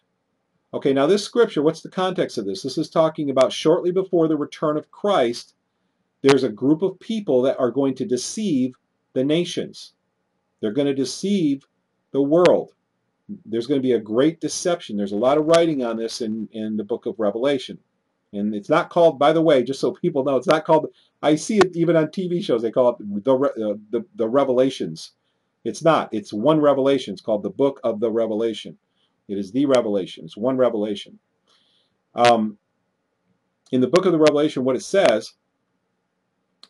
Okay, now this scripture, what's the context of this? This is talking about shortly before the return of Christ, there's a group of people that are going to deceive the nations. They're going to deceive the world. There's going to be a great deception. There's a lot of writing on this in the book of Revelation. And it's not called, by the way, just so people know, it's not called, I see it even on TV shows, they call it the Revelations. It's not. It's one revelation. It's called the book of the Revelation. It is the Revelation. It's one revelation. In the book of the Revelation, what it says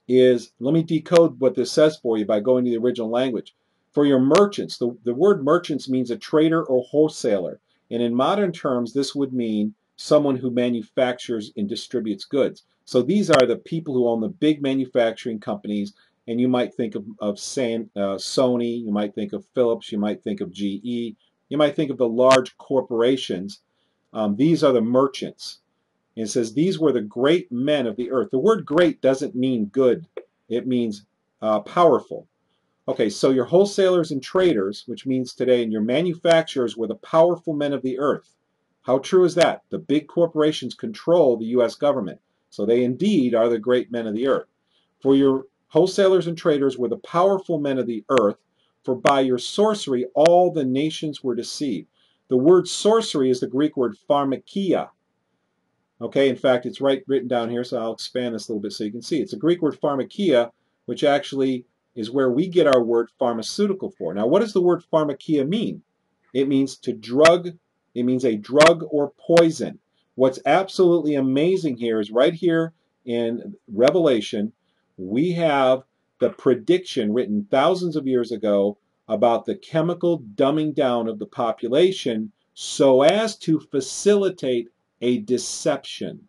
is, let me decode what this says for you by going to the original language. For your merchants, the word merchants means a trader or wholesaler. And in modern terms, this would mean someone who manufactures and distributes goods. So these are the people who own the big manufacturing companies. And you might think of Sony, you might think of Philips, you might think of GE, you might think of the large corporations. These are the merchants. And it says, these were the great men of the earth. The word great doesn't mean good. It means powerful. Okay, so your wholesalers and traders, which means today, and your manufacturers were the powerful men of the earth. How true is that? The big corporations control the U.S. government. So they indeed are the great men of the earth. For your wholesalers and traders were the powerful men of the earth, for by your sorcery all the nations were deceived. The word sorcery is the Greek word pharmakia. Okay, in fact, it's written down here, so I'll expand this a little bit so you can see. It's a Greek word pharmakia, which actually is where we get our word pharmaceutical for. Now, what does the word pharmakia mean? It means to drug. It means a drug or poison. What's absolutely amazing here is right here in Revelation, we have the prediction written thousands of years ago about the chemical dumbing down of the population so as to facilitate a deception.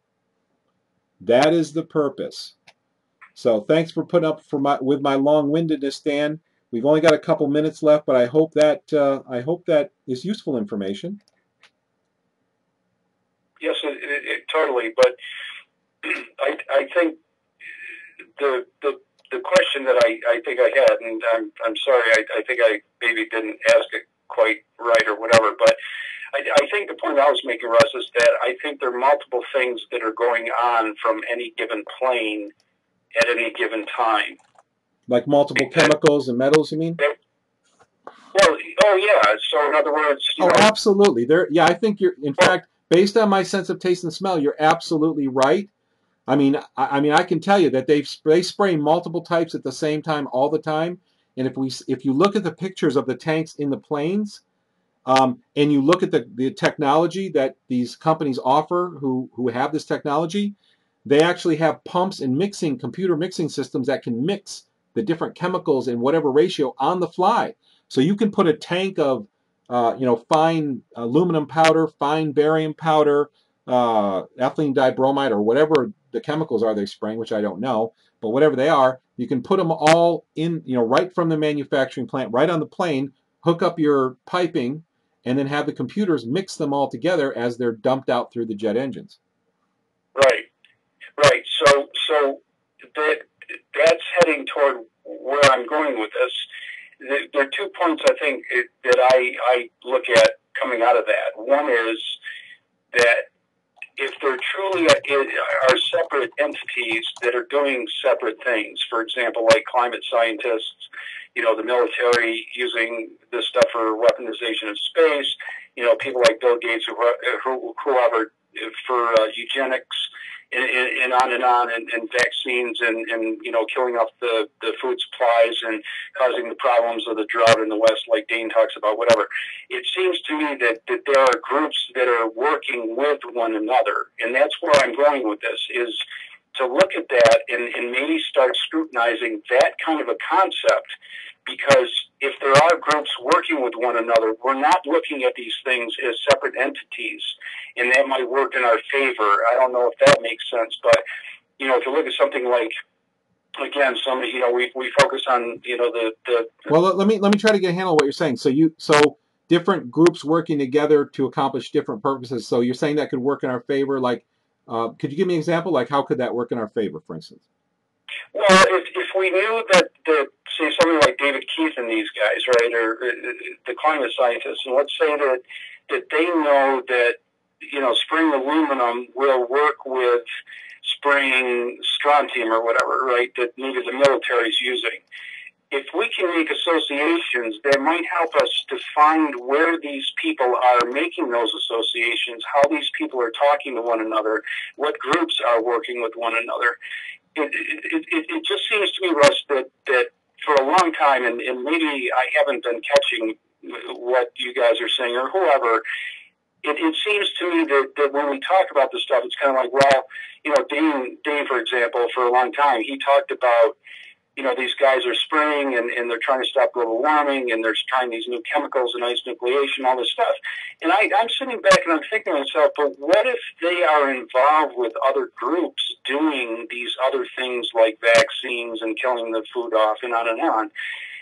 That is the purpose. So thanks for putting up with my long-windedness, Dan. We've only got a couple minutes left, but I hope that is useful information. Yes, it totally. But I think the question that I think I had, and I'm sorry, I think I maybe didn't ask it quite right or whatever, but I think the point I was making, Russ, is that I think there are multiple things that are going on from any given plane at any given time. Like multiple chemicals and metals, you mean? Well, oh yeah. So in other words, you know, absolutely. Yeah, I think you're. In fact, based on my sense of taste and smell, you're absolutely right. I mean, I can tell you that they spray multiple types at the same time all the time. And if you look at the pictures of the tanks in the planes, and you look at the technology that these companies offer, who have this technology, they actually have pumps and computer mixing systems that can mix the different chemicals in whatever ratio on the fly. So you can put a tank of fine aluminum powder, fine barium powder, ethylene dibromide, or whatever the chemicals are they're spraying, which I don't know, but whatever they are, you can put them all in, right from the manufacturing plant, right on the plane, hook up your piping, and then have the computers mix them all together as they're dumped out through the jet engines. Right. So that's heading toward where I'm going with this. There are 2 points I think that I look at coming out of that. One is that if there truly are separate entities that are doing separate things, for example, like climate scientists, the military using this stuff for weaponization of space, people like Bill Gates, whoever, for eugenics, and on, and vaccines, and killing off the food supplies and causing the problems of the drought in the West, like Dane talks about, whatever. It seems to me that there are groups that are working with one another, and that's where I'm going with this, is to look at that and maybe start scrutinizing that kind of a concept, because if there are groups working with one another, we're not looking at these things as separate entities, and that might work in our favor. I don't know if that makes sense, but, you know, if you look at something like, again, somebody, you know, we focus on, you know, the Well, let me try to get a handle on what you're saying. So different groups working together to accomplish different purposes. So you're saying that could work in our favor. Like, could you give me an example? Like, how could that work in our favor, for instance? Well, if we knew that say something like David Keith and these guys, right, or the climate scientists, and let's say that they know that, you know, spraying aluminum will work with spraying strontium or whatever, right, that maybe the military is using. If we can make associations, that might help us to find where these people are making those associations, how these people are talking to one another, what groups are working with one another. It just seems to me, Russ, that for a long time, and maybe I haven't been catching what you guys are saying or whoever, it seems to me that when we talk about this stuff, it's kind of like, well, you know, Dane, for example, for a long time, he talked about, you know, these guys are spraying and they're trying to stop global warming and they're trying these new chemicals and ice nucleation, all this stuff. And I'm sitting back and I'm thinking to myself, but what if they are involved with other groups doing these other things like vaccines and killing the food off and on and on?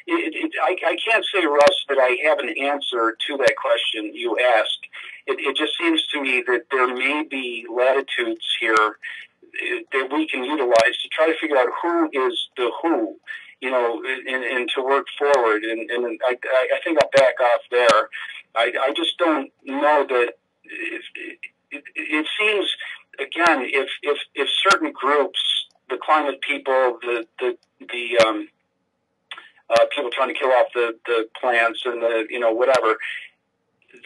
I can't say, Russ, that I have an answer to that question you asked. It just seems to me that there may be latitudes here that we can utilize to try to figure out who is the who, you know, and to work forward. And I think I'll back off there. I just don't know that it seems, again, if certain groups, the climate people, the people trying to kill off the plants and the, you know, whatever,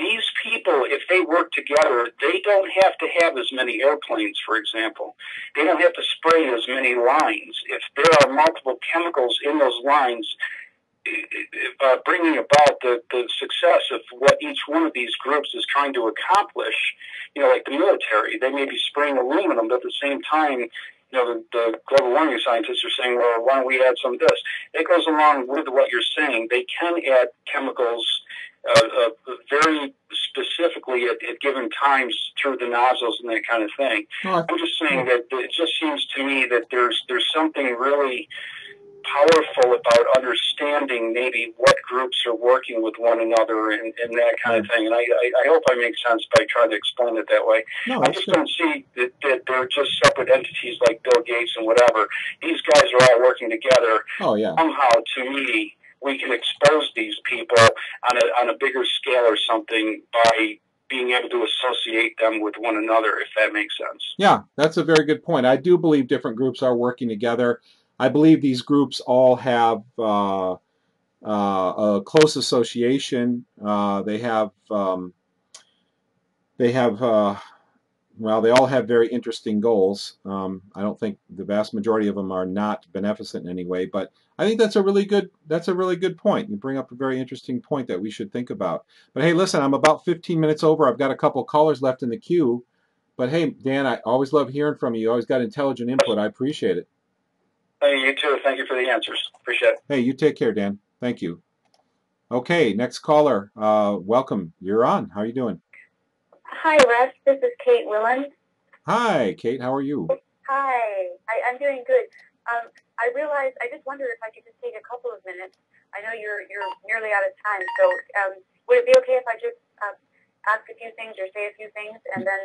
these people, if they work together, they don't have to have as many airplanes, for example. They don't have to spray as many lines. If there are multiple chemicals in those lines, bringing about the success of what each one of these groups is trying to accomplish, you know, like the military, they may be spraying aluminum, but at the same time, you know, the global warming scientists are saying, well, why don't we add some of this? It goes along with what you're saying. They can add chemicals very specifically at given times through the nozzles and that kind of thing. I'm just saying that it just seems to me that there's something really powerful about understanding maybe what groups are working with one another and that kind of thing. And I hope I make sense by trying to explain it that way. No, I just don't see that they're just separate entities like Bill Gates and whatever. These guys are all working together. Oh, yeah. Somehow, to me, we can expose these people on a bigger scale or something by being able to associate them with one another, if that makes sense. Yeah, that's a very good point. I do believe different groups are working together. I believe these groups all have a close association. They all have very interesting goals. I don't think the vast majority of them are not beneficent in any way, but I think that's a really good point. You bring up a very interesting point that we should think about. But hey, listen, I'm about 15 minutes over. I've got a couple callers left in the queue. But hey, Dan, I always love hearing from you. You always got intelligent input. I appreciate it. Hey, you too. Thank you for the answers. Appreciate it. Hey, you take care, Dan. Thank you. Okay, next caller. Welcome. You're on. How are you doing? Hi, Russ. This is Kate Willen. Hi, Kate. How are you? Hi. I'm doing good. I realized, I just wondered if I could just take a couple of minutes. I know you're nearly out of time, so would it be okay if I just ask a few things or say a few things, and then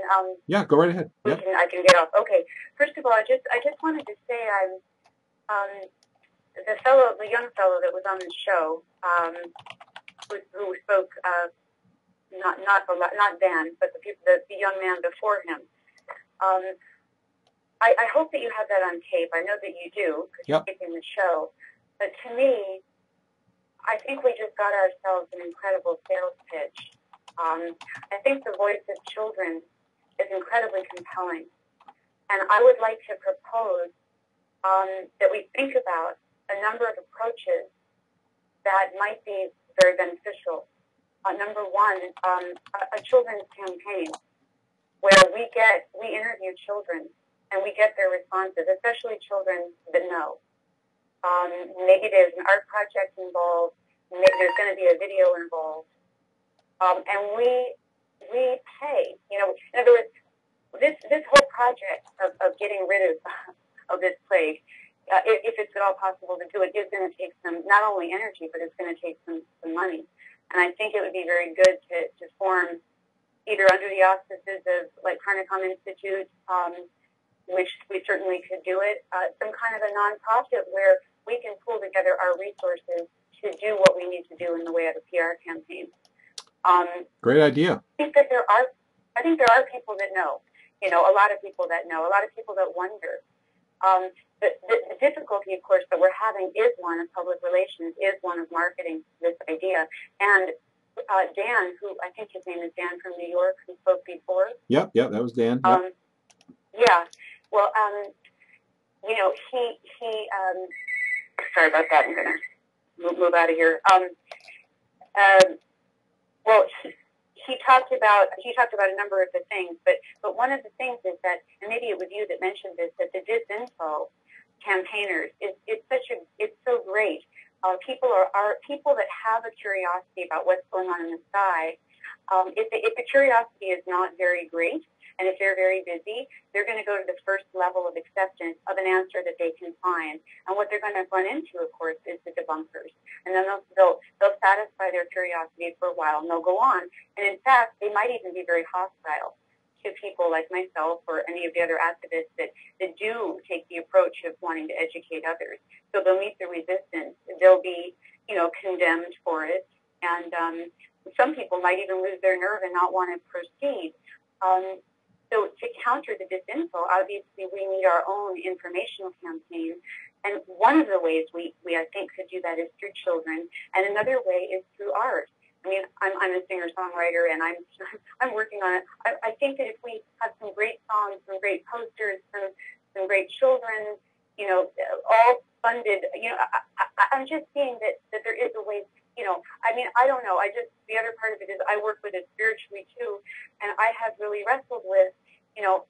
yeah, go right ahead. I can get off. Okay. First of all, I just wanted to say the young fellow that was on the show, who spoke, not Dan, but the young man before him. I hope that you have that on tape. I know that you do, because you're taping the show. But to me, I think we just got ourselves an incredible sales pitch. I think the voice of children is incredibly compelling. And I would like to propose that we think about a number of approaches that might be very beneficial. Number one, a children's campaign where we interview children and we get their responses, especially children that know. Maybe there's an art project involved, maybe there's going to be a video involved, and we pay. You know, in other words, this whole project of getting rid of this plague, if it's at all possible to do it, is going to take some, not only energy, but it's going to take some money. And I think it would be very good to form, either under the auspices of like Carnicom Institute, which we certainly could do it, some kind of a nonprofit where we can pull together our resources to do what we need to do in the way of a PR campaign. Great idea. I think there are people that know, you know, a lot of people that know, a lot of people that wonder. The difficulty, of course, that we're having is one of public relations, is one of marketing this idea. And Dan, who I think his name is Dan from New York, who spoke before. Yep, that was Dan. Yep. Yeah. Well, you know, he sorry about that. I'm gonna move out of here. Well, he talked about a number of the things, but one of the things is that, and maybe it was you that mentioned this, that the disinfo campaigners it's so great. People are people that have a curiosity about what's going on in the sky. If the curiosity is not very great, and if they're very busy, they're going to go to the first level of acceptance of an answer that they can find. And what they're going to run into, of course, is the debunkers. And then they'll satisfy their curiosity for a while, and they'll go on. And in fact, they might even be very hostile to people like myself or any of the other activists that do take the approach of wanting to educate others. So they'll meet the resistance. They'll be, you know, condemned for it. And some people might even lose their nerve and not want to proceed. So to counter the disinfo, obviously we need our own informational campaign. And one of the ways we I think could do that is through children, and another way is through art. I mean, I'm a singer-songwriter, and I'm working on it. I think that if we have some great songs, some great posters, some great children, you know, all funded, you know, I'm just seeing that there is a way. You know, I mean, I don't know. The other part of it is I work with it spiritually too, and I have really wrestled with, you know,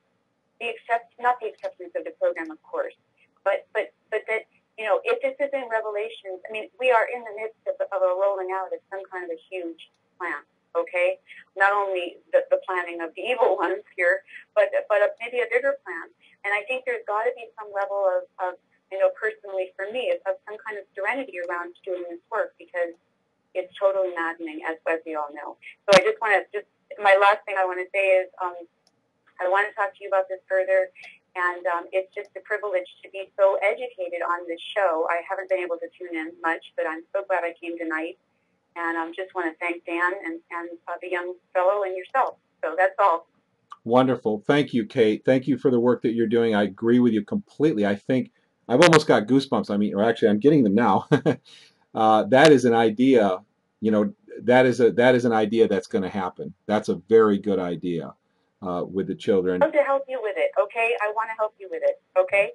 not the acceptance of the program, of course, but that, you know, if this is in Revelations, I mean, we are in the midst of a rolling out of some kind of a huge plan, okay? Not only the planning of the evil ones here, but maybe a bigger plan. And I think there's got to be some level of, you know, personally for me, of some kind of serenity around doing this work, because it's totally maddening, as we all know. So I just want to, my last thing I want to say is I want to talk to you about this further, and it's just a privilege to be so educated on this show. I haven't been able to tune in much, but I'm so glad I came tonight, and I just want to thank Dan and the young fellow and yourself. So that's all. Wonderful. Thank you, Kate. Thank you for the work that you're doing. I agree with you completely. I think I've almost got goosebumps. I mean, or actually, I'm getting them now. That is an idea, you know, that is an idea that's going to happen. That's a very good idea with the children. I want to help you with it, okay? I want to help you with it, okay?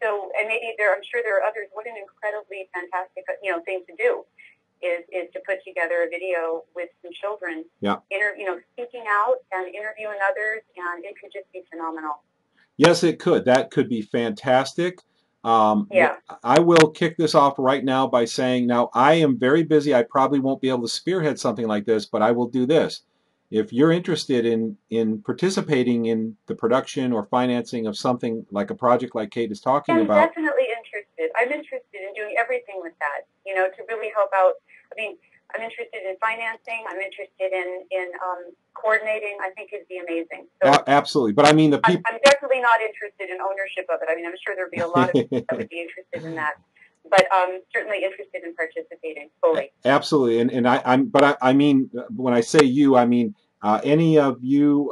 So, and maybe I'm sure there are others. What an incredibly fantastic, you know, thing to do is to put together a video with some children. Yeah. You know, speaking out and interviewing others, and it could just be phenomenal. Yes, it could. That could be fantastic. Yeah. I will kick this off right now by saying, now I am very busy. I probably won't be able to spearhead something like this, but I will do this. If you're interested in participating in the production or financing of something like a project like Kate is talking about. I'm definitely interested. I'm interested in doing everything with that, you know, to really help out. I mean, I'm interested in financing. I'm interested in coordinating. I think it'd be amazing. So, absolutely. But I mean, the people. I'm definitely not interested in ownership of it. I mean, I'm sure there'd be a lot of people that would be interested in that. But certainly interested in participating fully. Absolutely. And I mean, when I say you, I mean any of you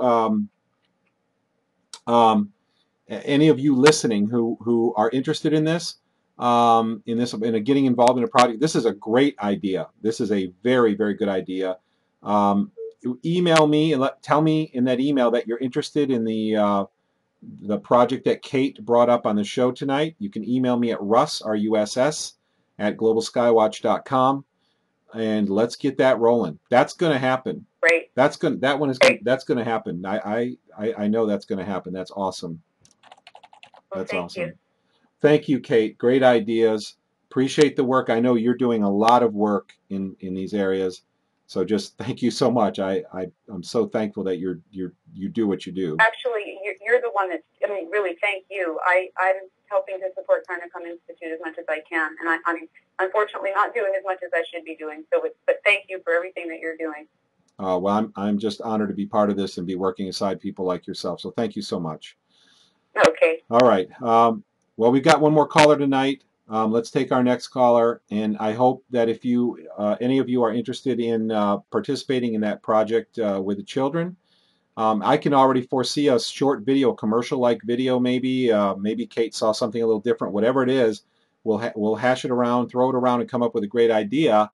listening who are interested in this. In getting involved in a project. This is a great idea. This is a very, very good idea. Email me and tell me in that email that you're interested in the project that Kate brought up on the show tonight. You can email me at russ, R-U-S-S, at globalskywatch.com, and let's get that rolling. That's going to happen. Great. That's going to happen. I know that's going to happen. That's awesome. Well, That's thank awesome. you. Thank you, Kate. Great ideas. Appreciate the work. I know you're doing a lot of work in these areas. So just thank you so much. I'm so thankful that you do what you do. Actually, you're the one that's, I mean, really, thank you. I'm helping to support Carnicom Institute as much as I can, and I'm unfortunately not doing as much as I should be doing. So, but thank you for everything that you're doing. Well, I'm just honored to be part of this and be working aside people like yourself. So thank you so much. Okay. All right. Well, we've got one more caller tonight. Let's take our next caller, and I hope that if you, any of you, are interested in participating in that project with the children, I can already foresee a short video, commercial-like video, maybe. Maybe Kate saw something a little different. Whatever it is, we'll hash it around, throw it around, and come up with a great idea,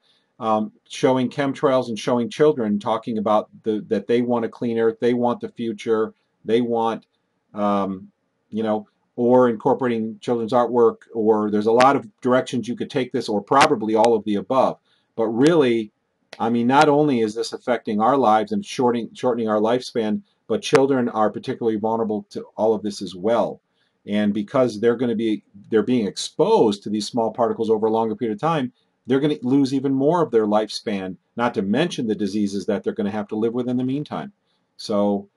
showing chemtrails and showing children, talking about that they want a clean earth, they want the future, they want, you know, or incorporating children's artwork, or there's a lot of directions you could take this, or probably all of the above. But really, I mean, not only is this affecting our lives and shortening our lifespan, but children are particularly vulnerable to all of this as well. And because they're being exposed to these small particles over a longer period of time, they're going to lose even more of their lifespan, not to mention the diseases that they're going to have to live with in the meantime. So,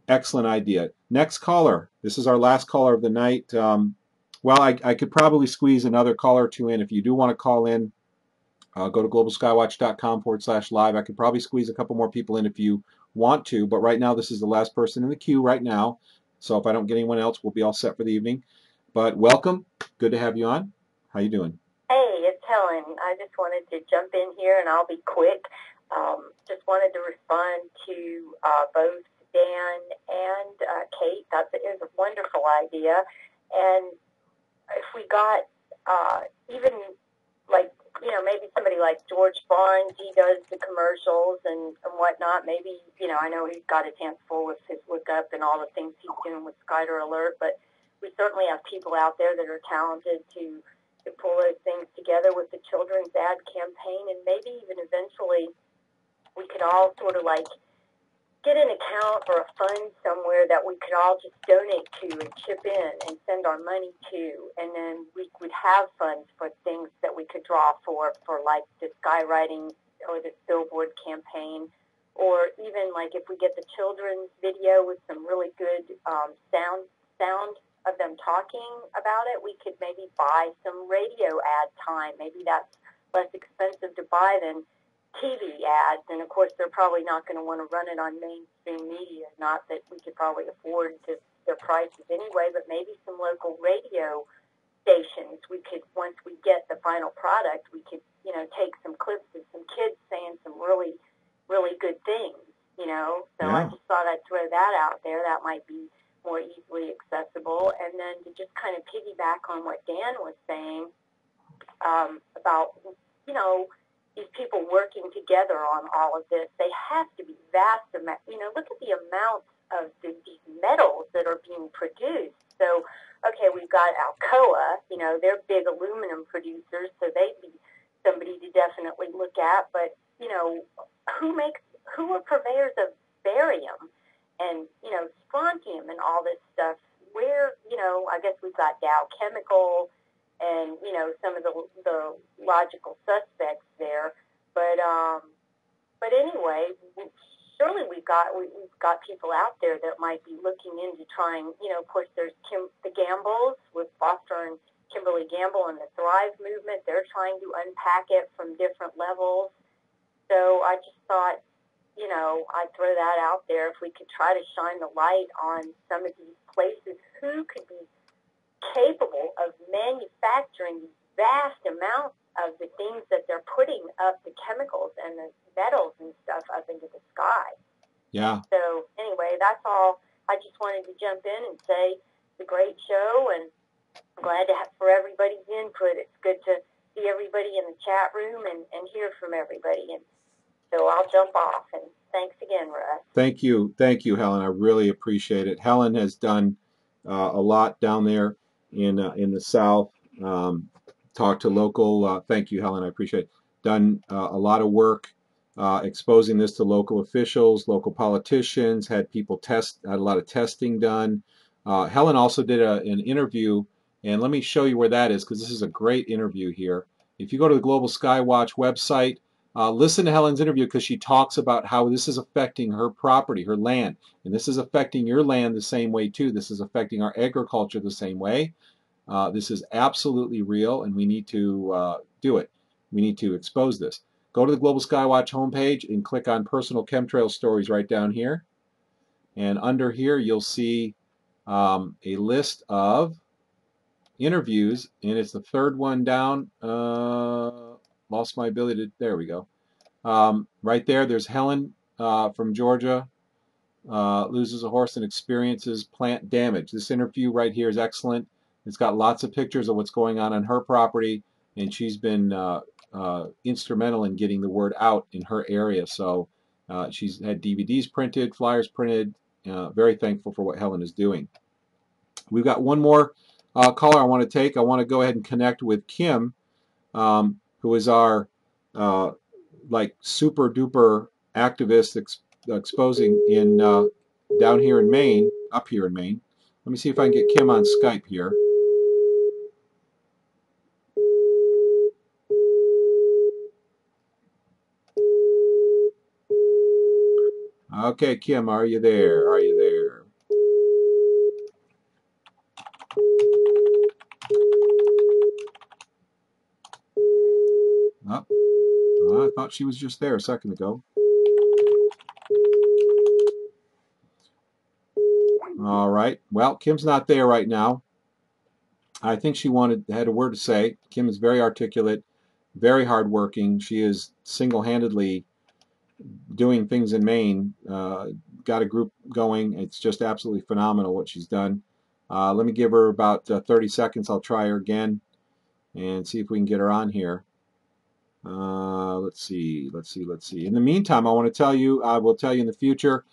excellent idea. Next caller. This is our last caller of the night. Well, I could probably squeeze another caller or two in. If you do want to call in, go to globalskywatch.com/live. I could probably squeeze a couple more people in if you want to, but right now this is the last person in the queue right now. So if I don't get anyone else, we'll be all set for the evening. But welcome. Good to have you on. How you doing? Hey, it's Helen. I just wanted to jump in here, and I'll be quick. Just wanted to respond to both Dan and Kate. That is a wonderful idea. And if we got even like, you know, maybe somebody like George Barnes, he does the commercials and whatnot. Maybe, you know, I know he's got his hands full with his lookup and all the things he's doing with Skyder Alert, but we certainly have people out there that are talented to pull those things together with the children's ad campaign, and maybe even eventually we could all sort of like get an account or a fund somewhere that we could all just donate to and chip in and send our money to, and then we would have funds for things that we could draw for like the skywriting or the billboard campaign, or even like if we get the children's video with some really good sound of them talking about it, we could maybe buy some radio ad time. Maybe that's less expensive to buy than TV ads, and of course they're probably not going to want to run it on mainstream media. Not that we could probably afford their prices anyway, but maybe some local radio stations. We could, once we get the final product, we could, you know, take some clips of some kids saying some really, really good things, you know. So I just thought I'd throw that out there. That might be more easily accessible. And then to just kind of piggyback on what Dan was saying about, you know, these people working together on all of this, they have to be vast amounts. You know, look at the amount of these metals that are being produced. So, okay, we've got Alcoa, you know, they're big aluminum producers, so they'd be somebody to definitely look at. But, you know, who are purveyors of barium and, you know, strontium and all this stuff? Where, you know, I guess we've got Dow Chemical and, you know, some of the logical suspects there. But anyway, surely we've got people out there that might be looking into trying, you know, of course there's the Gambles with Foster and Kimberly Gamble and the Thrive movement. They're trying to unpack it from different levels. So I just thought, you know, I'd throw that out there. If we could try to shine the light on some of these places who could be capable of manufacturing vast amounts of the things that they're putting up, the chemicals and the metals and stuff up into the sky. Yeah. So anyway, that's all. I just wanted to jump in and say it's a great show, and I'm glad to have for everybody's input. It's good to see everybody in the chat room and hear from everybody. And so I'll jump off, and thanks again, Russ. Thank you, Helen. I really appreciate it. Helen has done a lot down there in the South. Talked to local. Thank you, Helen. I appreciate it. Done a lot of work exposing this to local officials, local politicians. Had people had a lot of testing done. Helen also did an interview, and let me show you where that is because this is a great interview here. If you go to the Global Skywatch website, listen to Helen's interview because she talks about how this is affecting her property, her land, and this is affecting your land the same way too. This is affecting our agriculture the same way. This is absolutely real, and we need to do it. We need to expose this. Go to the Global Skywatch homepage and click on Personal Chemtrail Stories right down here. And under here, you'll see a list of interviews, and it's the third one down. Lost my ability to, there we go. Right there, there's Helen from Georgia, loses a horse and experiences plant damage. This interview right here is excellent. It's got lots of pictures of what's going on her property, and she's been instrumental in getting the word out in her area. So she's had DVDs printed, flyers printed. Very thankful for what Helen is doing. We've got one more caller I want to take. I want to go ahead and connect with Kim, who is our like super duper activist exposing in down here in Maine, up here in Maine. Let me see if I can get Kim on Skype here. Okay, Kim, are you there? Are you there? Oh, I thought she was just there a second ago. All right. Well, Kim's not there right now. I think she had a word to say. Kim is very articulate, very hardworking. She is single-handedly doing things in Maine. Got a group going. It's just absolutely phenomenal what she's done. Let me give her about 30 seconds. I'll try her again and see if we can get her on here. Let's see. In the meantime, I want to tell you, I will tell you in the future,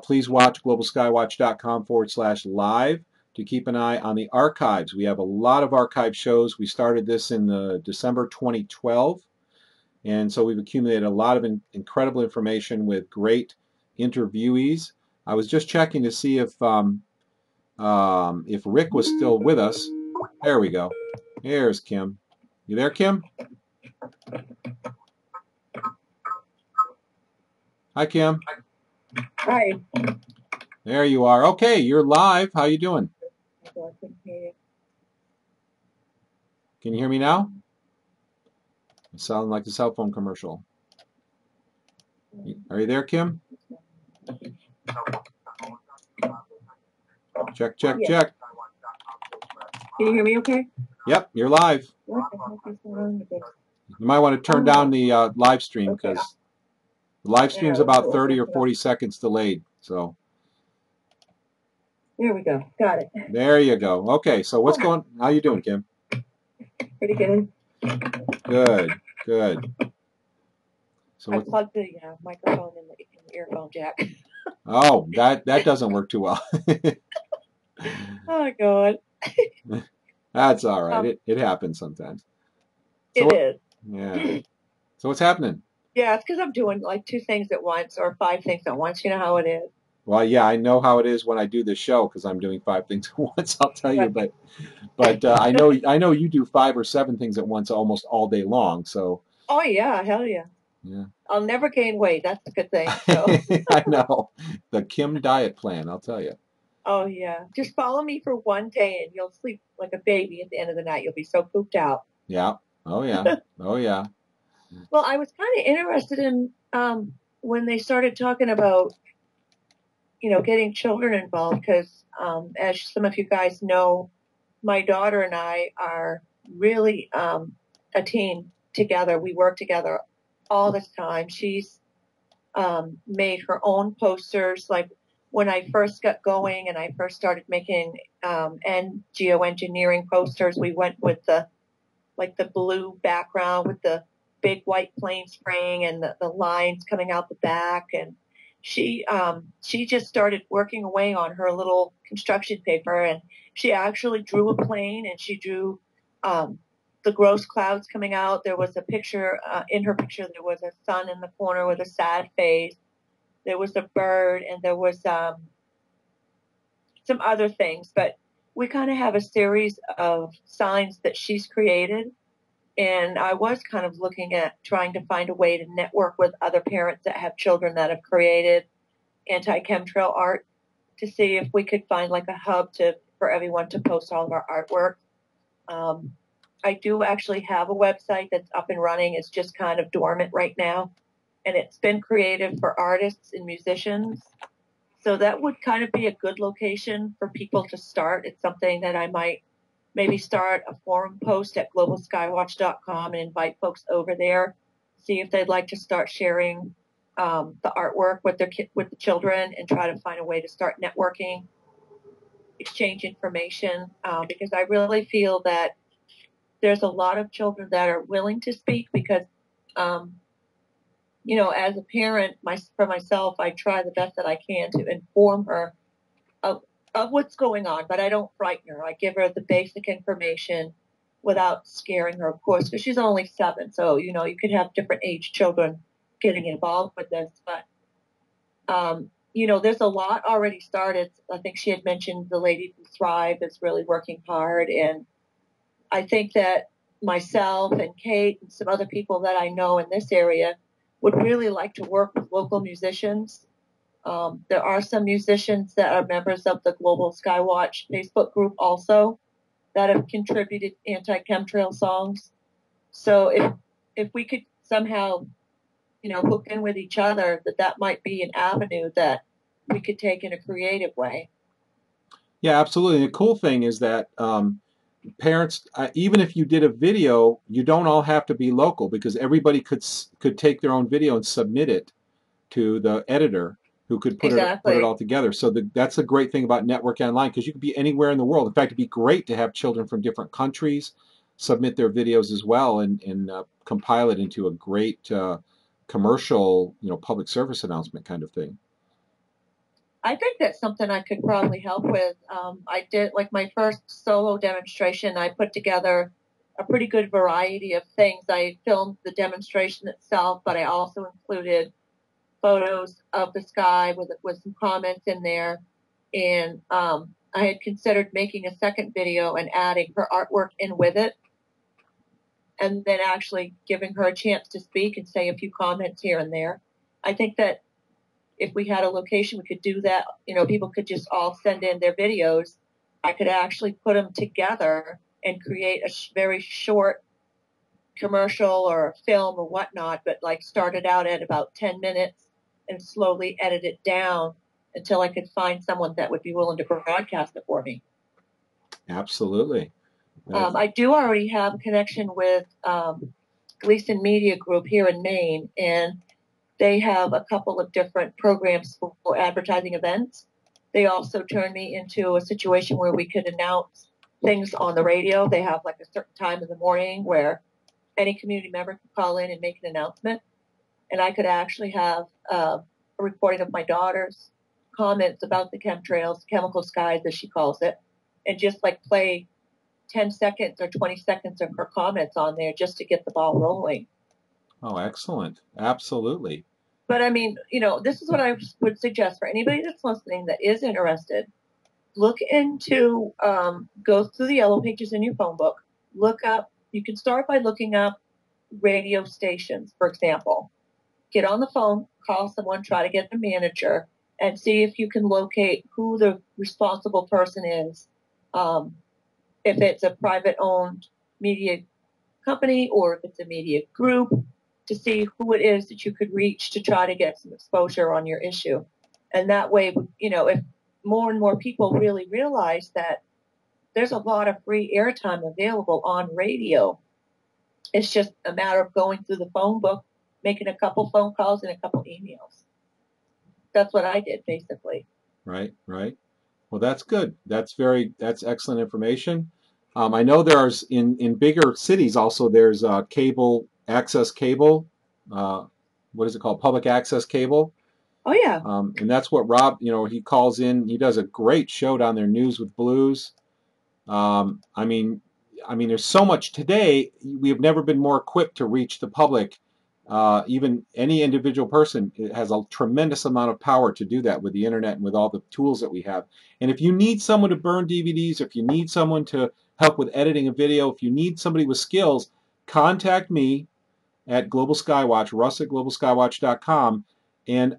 please watch globalskywatch.com/live to keep an eye on the archives. We have a lot of archive shows. We started this in December 2012. And so we've accumulated a lot of incredible information with great interviewees. I was just checking to see if Rick was still with us. There we go. There's Kim. You there, Kim? Hi, Kim. Hi. There you are. Okay, you're live. How you doing? Can you hear me now? It sounds like a cell phone commercial. Are you there, Kim? Check, check, check. Can you hear me okay? Yep, you're live. You might want to turn down the live stream because the live stream's about 30 or 40 seconds delayed. So there we go. Got it. There you go. Okay, so what's going? How you doing, Kim? Pretty good. Good, good. So I plugged the microphone in the earphone jack. Oh, that doesn't work too well. Oh God. That's all right. It happens sometimes. So it is. Yeah. So what's happening? Yeah, it's because I'm doing like 2 things at once or 5 things at once. You know how it is. Well, yeah, I know how it is when I do this show because I'm doing 5 things at once. I'll tell you, but I know you do 5 or 7 things at once almost all day long. So. Oh yeah, hell yeah. Yeah. I'll never gain weight. That's a good thing. So. I know the Kim diet plan. I'll tell you. Oh yeah, just follow me for 1 day and you'll sleep like a baby at the end of the night. You'll be so pooped out. Yeah. Oh yeah. Oh yeah. Well, I was kind of interested in when they started talking about, getting children involved because, as some of you guys know, my daughter and I are really a team together. We work together all the time. She's made her own posters. Like when I first got going and I first started making and geoengineering posters, we went with the blue background with the big white plane spraying and the lines coming out the back. And she just started working away on her little construction paper, and she actually drew a plane and she drew the gross clouds coming out. There was a picture, in her picture, there was a sun in the corner with a sad face. There was a bird, and there was some other things. But we kind of have a series of signs that she's created. And I was kind of looking at trying to find a way to network with other parents that have children that have created anti-chemtrail art to see if we could find like a hub for everyone to post all of our artwork. I do actually have a website that's up and running. It's just kind of dormant right now. And it's been created for artists and musicians. So that would kind of be a good location for people to start. It's something that I might maybe start a forum post at globalskywatch.com and invite folks over there, see if they'd like to start sharing the artwork with the children and try to find a way to start networking, exchange information, because I really feel that there's a lot of children that are willing to speak because, you know, as a parent, for myself, I try the best that I can to inform her of what's going on, but I don't frighten her. I give her the basic information without scaring her, of course, because she's only 7. So, you know, you could have different age children getting involved with this. But, you know, there's a lot already started. I think she had mentioned the Lady Who Thrive is really working hard. And I think that myself and Kate and some other people that I know in this area would really like to work with local musicians. There are some musicians that are members of the Global Skywatch Facebook group also that have contributed anti-chemtrail songs. So if we could somehow, you know, hook in with each other, that might be an avenue that we could take in a creative way. Yeah, absolutely. The cool thing is that parents, even if you did a video, you don't all have to be local because everybody could take their own video and submit it to the editor who could put it all together. So that's a great thing about network online because you could be anywhere in the world. In fact, it'd be great to have children from different countries submit their videos as well and compile it into a great commercial, you know, public service announcement kind of thing. I think that's something I could probably help with. I did, like my first solo demonstration, I put together a pretty good variety of things. I filmed the demonstration itself, but I also included photos of the sky with some comments in there. And I had considered making a second video and adding her artwork in with it, and then actually giving her a chance to speak and say a few comments here and there. I think that if we had a location, we could do that. You know, people could just all send in their videos. I could actually put them together and create a very short commercial or a film or whatnot, but like start it out at about 10 minutes and slowly edit it down until I could find someone that would be willing to broadcast it for me. Absolutely. I do already have a connection with Gleason Media Group here in Maine, and they have a couple of different programs for advertising events. They also turned me into a situation where we could announce things on the radio. They have like a certain time in the morning where any community member could call in and make an announcement. And I could actually have a recording of my daughter's comments about the chemtrails, chemical skies, as she calls it, and just like play 10 seconds or 20 seconds of her comments on there just to get the ball rolling. Oh, excellent. Absolutely. But I mean, you know, this is what I would suggest for anybody that's listening that is interested. Look into, go through the yellow pages in your phone book. Look up, you can start by looking up radio stations, for example. Get on the phone, call someone, try to get the manager, and see if you can locate who the responsible person is. If it's a private-owned media company or if it's a media group, to see who it is that you could reach to try to get some exposure on your issue. And that way, you know, if more and more people really realize that there's a lot of free airtime available on radio, it's just a matter of going through the phone book, making a couple phone calls and a couple emails. That's what I did, basically. Right, right. Well, that's good. That's excellent information. I know there's in bigger cities also there's cable access cable. What is it called? Public access cable. Oh yeah. And that's what Rob, you know, he calls in. He does a great show down there, News with Blues. I mean, there's so much today. We have never been more equipped to reach the public even any individual person has a tremendous amount of power to do that with the internet and with all the tools that we have. And if you need someone to burn DVDs, if you need someone to help with editing a video, if you need somebody with skills, contact me at Global Skywatch, Russ at globalskywatch.com. And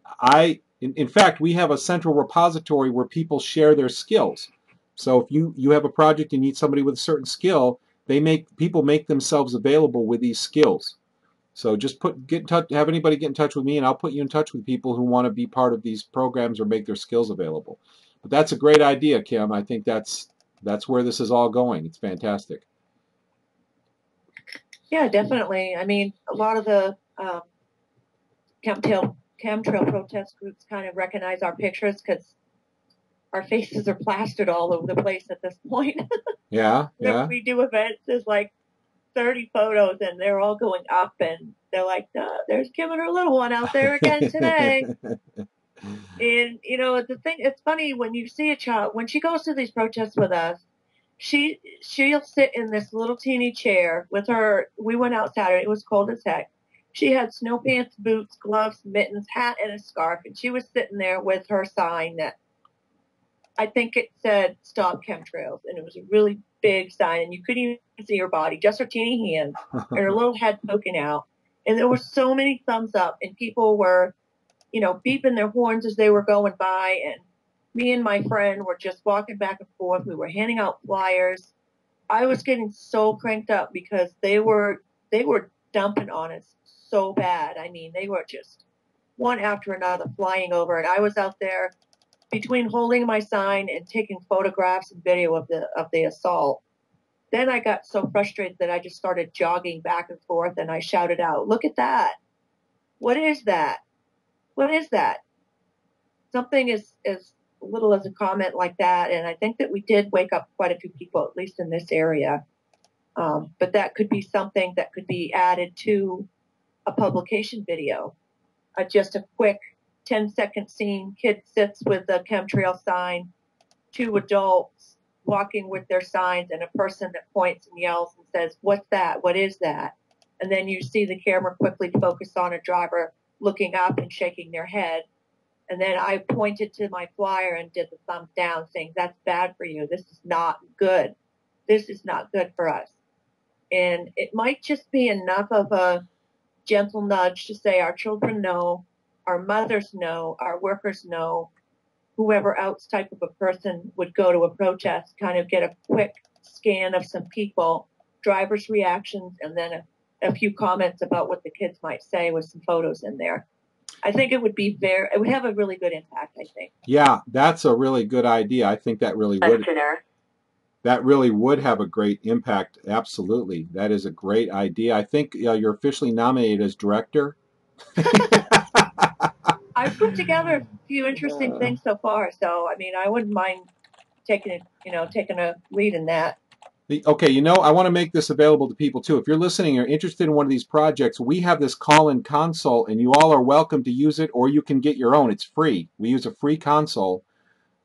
in fact, we have a central repository where people share their skills. So if you have a project, you need somebody with a certain skill, people make themselves available with these skills. So just get in touch, have anybody get in touch with me, and I'll put you in touch with people who want to be part of these programs or make their skills available. But that's a great idea, Kim. I think that's where this is all going. It's fantastic. Yeah, definitely. I mean, a lot of the chemtrail protest groups kind of recognize our pictures because our faces are plastered all over the place at this point. Yeah, yeah. When we do events, there's like 30 photos, and they're all going up, and they're like, there's Kim and her little one out there again today. And, you know, the thing, it's funny when you see a child, when she goes to these protests with us, she'll sit in this little teeny chair with her. We went out Saturday. It was cold as heck. She had snow pants, boots, gloves, mittens, hat, and a scarf, and she was sitting there with her sign that I think it said "Stop Chemtrails," and it was a really big sign, and you couldn't even see her body, just her teeny hands and her little head poking out. And there were so many thumbs up, and people were, you know, beeping their horns as they were going by. And me and my friend were just walking back and forth. We were handing out flyers. I was getting so cranked up because they were dumping on us so bad. I mean, they were just one after another flying over, and I was out there between holding my sign and taking photographs and video of the assault. Then I got so frustrated that I just started jogging back and forth, and I shouted out, "Look at that! What is that? What is that?" Something as little as a comment like that, and I think that we did wake up quite a few people, at least in this area. But that could be something that could be added to a publication video. Just a quick 10-second scene. Kid sits with a chemtrail sign, 2 adults walking with their signs, and a person that points and yells and says, "What's that? What is that?" And then you see the camera quickly focus on a driver looking up and shaking their head. And then I pointed to my flyer and did the thumbs down, saying, "That's bad for you. This is not good. This is not good for us." And it might just be enough of a gentle nudge to say our children know, our mothers know, our workers know, whoever else type of a person would go to a protest, kind of get a quick scan of some people, drivers' reactions, and then a few comments about what the kids might say with some photos in there. I think it would have a really good impact, I think. Yeah, that's a really good idea. I think that really would. That really would have a great impact. Absolutely. That is a great idea. I think you're officially nominated as director. I've put together a few interesting things so far, so I mean, I wouldn't mind taking a lead in that. Okay, I want to make this available to people too. If you're listening, you're interested in one of these projects, we have this call-in console, and you all are welcome to use it, or you can get your own. It's free. We use a free console.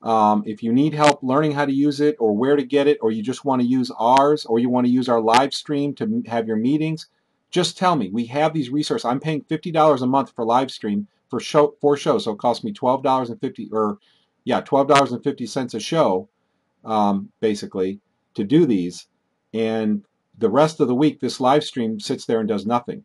If you need help learning how to use it, or where to get it, or you just want to use ours, or you want to use our live stream to have your meetings, just tell me. We have these resources. I'm paying $50 a month for live stream for 4 shows, so it costs me $12.50 a show, basically, to do these. And the rest of the week, this live stream sits there and does nothing.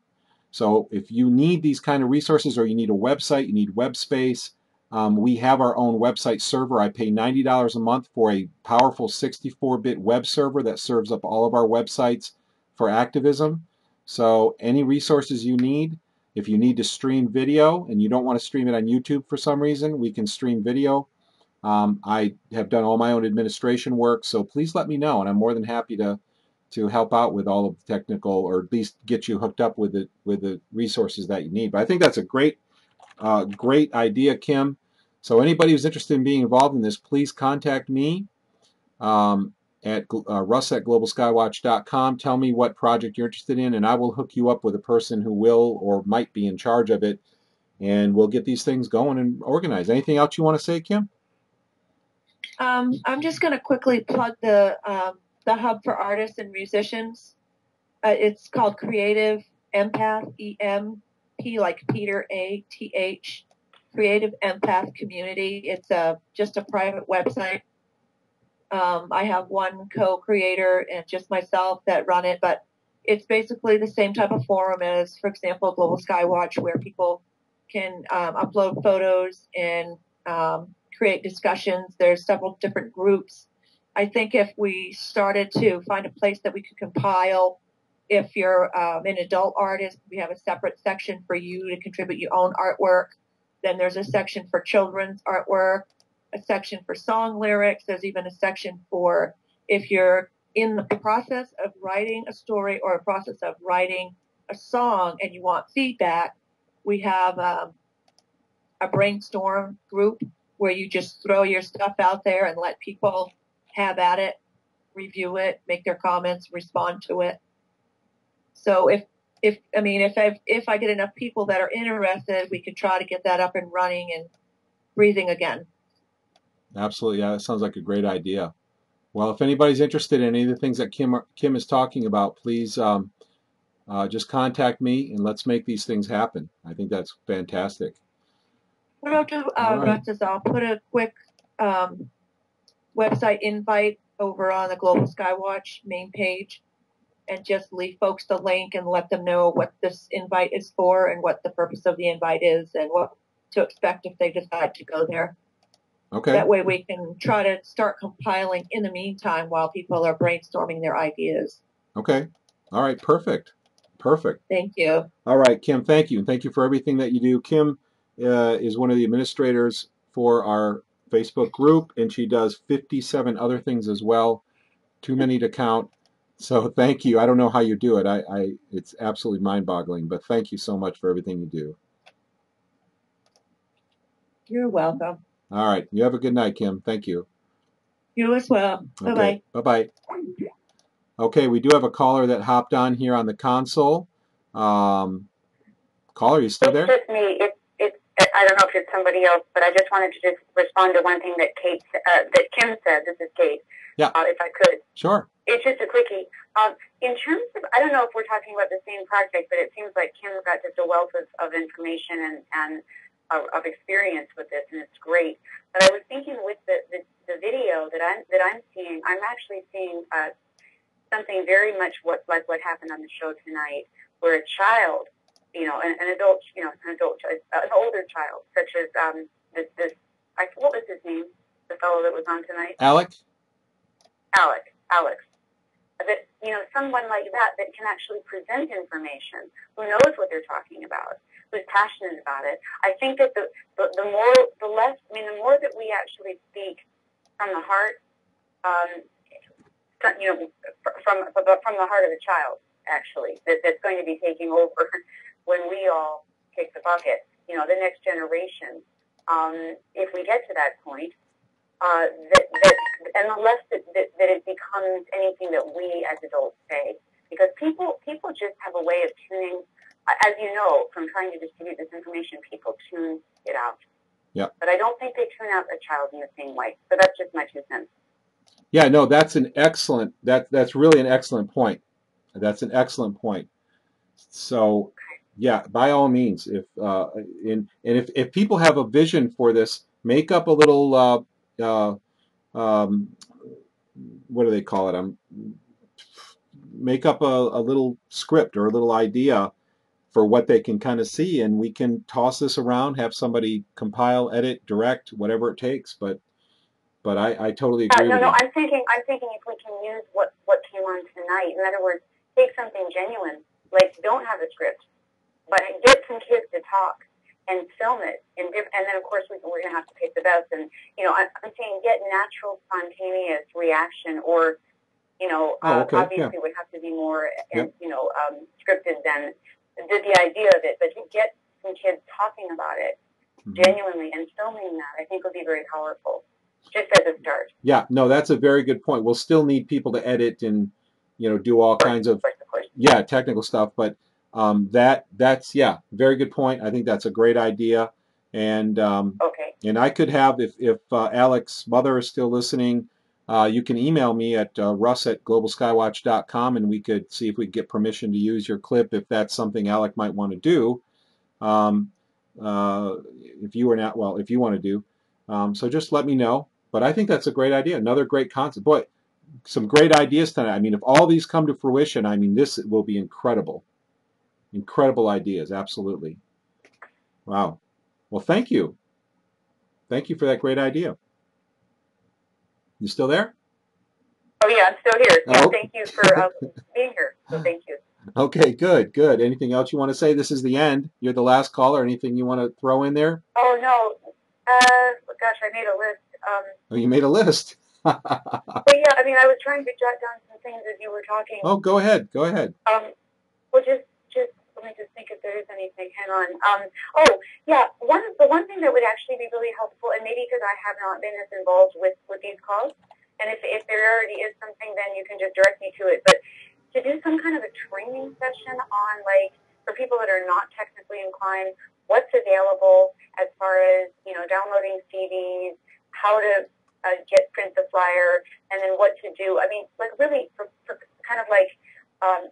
So if you need these kind of resources, or you need a website, you need web space, we have our own website server. I pay $90 a month for a powerful 64-bit web server that serves up all of our websites for activism. So any resources you need, if you need to stream video and you don't want to stream it on YouTube for some reason, we can stream video. I have done all my own administration work, so please let me know, and I'm more than happy to help out with all of the technical, or at least get you hooked up with the resources that you need. But I think that's a great idea, Kim. So anybody who's interested in being involved in this, please contact me at Russ at globalskywatch.com. Tell me what project you're interested in, and I will hook you up with a person who will or might be in charge of it, and we'll get these things going and organized. Anything else you want to say, Kim? I'm just going to quickly plug the Hub for Artists and Musicians. It's called Creative Empath, P like Peter, A-T-H, Creative Empath Community. It's just a private website. I have one co-creator and just myself that run it, but it's basically the same type of forum as, for example, Global Skywatch, where people can upload photos and create discussions. There's several different groups. I think if we started to find a place that we could compile, if you're an adult artist, we have a separate section for you to contribute your own artwork. Then there's a section for children's artwork, a section for song lyrics. There's even a section for if you're in the process of writing a story or a process of writing a song and you want feedback. We have a brainstorm group where you just throw your stuff out there and let people have at it, review it, make their comments, respond to it. So if I get enough people that are interested, we could try to get that up and running and breathing again. Absolutely. Yeah, that sounds like a great idea. Well, if anybody's interested in any of the things that Kim is talking about, please just contact me and let's make these things happen. I think that's fantastic. What I'll do, Russ, is I'll put a quick website invite over on the Global Skywatch main page and just leave folks the link and let them know what this invite is for and what the purpose of the invite is and what to expect if they decide to go there. Okay. That way we can try to start compiling in the meantime while people are brainstorming their ideas. Okay. All right. Perfect. Perfect. Thank you. All right, Kim, thank you. And thank you for everything that you do. Kim is one of the administrators for our Facebook group, and she does 57 other things as well. Too many to count. So thank you. I don't know how you do it. It's absolutely mind-boggling, but thank you so much for everything you do. You're welcome. All right. You have a good night, Kim. Thank you. You as well. Bye-bye. Okay. Bye-bye. Okay, we do have a caller that hopped on here on the console. Caller, you still there? It's just me. I don't know if it's somebody else, but I just wanted to just respond to one thing that that Kim said. This is Kate. Yeah. If I could. Sure. It's just a quickie. In terms of, I don't know if we're talking about the same project, but it seems like Kim's got just a wealth of information and of experience with this, and it's great. But I was thinking with the video that I'm seeing, I'm actually seeing something very much like what happened on the show tonight, where a child, an adult, an older child, such as what was his name? The fellow that was on tonight. Alex. That someone like that can actually present information, who knows what they're talking about, who's passionate about it. I think that the more that we actually speak from the heart, from the heart of the child, actually, that's going to be taking over when we all kick the bucket. The next generation. If we get to that point, and the less that it becomes anything that we as adults say, because people just have a way of tuning. As you know, from trying to distribute this information, people tune it out. Yeah. But I don't think they tune out a child in the same way. So that's just my 2 cents. Yeah, no, that's really an excellent point. That's an excellent point. So, yeah, by all means, if people have a vision for this, make up a little what do they call it? Make up a little script or a little idea for what they can kind of see, and we can toss this around, have somebody compile, edit, direct, whatever it takes. But I totally agree with you. I'm thinking if we can use what came on tonight. In other words, take something genuine, like don't have a script, but get some kids to talk and film it. And then, of course, we're going to have to pick the best. And, I'm saying get natural, spontaneous reaction or, obviously would have to be more, scripted than the idea of it. But to get some kids talking about it genuinely and filming that, I think would be very powerful, just as a start. Yeah, no, that's a very good point. We'll still need people to edit and, do all kinds of technical stuff. But that's very good point. I think that's a great idea. And and I could have, if Alex's mother is still listening, you can email me at russ@globalskywatch.com, and we could see if we could get permission to use your clip if that's something Alec might want to do. if you are not, well, if you want to do. So just let me know. But I think that's a great idea. Another great concept. Boy, some great ideas tonight. I mean, if all these come to fruition, I mean, this will be incredible. Incredible ideas, absolutely. Wow. Well, thank you. Thank you for that great idea. You still there? Oh, yeah, I'm still here. Yeah, Oh. thank you for being here. So thank you. Okay, good, good. Anything else you want to say? This is the end. You're the last caller. Anything you want to throw in there? Oh, no. Gosh, I made a list. Oh, you made a list. But yeah, I mean, I was trying to jot down some things as you were talking. Oh, go ahead. Go ahead. Well, just let me just think if there is anything. Hang on. Oh, yeah. The one thing that would actually be really helpful, and maybe because I have not been as involved with these calls, and if there already is something, then you can just direct me to it. But to do some kind of a training session on, like, for people that are not technically inclined, what's available as far as, you know, downloading CDs, how to print the flyer, and then what to do. I mean, like, really for kind of like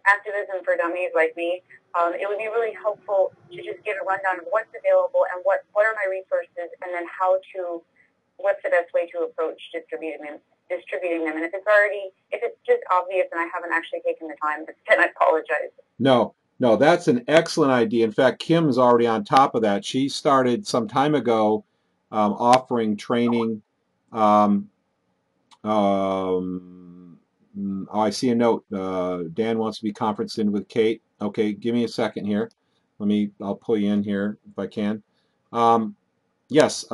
activism for dummies like me, it would be really helpful to just get a rundown of what's available and what are my resources, and then what's the best way to approach distributing them. And if it's just obvious and I haven't actually taken the time, then I apologize. No, that's an excellent idea. In fact, Kim's already on top of that. She started some time ago offering training. Oh, I see a note. Dan wants to be conferenced in with Kate. Okay, give me a second here. I'll pull you in here if I can. Yes.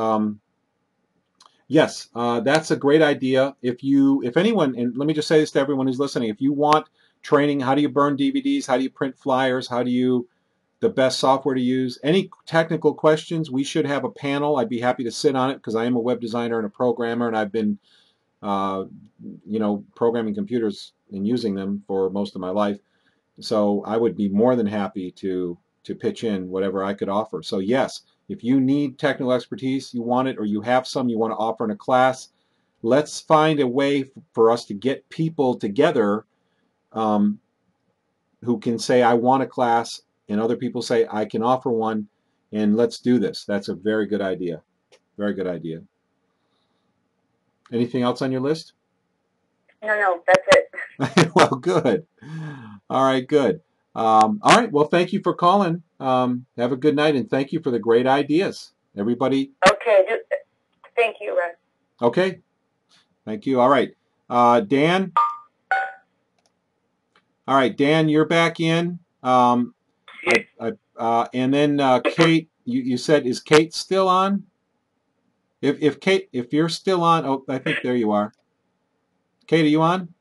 Yes, that's a great idea. If anyone, and let me just say this to everyone who's listening, if you want training, how do you burn DVDs? How do you print flyers? The best software to use? Any technical questions? We should have a panel. I'd be happy to sit on it because I am a web designer and a programmer, and I've been, programming computers and using them for most of my life. So I would be more than happy to pitch in whatever I could offer. So yes, if you need technical expertise, you want it, or you have some you want to offer in a class, let's find a way for us to get people together who can say, I want a class, and other people say, I can offer one, and let's do this. That's a very good idea. Very good idea. Anything else on your list? No, that's it. Well, good. All right, good. All right, well, thank you for calling. Have a good night, and thank you for the great ideas. Everybody. Okay, thank you, Russ. Okay, thank you. All right, Dan. All right, Dan, you're back in. And then Kate, you said, is Kate still on? If Kate, if you're still on, oh, I think there you are. Kate, are you on?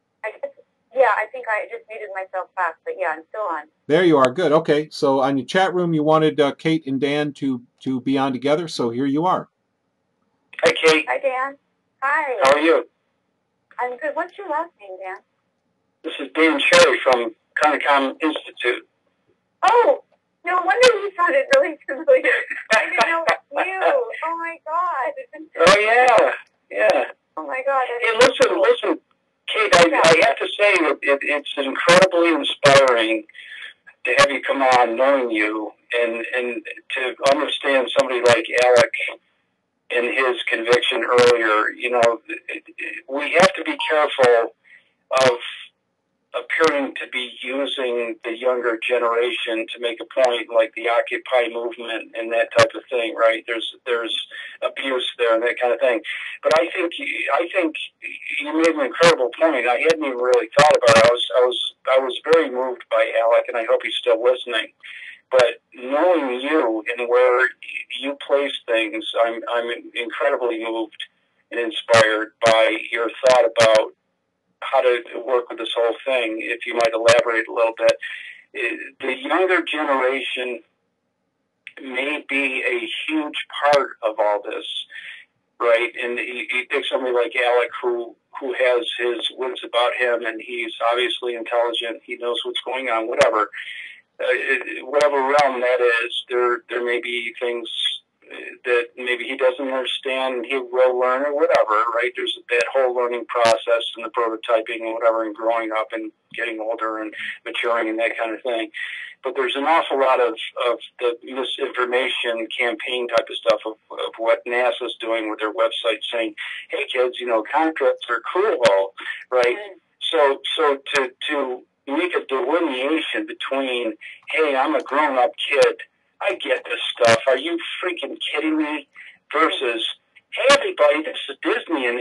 Yeah, I think I just muted myself back, but yeah, I'm still on. There you are. Good. Okay. So on your chat room, you wanted Kate and Dan to be on together. So here you are. Hi, Kate. Hi, Dan. Hi. How are you? I'm good. What's your last name, Dan? This is Dan Cherry from Conacom Institute. Oh, no wonder you sounded really familiar. I didn't know you. Oh, my God. Oh, yeah. Oh, my God. Hey, listen, Kate, I have to say it's incredibly inspiring to have you come on knowing you and to understand somebody like Alec and his conviction earlier. You know, we have to be careful of appearing to be using the younger generation to make a point, like the Occupy movement and that type of thing, right? There's abuse there and that kind of thing. But I think you made an incredible point. I hadn't even really thought about it. I was very moved by Alec, and I hope he's still listening. But knowing you and where you place things, I'm incredibly moved and inspired by your thought about how to work with this whole thing. If you might elaborate a little bit. The younger generation may be a huge part of all this, right? And you take somebody like Alec who has his wits about him, and he's obviously intelligent, he knows what's going on, whatever realm that is, there may be things that maybe he doesn't understand, he will learn or whatever, right? There's that whole learning process and the prototyping and whatever, and growing up and getting older and maturing and that kind of thing. But there's an awful lot of the misinformation campaign type of stuff of what NASA's doing with their website, saying, hey kids, contracts are cruel, right? So to make a delineation between, hey, I'm a grown-up kid, I get this stuff, are you freaking kidding me? Versus, hey everybody, this is Disney, and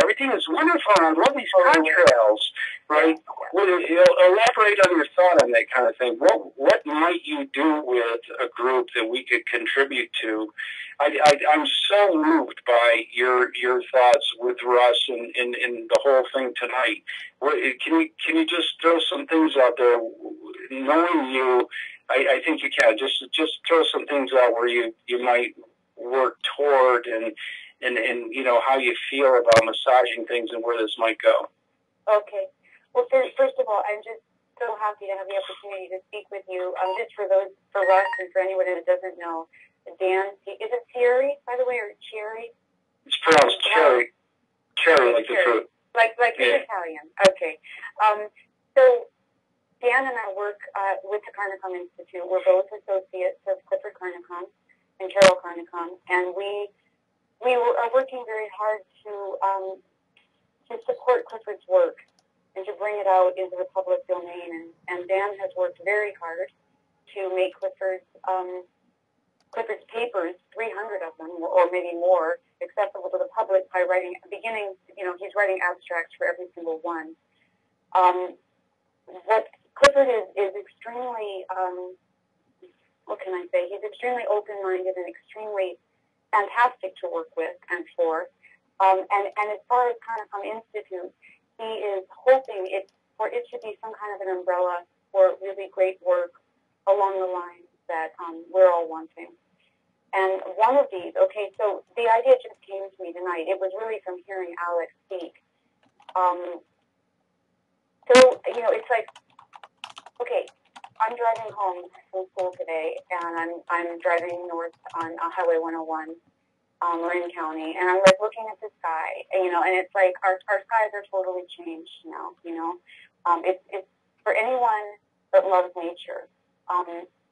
everything is wonderful, and I love these chemtrails, right? Elaborate on your thought on that kind of thing. What might you do with a group that we could contribute to? I'm so moved by your thoughts with Russ and the whole thing tonight. Can you just throw some things out there? Knowing you, I think you can just throw some things out where you might work toward and how you feel about massaging things and where this might go. Okay. Well, first of all, I'm just so happy to have the opportunity to speak with you. Just for Russ and for anyone that doesn't know, Dan, is it Thierry, by the way, or Cherry? It's pronounced cherry. Cherry, like the fruit. Like it's Italian. Okay. So Dan and I work with the Carnicom Institute. We're both associates of Clifford Carnicom and Carol Carnicom, and we are working very hard to support Clifford's work and to bring it out into the public domain. And Dan has worked very hard to make Clifford's papers, 300 of them, or maybe more, accessible to the public by he's writing abstracts for every single one. What Clifford is extremely, what can I say? He's extremely open-minded and extremely fantastic to work with and for. And as far as Carnicom Institute, he is hoping it should be some kind of an umbrella for really great work along the lines that we're all wanting. And one of these, so the idea just came to me tonight. It was really from hearing Alex speak. It's like, okay, I'm driving home from school today, and I'm driving north on Highway 101, Marin County, and I'm like looking at the sky, and it's like our skies are totally changed now. It's for anyone that loves nature.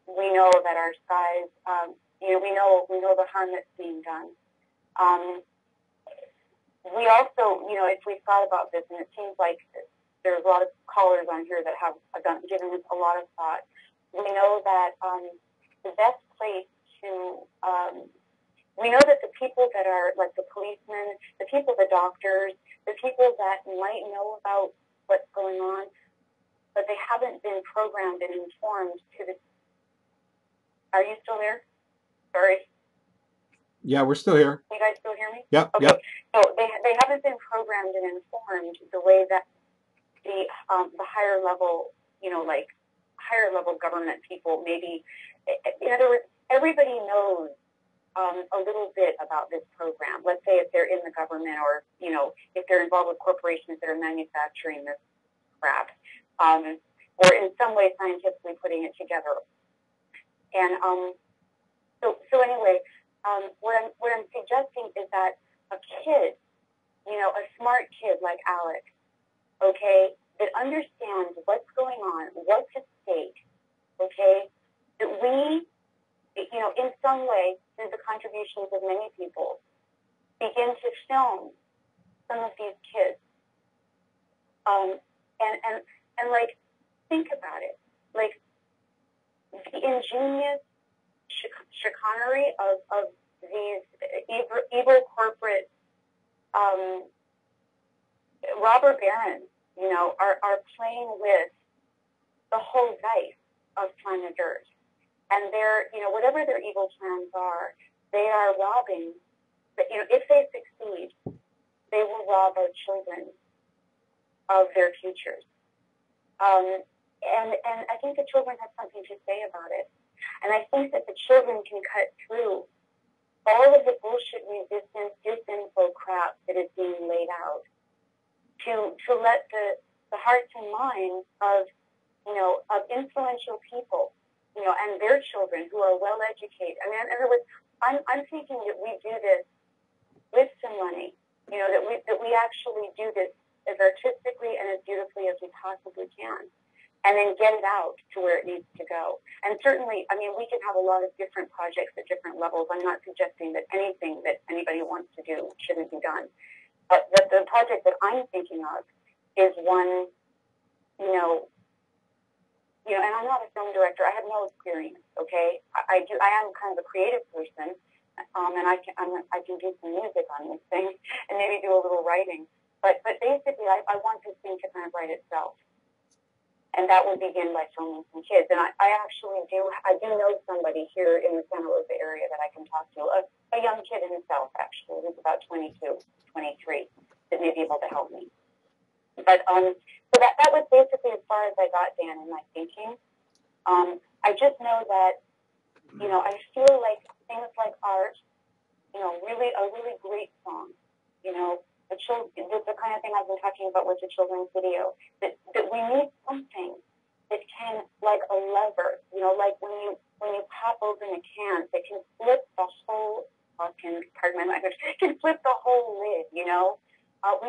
We know that our skies, we know the harm that's being done. We also, if we thought about this, and it seems like there's a lot of callers on here that have given this a lot of thought. We know that the best place to, we know that the people that are like the policemen, the people, the doctors, the people that might know about what's going on, but they haven't been programmed and informed to the. Are you still there? Sorry. Yeah, we're still here. You guys still hear me? Yep. Okay. Yep. So they haven't been programmed and informed the way that the higher level, higher level government people maybe. In other words, everybody knows a little bit about this program. Let's say if they're in the government, or if they're involved with corporations that are manufacturing this crap, or in some way scientifically putting it together. And so anyway, what I'm suggesting is that a kid, a smart kid like Alex, that understands what's going on, what's at stake, that we, in some way, through the contributions of many people, begin to film some of these kids. And like, think about it. Like, the ingenious chicanery of these evil corporate robber barons, are playing with the whole dice of planet Earth. And they're, whatever their evil plans are, they are robbing. But, if they succeed, they will rob our children of their futures. And I think the children have something to say about it. And I think that the children can cut through all of the bullshit resistance, disinfo crap that is being laid out to let the hearts and minds of influential people, and their children who are well educated. I mean, in other words, I'm thinking that we do this with some money. You know, that we actually do this as artistically and as beautifully as we possibly can, and then get it out to where it needs to go. And certainly, I mean, we can have a lot of different projects at different levels. I'm not suggesting that anything that anybody wants to do shouldn't be done. But the project that I'm thinking of is one, and I'm not a film director. I have no experience, okay? I am kind of a creative person, and I can do some music on this thing and maybe do a little writing. But basically, I want this thing to kind of write itself. And that would begin by filming some kids. And I actually do know somebody here in the Santa Rosa area that I can talk to, a young kid in the South, actually, who's about 22, 23, that may be able to help me. But so that was basically as far as I got, Dan, in my thinking. I just know that, I feel like things like art, really a really great song, the kind of thing I've been talking about with the children's video, that we need something that can, like a lever, like when you pop open a can, that can flip the whole, pardon my language, can flip the whole lid, We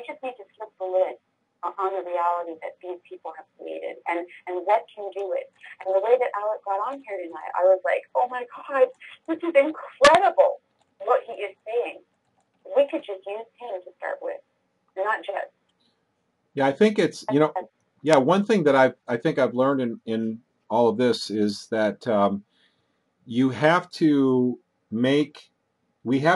just need to flip the lid on the reality that these people have created and what can do it. And the way that Alec got on here tonight, I was like, oh my God, this is incredible what he is saying. We could just use him to start with, not just. Yeah, I think it's, one thing that I think I've learned in all of this is that we have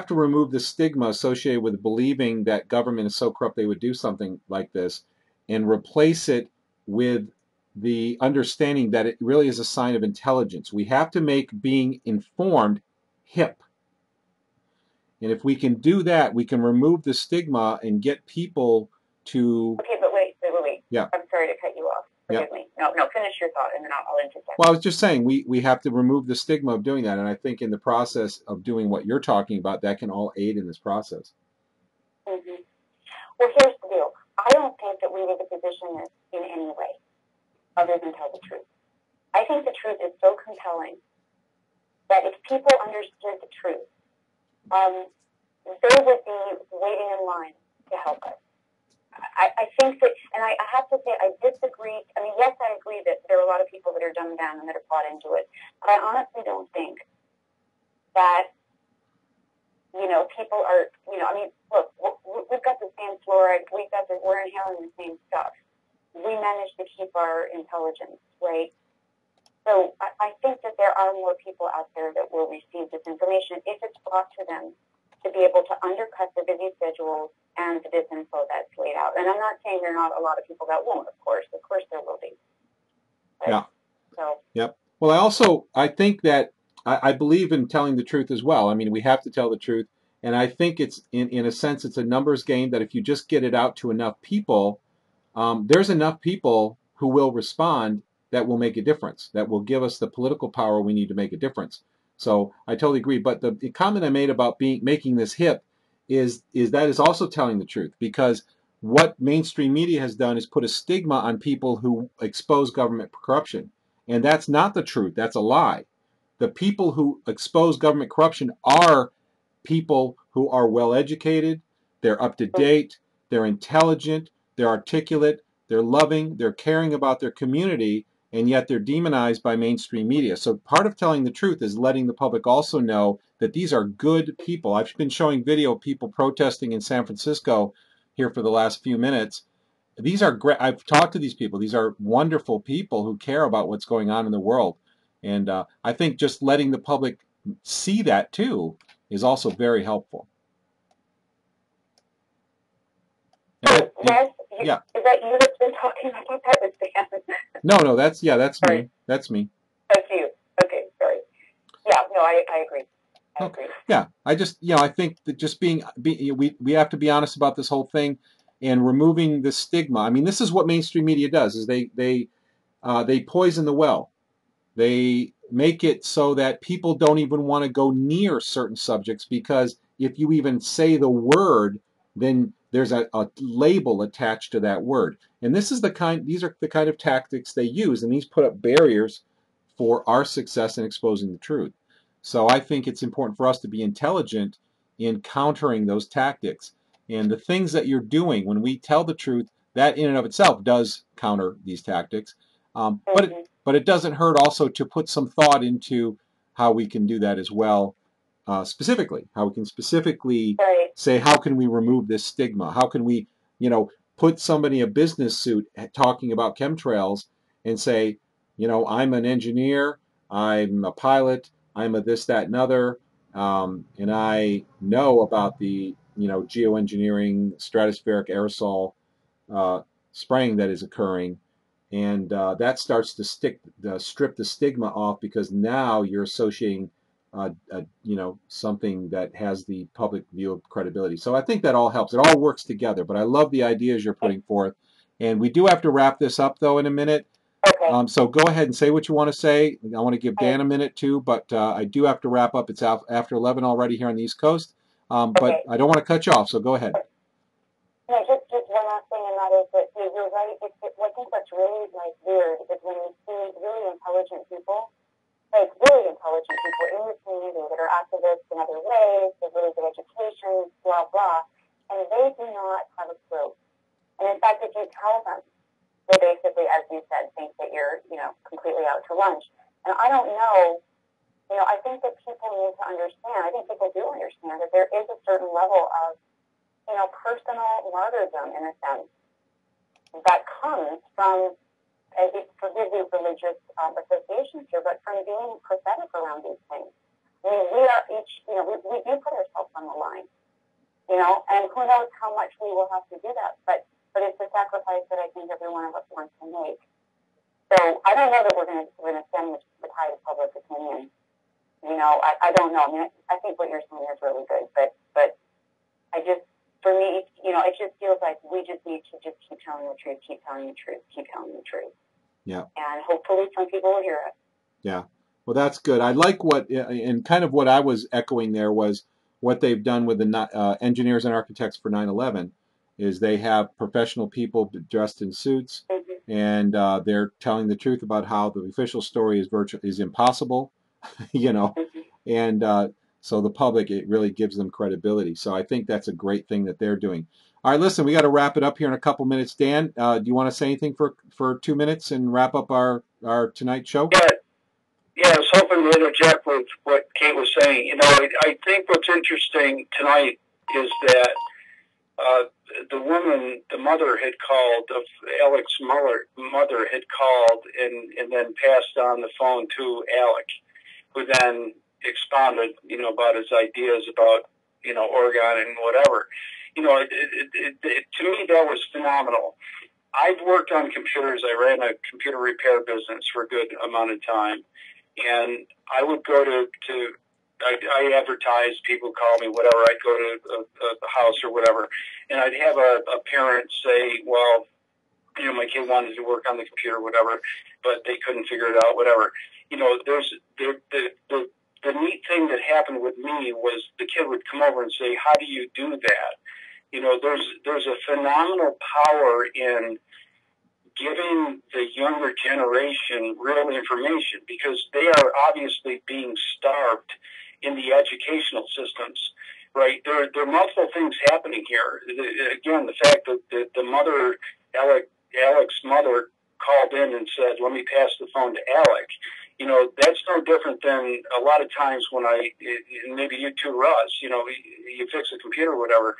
to remove the stigma associated with believing that government is so corrupt they would do something like this, and replace it with the understanding that it really is a sign of intelligence. We have to make being informed hip. And if we can do that, we can remove the stigma and get people to... Okay, but wait. Yeah. I'm sorry to cut you off. Forgive me. No, finish your thought, and then I'll interject. Well, I was just saying, we have to remove the stigma of doing that, and I think in the process of doing what you're talking about, that can all aid in this process. Mm-hmm. Well, here's the deal. I don't think that we need to position this in any way other than tell the truth. I think the truth is so compelling that if people understood the truth, they would be waiting in line to help us. I think that, and I have to say, I disagree. I mean, yes, I agree that there are a lot of people that are dumbed down and that are bought into it, but I honestly don't think that, people are, look, we've got the same fluoride, we're inhaling the same stuff. We manage to keep our intelligence, right? So I think that there are more people out there that will receive this information if it's brought to them to be able to undercut their busy schedules and the disinfo that's laid out. And I'm not saying there are not a lot of people that won't, of course there will be. But, yeah. So. Yep. Well, I think that I believe in telling the truth as well. I mean, we have to tell the truth. And I think it's, in a sense, it's a numbers game that if you just get it out to enough people, there's enough people who will respond that will make a difference, that will give us the political power we need to make a difference. So I totally agree. But the comment I made about making this hip is that is also telling the truth, because what mainstream media has done is put a stigma on people who expose government corruption. And that's not the truth. That's a lie. The people who expose government corruption are people who are well educated, they're up to date, they're intelligent, they're articulate, they're loving, they're caring about their community, and yet they're demonized by mainstream media. So part of telling the truth is letting the public also know that these are good people. I've been showing video of people protesting in San Francisco here for the last few minutes. These are great. I've talked to these people. These are wonderful people who care about what's going on in the world. And I think just letting the public see that too is also very helpful. Yes, yeah. Is that you that's been talking about that with Dan? No, that's me. That's me. That's you. Okay, sorry. Yeah, no, I agree. I agree. Yeah, I think that just we have to be honest about this whole thing and removing the stigma. I mean, this is what mainstream media does: is they poison the well. They make it so that people don't even want to go near certain subjects, because if you even say the word, then there's a label attached to that word. And these are the kind of tactics they use, and these put up barriers for our success in exposing the truth. So I think it's important for us to be intelligent in countering those tactics. And the things that you're doing when we tell the truth, that in and of itself does counter these tactics. But it doesn't hurt also to put some thought into how we can do that as well. Specifically, how we can specifically say, how can we remove this stigma? How can we, put somebody in a business suit talking about chemtrails and say, I'm an engineer, I'm a pilot, I'm a this, that, and other, and I know about the, geoengineering, stratospheric aerosol spraying that is occurring, and that starts to strip the stigma off, because now you're associating something that has the public view of credibility. So I think that all helps. It all works together. But I love the ideas you're putting forth. And we do have to wrap this up, though, in a minute. Okay. So go ahead and say what you want to say. I want to give Dan a minute, too, but I do have to wrap up. It's after 11 already here on the East Coast. But I don't want to cut you off, so go ahead. No, just one last thing, and that is that you're right. I think what's really weird is when you see really intelligent people, really intelligent people in the community that are activists in other ways, with really good education, blah, blah, and they do not have a clue. And in fact, if you tell them, they basically, as you said, think that you're, completely out to lunch. And I don't know, I think that people need to understand, I think people do understand that there is a certain level of, personal martyrdom, in a sense, that comes from, forgive the religious associations here, but from being prophetic around these things. I mean, we are each, we do put ourselves on the line, and who knows how much we will have to do that, but it's a sacrifice that I think every one of us wants to make. So I don't know that we're going to stem the tide of public opinion. I don't know. I mean, I think what you're saying is really good, but I just, for me, it just feels like we just need to just keep telling the truth, keep telling the truth, keep telling the truth. Yeah. And hopefully some people will hear it. Yeah. Well, that's good. I like and kind of what I was echoing there was what they've done with the engineers and architects for 9/11 is they have professional people dressed in suits, and they're telling the truth about how the official story is impossible, and so the public, it really gives them credibility. So I think that's a great thing that they're doing. All right, listen, we got to wrap it up here in a couple minutes. Dan, do you want to say anything for 2 minutes and wrap up our tonight show? Yeah, I was hoping to interject with what Kate was saying. I think what's interesting tonight is that the mother had called, Alec's mother had called and then passed on the phone to Alec, who then expounded, about his ideas about, Oregon and whatever. To me, that was phenomenal. I've worked on computers. I ran a computer repair business for a good amount of time. And I would go I advertised, people call me, whatever. I'd go to a house or whatever, and I'd have a parent say, well, my kid wanted to work on the computer, whatever, but they couldn't figure it out, whatever. There's the neat thing that happened with me was the kid would come over and say, how do you do that? There's a phenomenal power in giving the younger generation real information, because they are obviously being starved in the educational systems, right? There are multiple things happening here. Again, the fact that the mother, Alec's mother, called in and said, let me pass the phone to Alec. That's no different than a lot of times when maybe you too, Russ, you fix a computer or whatever,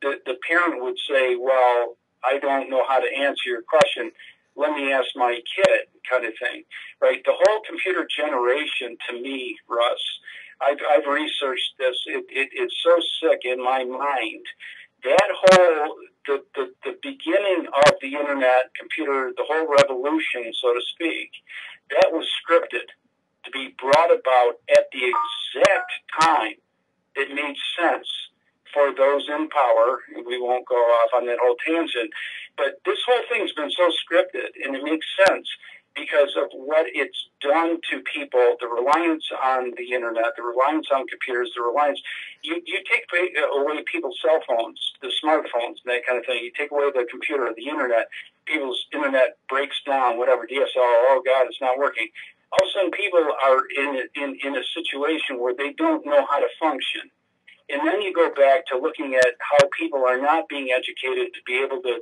the parent would say, well, I don't know how to answer your question. Let me ask my kid, kind of thing, right? The whole computer generation, to me, Russ, I've researched this. It's so sick in my mind. That whole, the beginning of the internet, computer, the whole revolution, so to speak, that was scripted to be brought about at the exact time it made sense for those in power. We won't go off on that whole tangent, but this whole thing's been so scripted, and it makes sense because of what it's done to people, the reliance on the internet, the reliance on computers, the reliance. You take away people's cell phones, the smartphones, and that kind of thing. You take away the computer, the internet, people's internet breaks down, whatever, DSL, oh God, it's not working. all of a sudden people are in a situation where they don't know how to function. And then you go back to looking at how people are not being educated to be able to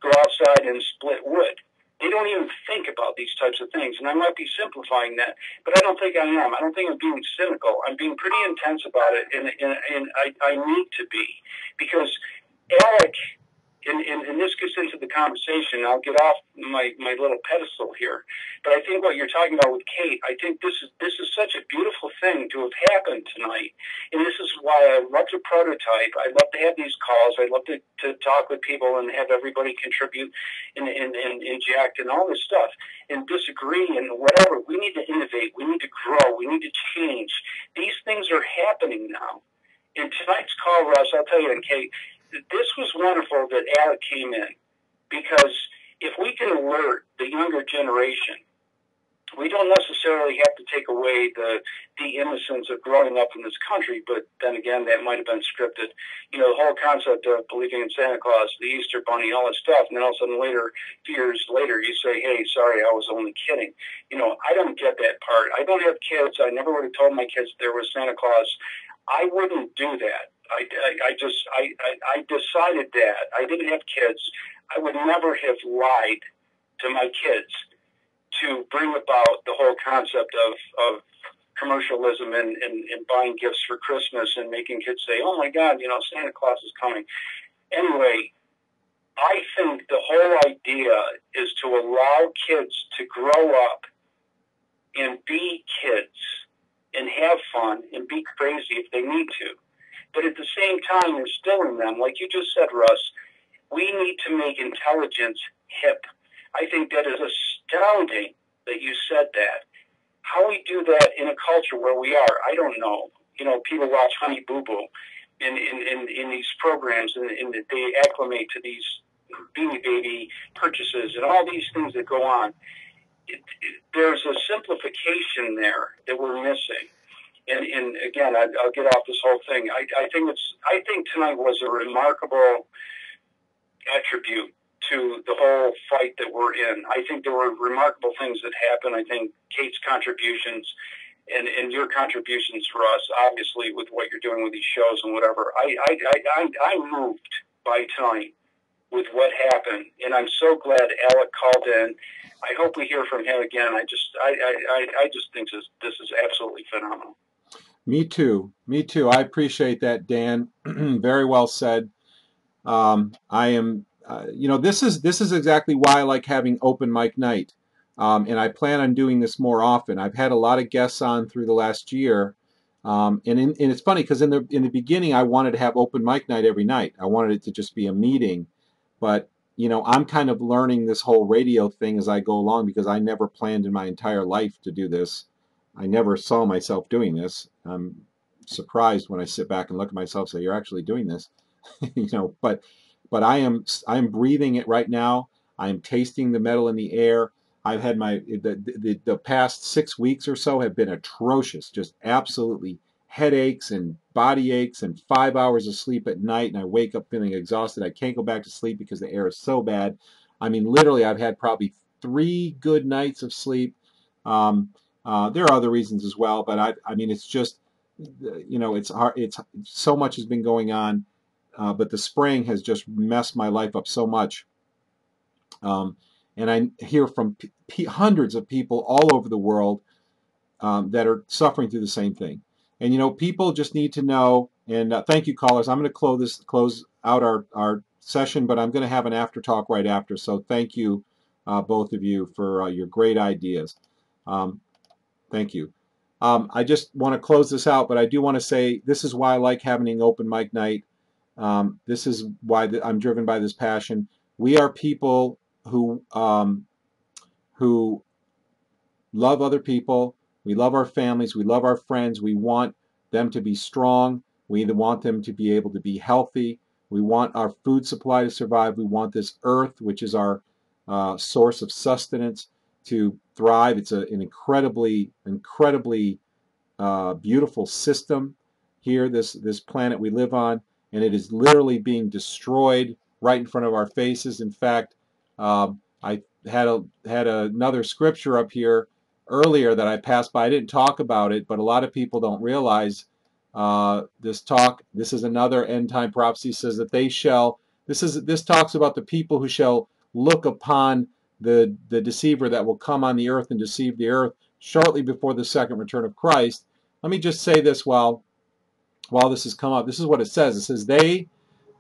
go outside and split wood. They don't even think about these types of things. And I might be simplifying that, but I don't think I am. I don't think I'm being cynical. I'm being pretty intense about it, and I need to be. Because Alec, and this gets into the conversation, I'll get off my little pedestal here, but I think what you're talking about with Kate, I think this is such a beautiful thing to have happened tonight, and this is why I love to prototype. I love to have these calls. I love to talk with people and have everybody contribute and inject and all this stuff and disagree and whatever. We need to innovate. We need to grow. We need to change. These things are happening now. In tonight's call, Russ, I'll tell you, and Kate, this was wonderful that Alec came in, because if we can alert the younger generation, we don't necessarily have to take away the innocence of growing up in this country, but then again, that might have been scripted. You know, the whole concept of believing in Santa Claus, the Easter Bunny, all this stuff, and then all of a sudden later, a few years later, you say, hey, sorry, I was only kidding. You know, I don't get that part. I don't have kids. I never would have told my kids there was Santa Claus. I wouldn't do that. I decided that. I didn't have kids. I would never have lied to my kids to bring about the whole concept of commercialism and buying gifts for Christmas and making kids say, oh my God, you know, Santa Claus is coming. Anyway, I think the whole idea is to allow kids to grow up and be kids and have fun and be crazy if they need to. But at the same time, instilling them, like you just said, Russ, we need to make intelligence hip. I think that is astounding that you said that. How we do that in a culture where we are, I don't know. You know, people watch Honey Boo Boo in these programs, and they acclimate to these Beanie Baby purchases and all these things that go on. There's a simplification there that we're missing. And again, I'll get off this whole thing. I think tonight was a remarkable attribute to the whole fight that we're in. I think there were remarkable things that happened. I think Kate's contributions and your contributions for us, obviously, with what you're doing with these shows and whatever. I'm moved by tonight with what happened, and I'm so glad Alec called in. I hope we hear from him again. I just think this is absolutely phenomenal. Me too. I appreciate that, Dan. Very well said. I am, this is exactly why I like having open mic night, and I plan on doing this more often. I've had a lot of guests on through the last year, and it's funny because in the beginning I wanted to have open mic night every night. I wanted it to just be a meeting, but I'm kind of learning this whole radio thing as I go along, because I never planned in my entire life to do this. I never saw myself doing this. I'm surprised when I sit back and look at myself and say, you're actually doing this. But I'm breathing it right now. I'm tasting the metal in the air. I've had the past 6 weeks or so have been atrocious, just absolutely headaches and body aches and 5 hours of sleep at night, and I wake up feeling exhausted. I can't go back to sleep because the air is so bad. I mean, literally, I've had probably 3 good nights of sleep. There are other reasons as well, but I mean, it's just, it's hard. It's so much has been going on. But the spraying has just messed my life up so much. And I hear from hundreds of people all over the world that are suffering through the same thing. And, people just need to know, and thank you, callers. I'm going to close out our session, but I'm going to have an after talk right after. So thank you, both of you, for your great ideas. Thank you. I just want to close this out, but I do want to say this is why I like having an open mic night. This is why I'm driven by this passion. We are people who love other people. We love our families. We love our friends. We want them to be strong. We want them to be able to be healthy. We want our food supply to survive. We want this earth, which is our source of sustenance, to thrive. It's an incredibly beautiful system here, this planet we live on, and it is literally being destroyed right in front of our faces. In fact, I had another scripture up here earlier that I passed by. I didn't talk about it, but a lot of people don't realize this talk. This is another end time prophecy. Says that they shall. This talks about the people who shall look upon the deceiver that will come on the earth and deceive the earth shortly before the second return of Christ. Let me just say this while this has come up. This is what it says. It says they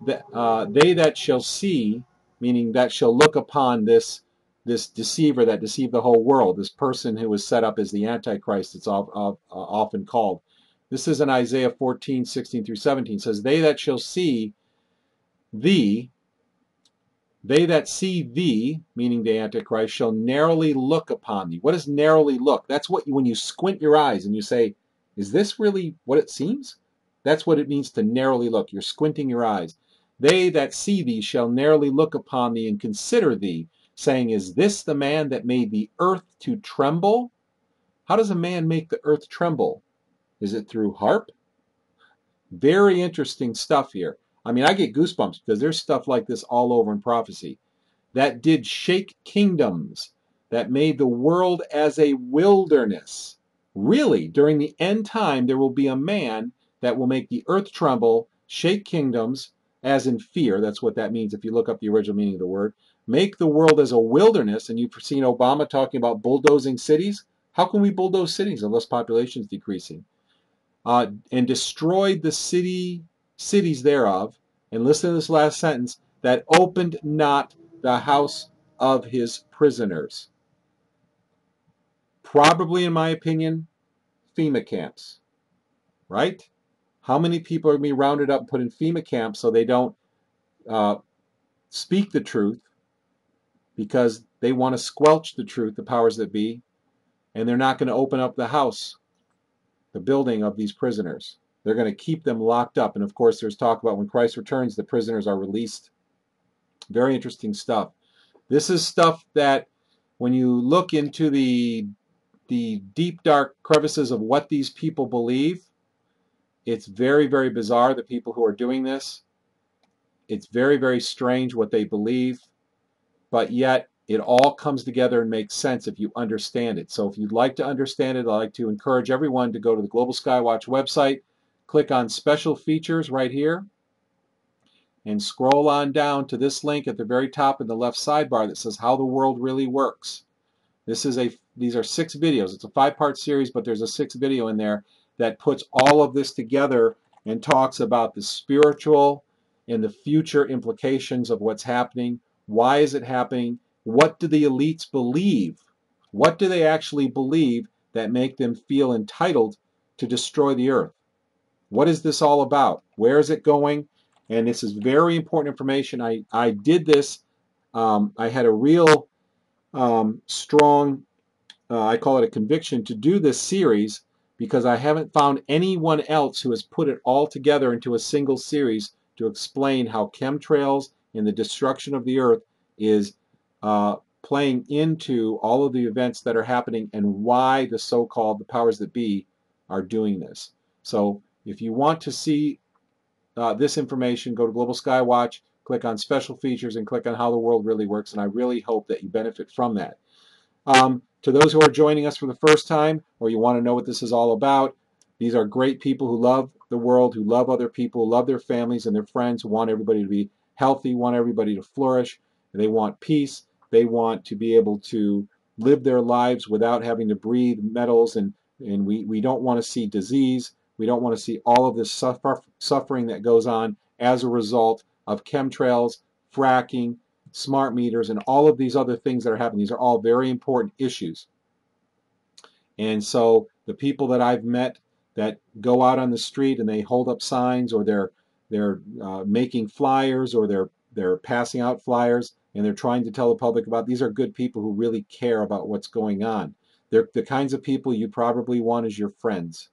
that shall see, meaning that shall look upon this deceiver that deceived the whole world, this person who was set up as the Antichrist, it's often called. This is in Isaiah 14:16 through 17. It says, they that see thee, meaning the Antichrist, shall narrowly look upon thee. What does narrowly look? That's what when you squint your eyes and you say, is this really what it seems? That's what it means to narrowly look. You're squinting your eyes. They that see thee shall narrowly look upon thee and consider thee, saying, is this the man that made the earth to tremble? How does a man make the earth tremble? Is it through harp? Very interesting stuff here. I mean, I get goosebumps because there's stuff like this all over in prophecy. That did shake kingdoms, that made the world as a wilderness. Really, during the end time, there will be a man that will make the earth tremble, shake kingdoms, as in fear. That's what that means if you look up the original meaning of the word. Make the world as a wilderness, and you've seen Obama talking about bulldozing cities. How can we bulldoze cities unless population is decreasing? And destroyed the cities thereof. And listen to this last sentence, that opened not the house of his prisoners. Probably, in my opinion, FEMA camps, right? How many people are going to be rounded up and put in FEMA camps so they don't speak the truth because they want to squelch the truth, the powers that be, and they're not going to open up the house, the building of these prisoners. They're going to keep them locked up. And of course, there's talk about when Christ returns, the prisoners are released. Very interesting stuff. This is stuff that when you look into the deep, dark crevices of what these people believe, it's very, very bizarre, the people who are doing this. It's very, very strange what they believe, but yet it all comes together and makes sense if you understand it. So if you'd like to understand it, I'd like to encourage everyone to go to the Global Skywatch website, click on Special Features right here, and scroll on down to this link at the very top in the left sidebar that says How the World Really Works. These are 6 videos. It's a 5-part series, but there's a 6th video in there that puts all of this together and talks about the spiritual and the future implications of what's happening. Why is it happening? What do the elites believe? What do they actually believe that make them feel entitled to destroy the earth? What is this all about? Where is it going? And this is very important information. I did this. I had a real strong, I call it a conviction, to do this series because I haven't found anyone else who has put it all together into a single series to explain how chemtrails and the destruction of the earth is playing into all of the events that are happening and why the so-called the powers that be are doing this. So if you want to see this information, go to Global Skywatch, click on Special Features, and click on How the World Really Works, and I really hope that you benefit from that. To those who are joining us for the first time, or you want to know what this is all about, these are great people who love the world, who love other people, who love their families and their friends, who want everybody to be healthy, want everybody to flourish. They want peace. They want to be able to live their lives without having to breathe metals, and we don't want to see disease. We don't want to see all of this suffering that goes on as a result of chemtrails, fracking, smart meters, and all of these other things that are happening. These are all very important issues. And so the people that I've met that go out on the street and they hold up signs, or they're making flyers, or they're passing out flyers, and they're trying to tell the public about, these are good people who really care about what's going on. They're the kinds of people you probably want as your friends.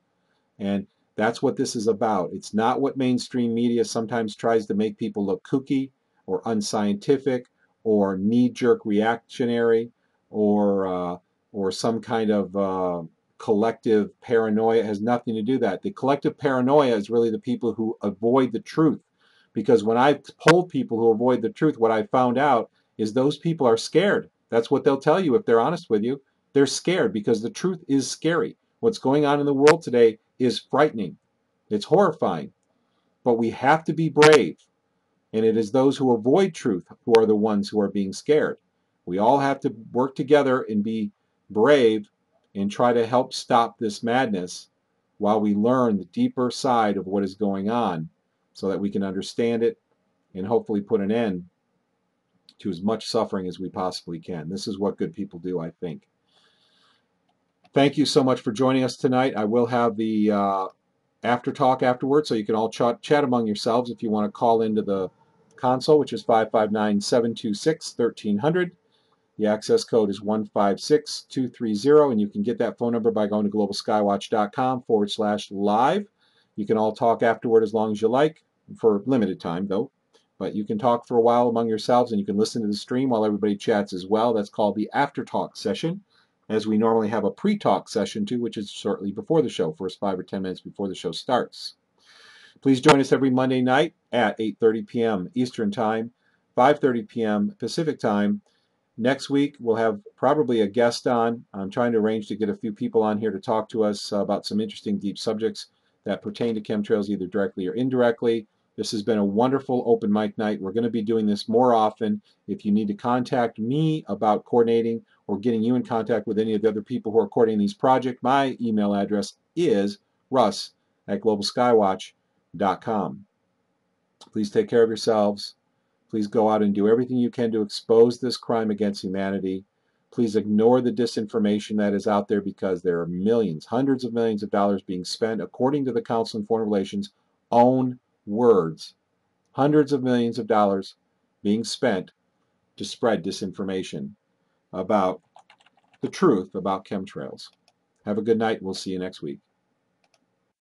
And that's what this is about. It's not what mainstream media sometimes tries to make people look kooky or unscientific or knee-jerk reactionary or some kind of collective paranoia. It has nothing to do with that. The collective paranoia is really the people who avoid the truth. Because when I've polled people who avoid the truth, what I found out is those people are scared. That's what they'll tell you if they're honest with you. They're scared because the truth is scary. What's going on in the world today is frightening. It's horrifying. But we have to be brave. And it is those who avoid truth who are the ones who are being scared. We all have to work together and be brave and try to help stop this madness while we learn the deeper side of what is going on so that we can understand it and hopefully put an end to as much suffering as we possibly can. This is what good people do, I think. Thank you so much for joining us tonight. I will have the after talk afterwards, so you can all chat among yourselves if you want to call into the console, which is 559-726-1300. The access code is 156230, and you can get that phone number by going to globalskywatch.com/live. You can all talk afterward as long as you like, for limited time though. But you can talk for a while among yourselves, and you can listen to the stream while everybody chats as well. That's called the after talk session, as we normally have a pre-talk session too, which is shortly before the show, first 5 or 10 minutes before the show starts. Please join us every Monday night at 8:30 p.m. Eastern Time, 5:30 p.m. Pacific Time. Next week, we'll have probably a guest on. I'm trying to arrange to get a few people on here to talk to us about some interesting deep subjects that pertain to chemtrails, either directly or indirectly. This has been a wonderful open mic night. We're going to be doing this more often. If you need to contact me about coordinating or getting you in contact with any of the other people who are coordinating these projects, my email address is russ@globalskywatch.com. Please take care of yourselves. Please go out and do everything you can to expose this crime against humanity. Please ignore the disinformation that is out there, because there are millions, hundreds of millions of dollars being spent, according to the Council on Foreign Relations' own words, hundreds of millions of dollars being spent to spread disinformation about the truth about chemtrails. Have a good night. We'll see you next week.